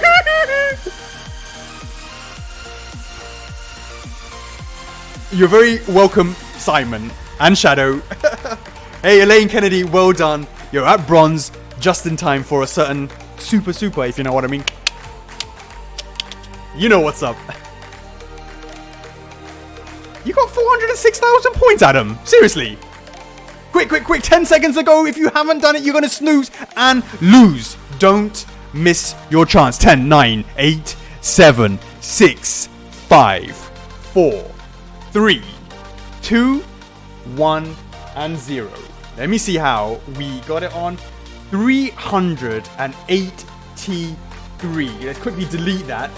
you're very welcome, Simon and Shadow. Hey, Elaine Kennedy, well done. You're at bronze just in time for a certain super, if you know what I mean. You know what's up. You got 406,000 points, Adam. Seriously. Quick. 10 seconds ago. If you haven't done it, you're going to snooze and lose. Don't miss your chance. 10, 9, 8, 7, 6, 5, 4, 3, 2, 1, and 0. Let me see how we got it on 383. Let's quickly delete that.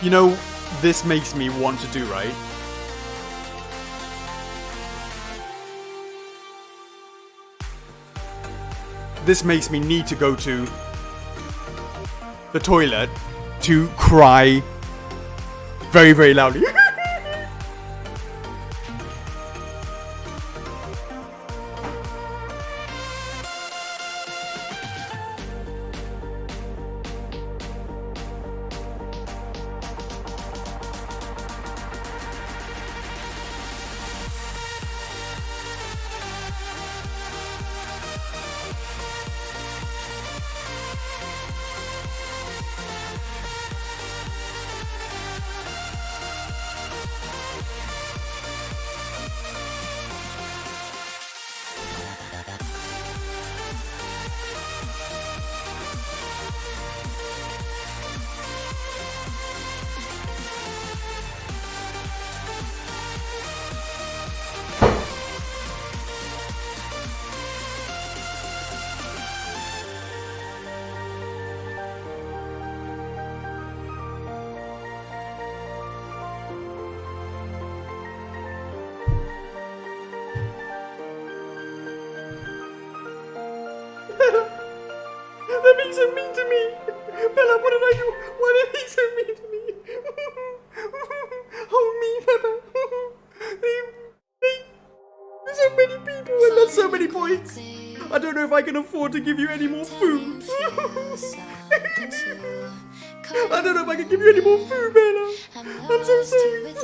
You know, this makes me want to do, right? This makes me need to go to the toilet to cry very, very loudly. They're being so mean to me. Bella, what did I do? Why are they being so mean to me? Oh, me, Bella. There's so many people and that's so many points. I don't know if I can afford to give you any more food. I don't know if I can give you any more food, Bella. I'm so sorry.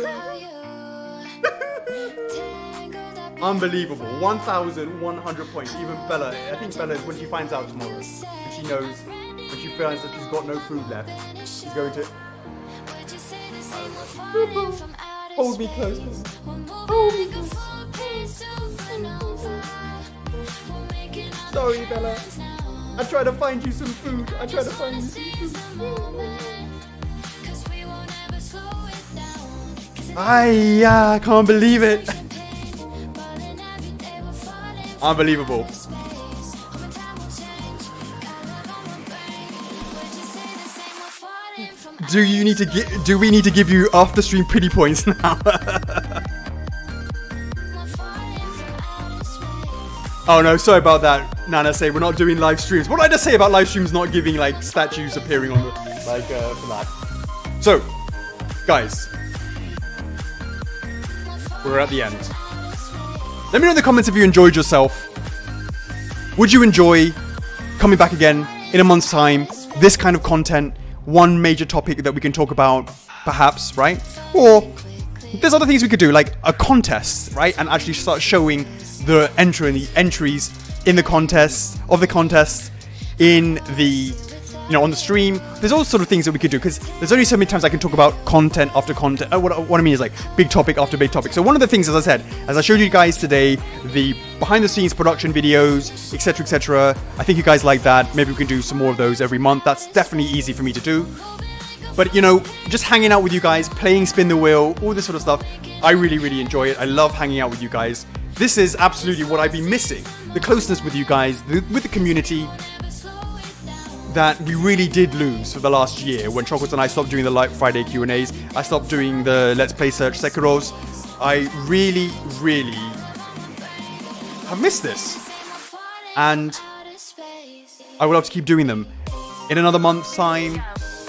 Unbelievable. 1,100 points. Even Bella, I think Bella, when she finds out tomorrow, and she knows, when she finds that she's got no food left, she's going to... Hold me close. Sorry, Bella. I try to find you some food. I try to find you some food. I can't believe it. Unbelievable. Do we need to give you after stream pity points now? Oh no, sorry about that. Nana say we're not doing live streams. What did I just say about live streams not giving like statues appearing on the for that? So, guys, we're at the end. Let me know in the comments if you enjoyed yourself. Would you enjoy coming back again in a month's time? This kind of content, one major topic that we can talk about, perhaps, right? Or there's other things we could do, like a contest, right? And actually start showing the entries in the contest, in the, on the stream. There's all sort of things that we could do, because there's only so many times I can talk about content after content. What I mean is like big topic after big topic. So one of the things, as I said, as I showed you guys today, the behind the scenes production videos, etc, etc. I think you guys like that. Maybe we can do some more of those every month. That's definitely easy for me to do. But just hanging out with you guys, playing spin the wheel, all this sort of stuff, I really, really enjoy it. I love hanging out with you guys. This is absolutely what I've been missing. The closeness with you guys, with the community that we really did lose for the last year. When Chocolates and I stopped doing the Live Friday Q&As, I stopped doing the Let's Play Search Sekiros. I really, really have missed this. And I would love to keep doing them. In another month's time,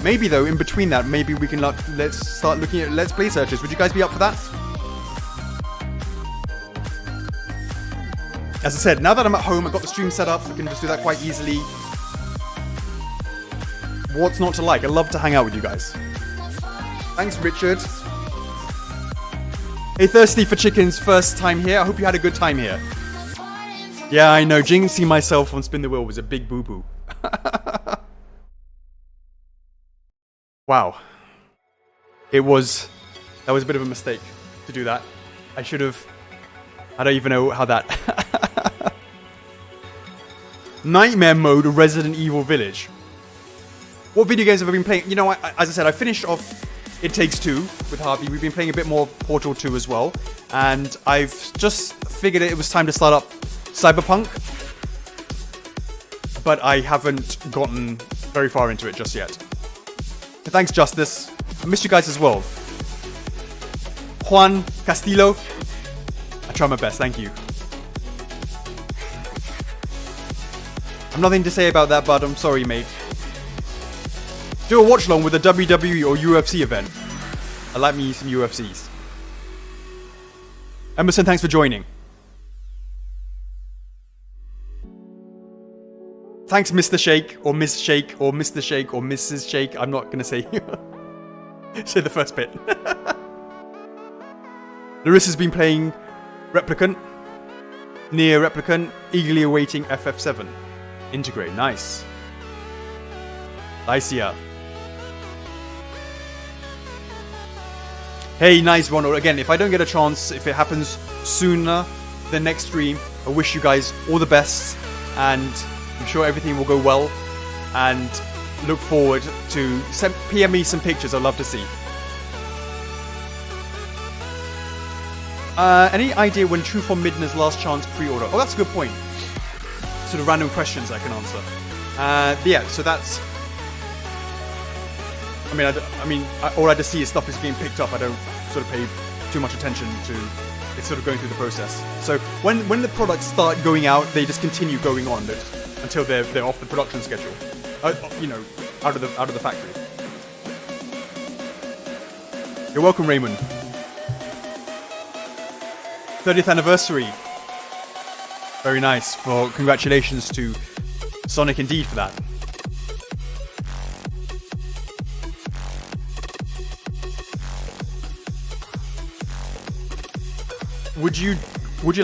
maybe though, in between that, maybe we can let's start looking at Let's Play Searches. Would you guys be up for that? As I said, now that I'm at home, I've got the stream set up, I can just do that quite easily. What's not to like? I love to hang out with you guys. Thanks, Richard. Hey, Thirsty for Chicken's first time here. I hope you had a good time here. Yeah, I know. Jinxing myself on Spin the Wheel was a big boo-boo. Wow. That was a bit of a mistake to do that. I don't even know how that... Nightmare mode of Resident Evil Village. What video games have I been playing? As I said, I finished off It Takes Two with Harvey. We've been playing a bit more Portal 2 as well. And I've just figured it was time to start up Cyberpunk. But I haven't gotten very far into it just yet. Thanks, Justice. I missed you guys as well. Juan Castillo. I try my best, thank you. I've nothing to say about that, bud. I'm sorry, mate. Do a watch along with a WWE or UFC event. I like me some UFCs. Emerson, thanks for joining. Thanks, Mr. Shake, or Miss Shake, or Mr. Shake, or Mrs. Shake. I'm not going to say say the first bit. Larissa's been playing Replicant, Nier Replicant, eagerly awaiting FF7. Integrate, nice. Lycia. Hey, nice, Ronald. Again, if I don't get a chance, if it happens sooner than next stream, I wish you guys all the best, and I'm sure everything will go well, and look forward to PM me some pictures I'd love to see. Any idea when Truth or Midna's last chance pre-order? Oh, that's a good point. Sort of random questions I can answer. Yeah, so that's... all I just see is stuff is being picked up. I don't sort of pay too much attention to it sort of going through the process. So when the products start going out, they just continue going on until they're off the production schedule. Out of the factory. You're welcome, Raymond. 30th anniversary. Very nice. Well, congratulations to Sonic indeed for that. Would you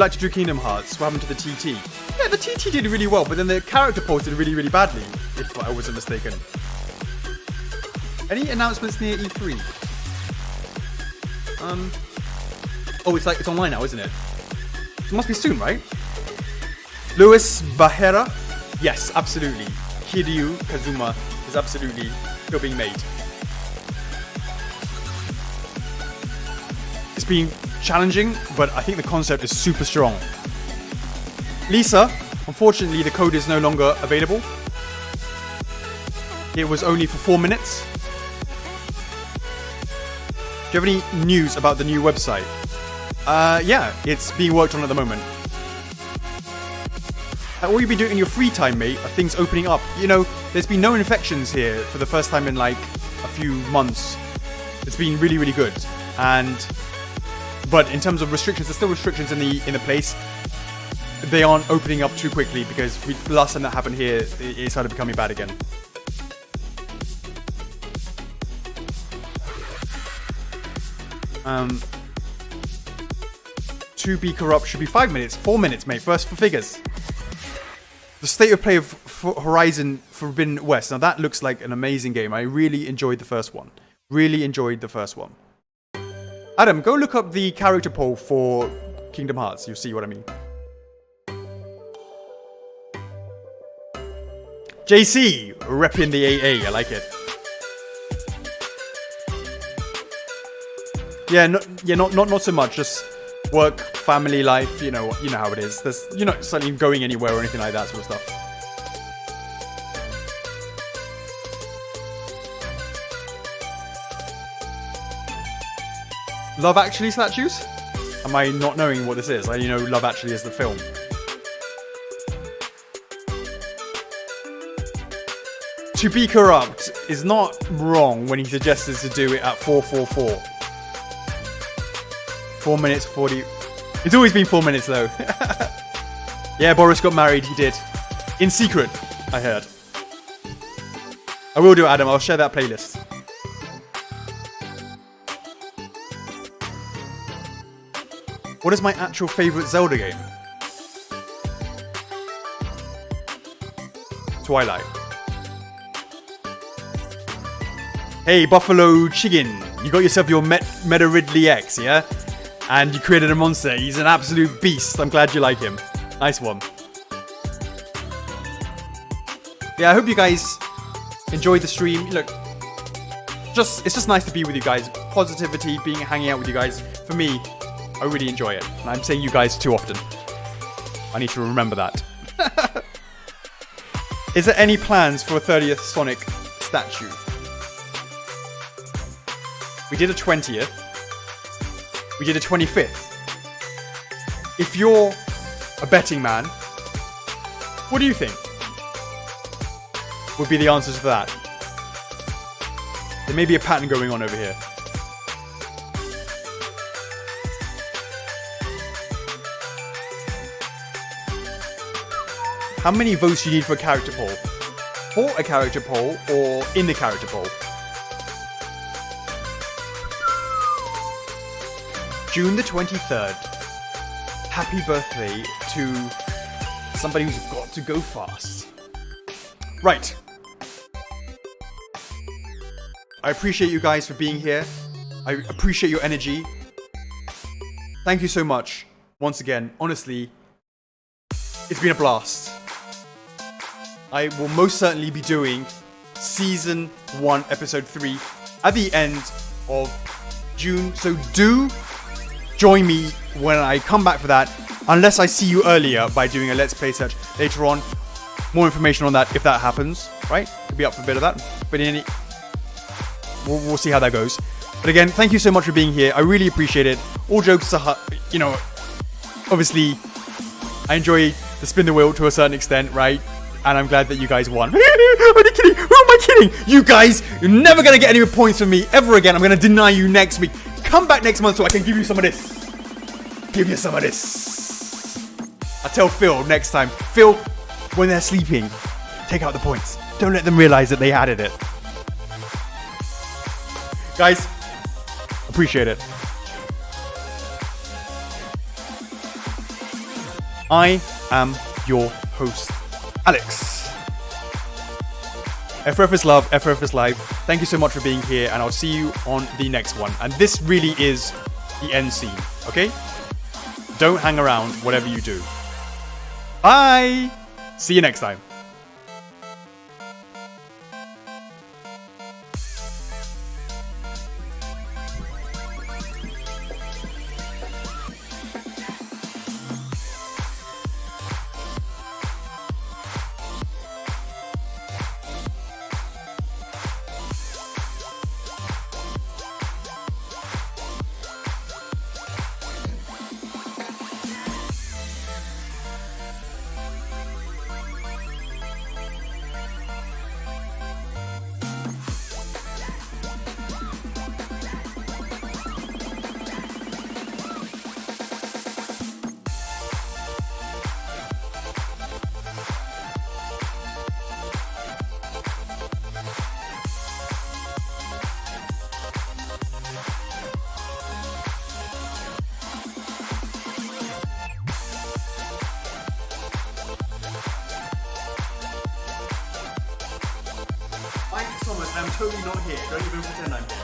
like to do Kingdom Hearts? What happened to the TT? Yeah, the TT did really well, but then the character port did really, really badly, if I wasn't mistaken. Any announcements near E3? Oh, it's online now, isn't it? It must be soon, right? Luis Bajera? Yes, absolutely. Kiryu Kazuma is absolutely still being made. It's been challenging, but I think the concept is super strong. Lisa, unfortunately the code is no longer available. It was only for 4 minutes. Do you have any news about the new website? Yeah, it's being worked on at the moment. What you've been doing in your free time, mate, are things opening up. You know, there's been no infections here for the first time in like a few months. It's been really, really good. But in terms of restrictions, there's still restrictions in the place. They aren't opening up too quickly because the last time that happened here, it started becoming bad again. To be corrupt should be 5 minutes. 4 minutes, mate. First for figures. The state of play of Horizon Forbidden West. Now that looks like an amazing game. I really enjoyed the first one. Adam, go look up the character poll for Kingdom Hearts. You'll see what I mean. JC, repping the AA. I like it. Yeah, not so much. Just work, family life. You know how it is. You're not suddenly going anywhere or anything like that sort of stuff. Love Actually statues? Am I not knowing what this is? I know Love Actually is the film. To be corrupt is not wrong when he suggested to do it at 4:44. 4 minutes 40. It's always been 4 minutes though. Yeah, Boris got married. He did. In secret, I heard. I will do, Adam. I'll share that playlist. What is my actual favorite Zelda game? Twilight. Hey, Buffalo Chicken. You got yourself your Meta Ridley X, yeah? And you created a monster. He's an absolute beast. I'm glad you like him. Nice one. Yeah, I hope you guys enjoyed the stream. Look, it's just nice to be with you guys. Positivity, hanging out with you guys. For me, I really enjoy it. And I'm saying you guys too often. I need to remember that. Is there any plans for a 30th Sonic statue? We did a 20th. We did a 25th. If you're a betting man, what do you think would be the answers for that? There may be a pattern going on over here. How many votes do you need for a character poll? For a character poll or in the character poll? June the 23rd. Happy birthday to somebody who's got to go fast. Right. I appreciate you guys for being here. I appreciate your energy. Thank you so much. Once again, honestly, it's been a blast. I will most certainly be doing Season 1, Episode 3 at the end of June. So do join me when I come back for that. Unless I see you earlier by doing a Let's Play search later on. More information on that if that happens, right? Could be up for a bit of that. But we'll see how that goes. But again, thank you so much for being here. I really appreciate it. All jokes aside, obviously, I enjoy the spin the wheel to a certain extent, right? And I'm glad that you guys won. Are you kidding? Who am I kidding? You guys, you're never going to get any points from me ever again. I'm going to deny you next week. Come back next month so I can give you some of this. Give you some of this. I'll tell Phil next time. Phil, when they're sleeping, take out the points. Don't let them realize that they added it. Guys, appreciate it. I am your host, Alex. F4F is love, F4F is life. Thank you so much for being here, and I'll see you on the next one. And this really is the end scene, okay? Don't hang around, whatever you do. Bye! See you next time. Thomas, I'm totally not here. Don't even pretend I'm here.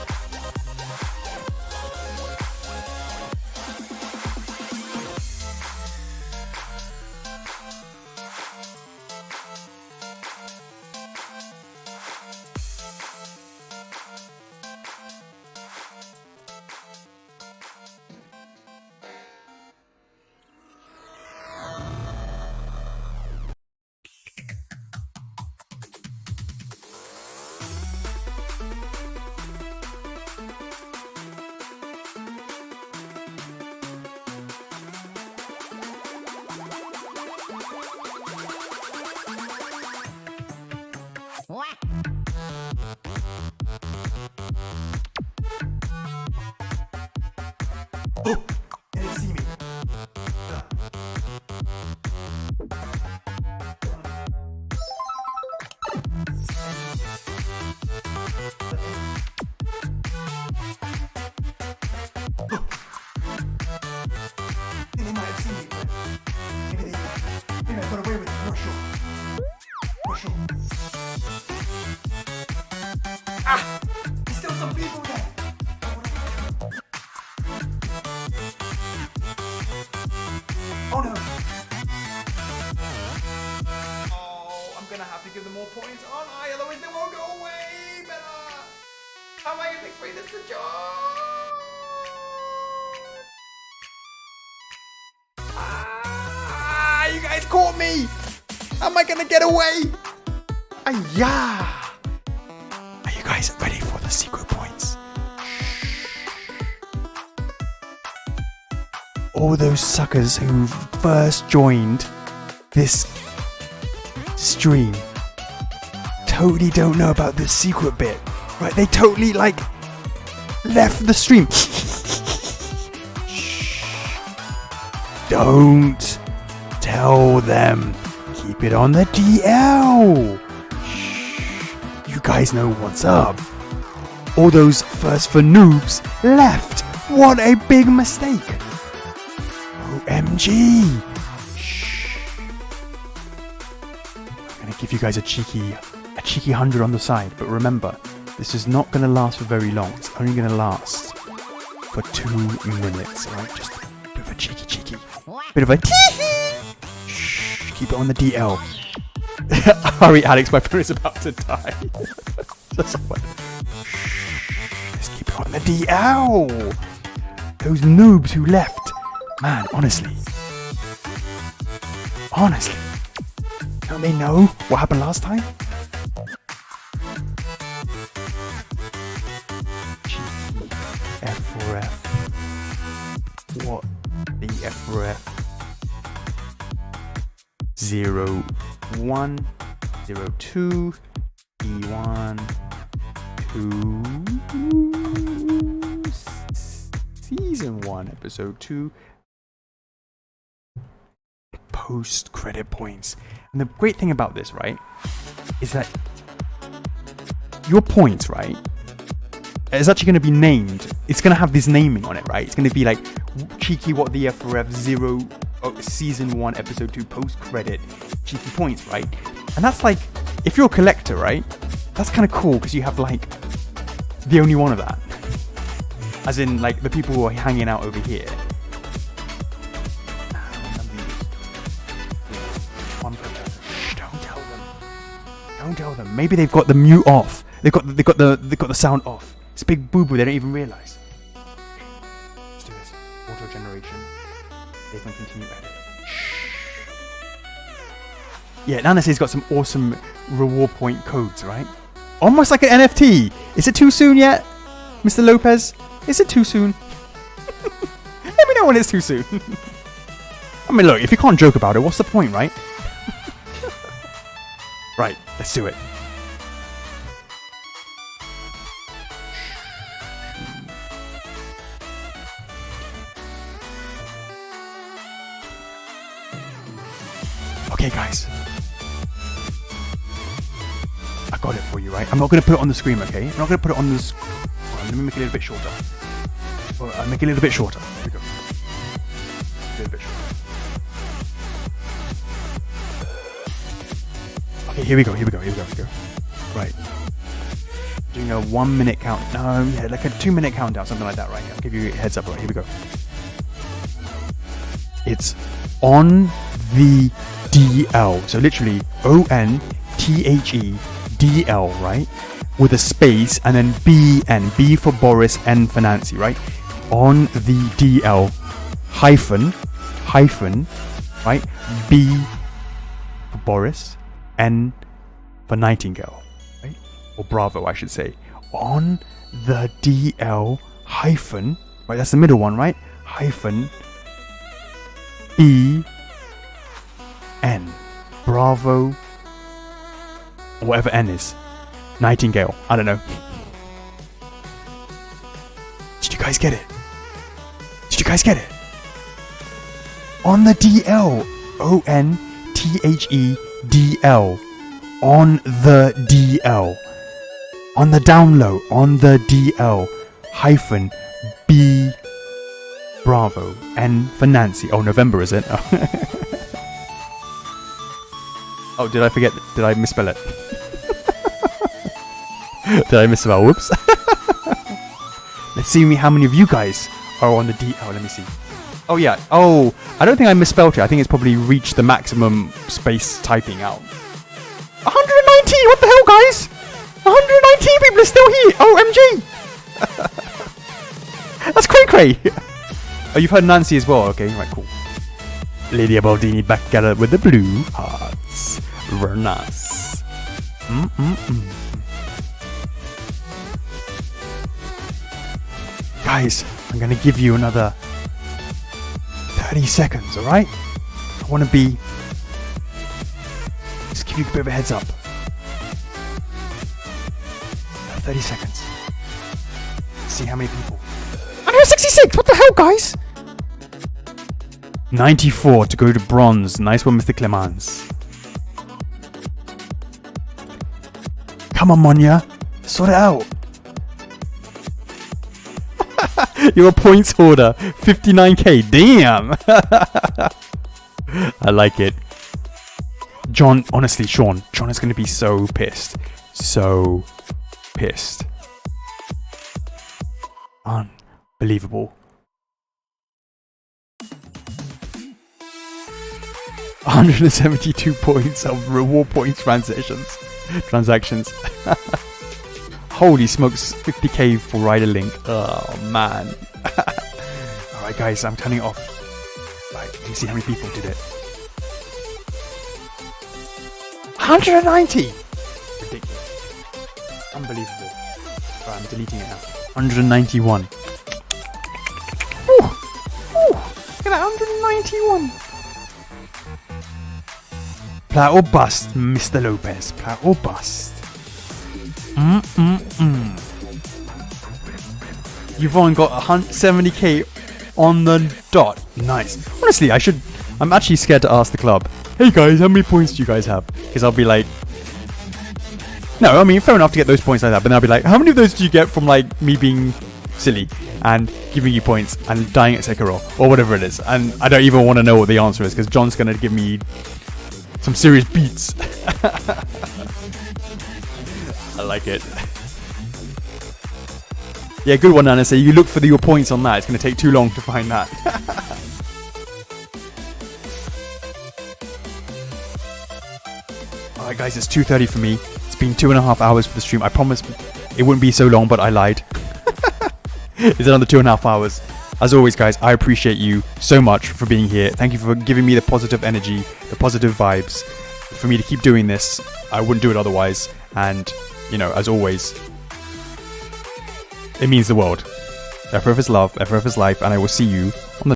Oh! They didn't see me. They might have seen me, but maybe I got away with it. I'm not sure. Not sure. Ah! There's still some people there. Oh no! Oh, I'm gonna have to give them more points, aren't I? Otherwise they won't go away! Better! How am I gonna explain this to John? Ah! You guys caught me! How am I gonna get away? Ah, are you guys ready for the secret points? All those suckers who first joined this stream totally don't know about this secret bit, right? They totally left the stream. Don't tell them. Keep it on the DL. You guys know what's up. All those first for noobs left. What a big mistake. OMG! Shh. I'm gonna give you guys a cheeky 100 on the side, but remember, this is not gonna last for very long. It's only gonna last for 2 minutes, alright? Just a bit of a cheeky. Bit of a tee-hee! Shh, keep it on the DL. Hurry, Alex, my phone is about to die. Just keep it on the DL! Those noobs who left. Man, honestly, don't they know what happened last time? F4F. What the F4F? 01, 02, E1, 2, Season 1, Episode 2. Post-credit points. And the great thing about this, right, is that your points, right, is actually going to be named. It's going to have this naming on it, right? It's going to be like cheeky what the F4F 0 Season 1 Episode 2 post-credit cheeky points, right? And that's like, if you're a collector, right, that's kind of cool because you have like the only one of that. As in, like, the people who are hanging out over here. Shh, don't tell them. Don't tell them. Maybe they've got the mute off. They've got the sound off. It's a big boo-boo. They don't even realize. Let's do this. Auto generation. They can continue edit. Yeah, Nanas's got some awesome reward point codes, right? Almost like an NFT. Is it too soon yet, Mr. Lopez? Is it too soon? Let me know when it's too soon. I mean, look, if you can't joke about it, what's the point, right? Right, let's do it. Okay, guys. I got it for you, right? I'm not going to put it on the screen, okay? I'm not going to put it on the screen. Let me make it a little bit shorter. I'll make it a little bit shorter. Here we go. A little bit shorter. Okay, here we go. Right. Doing a 1 minute count. No, yeah, like a 2 minute countdown, something like that, right? I'll give you a heads up. Right, here we go. It's on the DL. So literally ONTHEDL, right? With a space and then BN. B for Boris, N for Nancy, right? On the DL hyphen, right? B for Boris, N for Nightingale, right? Or Bravo, I should say. On the DL hyphen, right? That's the middle one, right? Hyphen B N. Bravo. Or whatever N is. Nightingale. I don't know. Did you guys get it? On the DL. ONTHEDL. On the DL. On the down low. On the DL. Hyphen B. Bravo. N for Nancy. Oh, November, is it? Oh, did I forget? Did I misspell it? Did I misspell? Whoops. Let's see how many of you guys are on the D. Oh, let me see. Oh, yeah. Oh, I don't think I misspelled it. I think it's probably reached the maximum space typing out. 119! What the hell, guys? 119 people are still here! OMG! That's cray-cray! Oh, you've heard Nancy as well. Okay, right, cool. Lady Baldini back at it with the blue hearts. Very nice. Guys, I'm going to give you another 30 seconds, alright? I want to be... Just give you a bit of a heads up. 30 seconds. Let's see how many people. 166! What the hell, guys? 94 to go to bronze. Nice one, Mr. Clemens. Come on, Monya. Sort it out. You're a points hoarder. 59k. Damn. I like it. John, honestly, Sean is going to be so pissed. So pissed. Unbelievable. 172 points of reward points transactions. Holy smokes, 50k for rider link. Oh man. Alright guys, I'm turning it off. Right, let me see how many people did it. 190! Ridiculous. Unbelievable. Alright, I'm deleting it now. 191. Ooh. Look at that, 191. Plat or bust, Mr. Lopez. Plat or bust. You've only got 70k on the dot. Nice. Honestly, I'm actually scared to ask the club. Hey guys, how many points do you guys have? Because I'll be like... No, I mean, fair enough to get those points like that. But then I'll be like, how many of those do you get from like me being silly and giving you points and dying at Sekiro? Or whatever it is. And I don't even want to know what the answer is. Because John's going to give me... some serious beats. I like it. Yeah, good one, Nana. So you look for your points on that. It's going to take too long to find that. Alright guys, it's 2:30 for me. It's been 2.5 hours for the stream. I promised it wouldn't be so long, but I lied. It's another 2.5 hours. As always, guys, I appreciate you so much for being here. Thank you for giving me the positive energy, the positive vibes. For me to keep doing this, I wouldn't do it otherwise. And, you know, as always, it means the world. F4F is love, F4F is life, and I will see you on the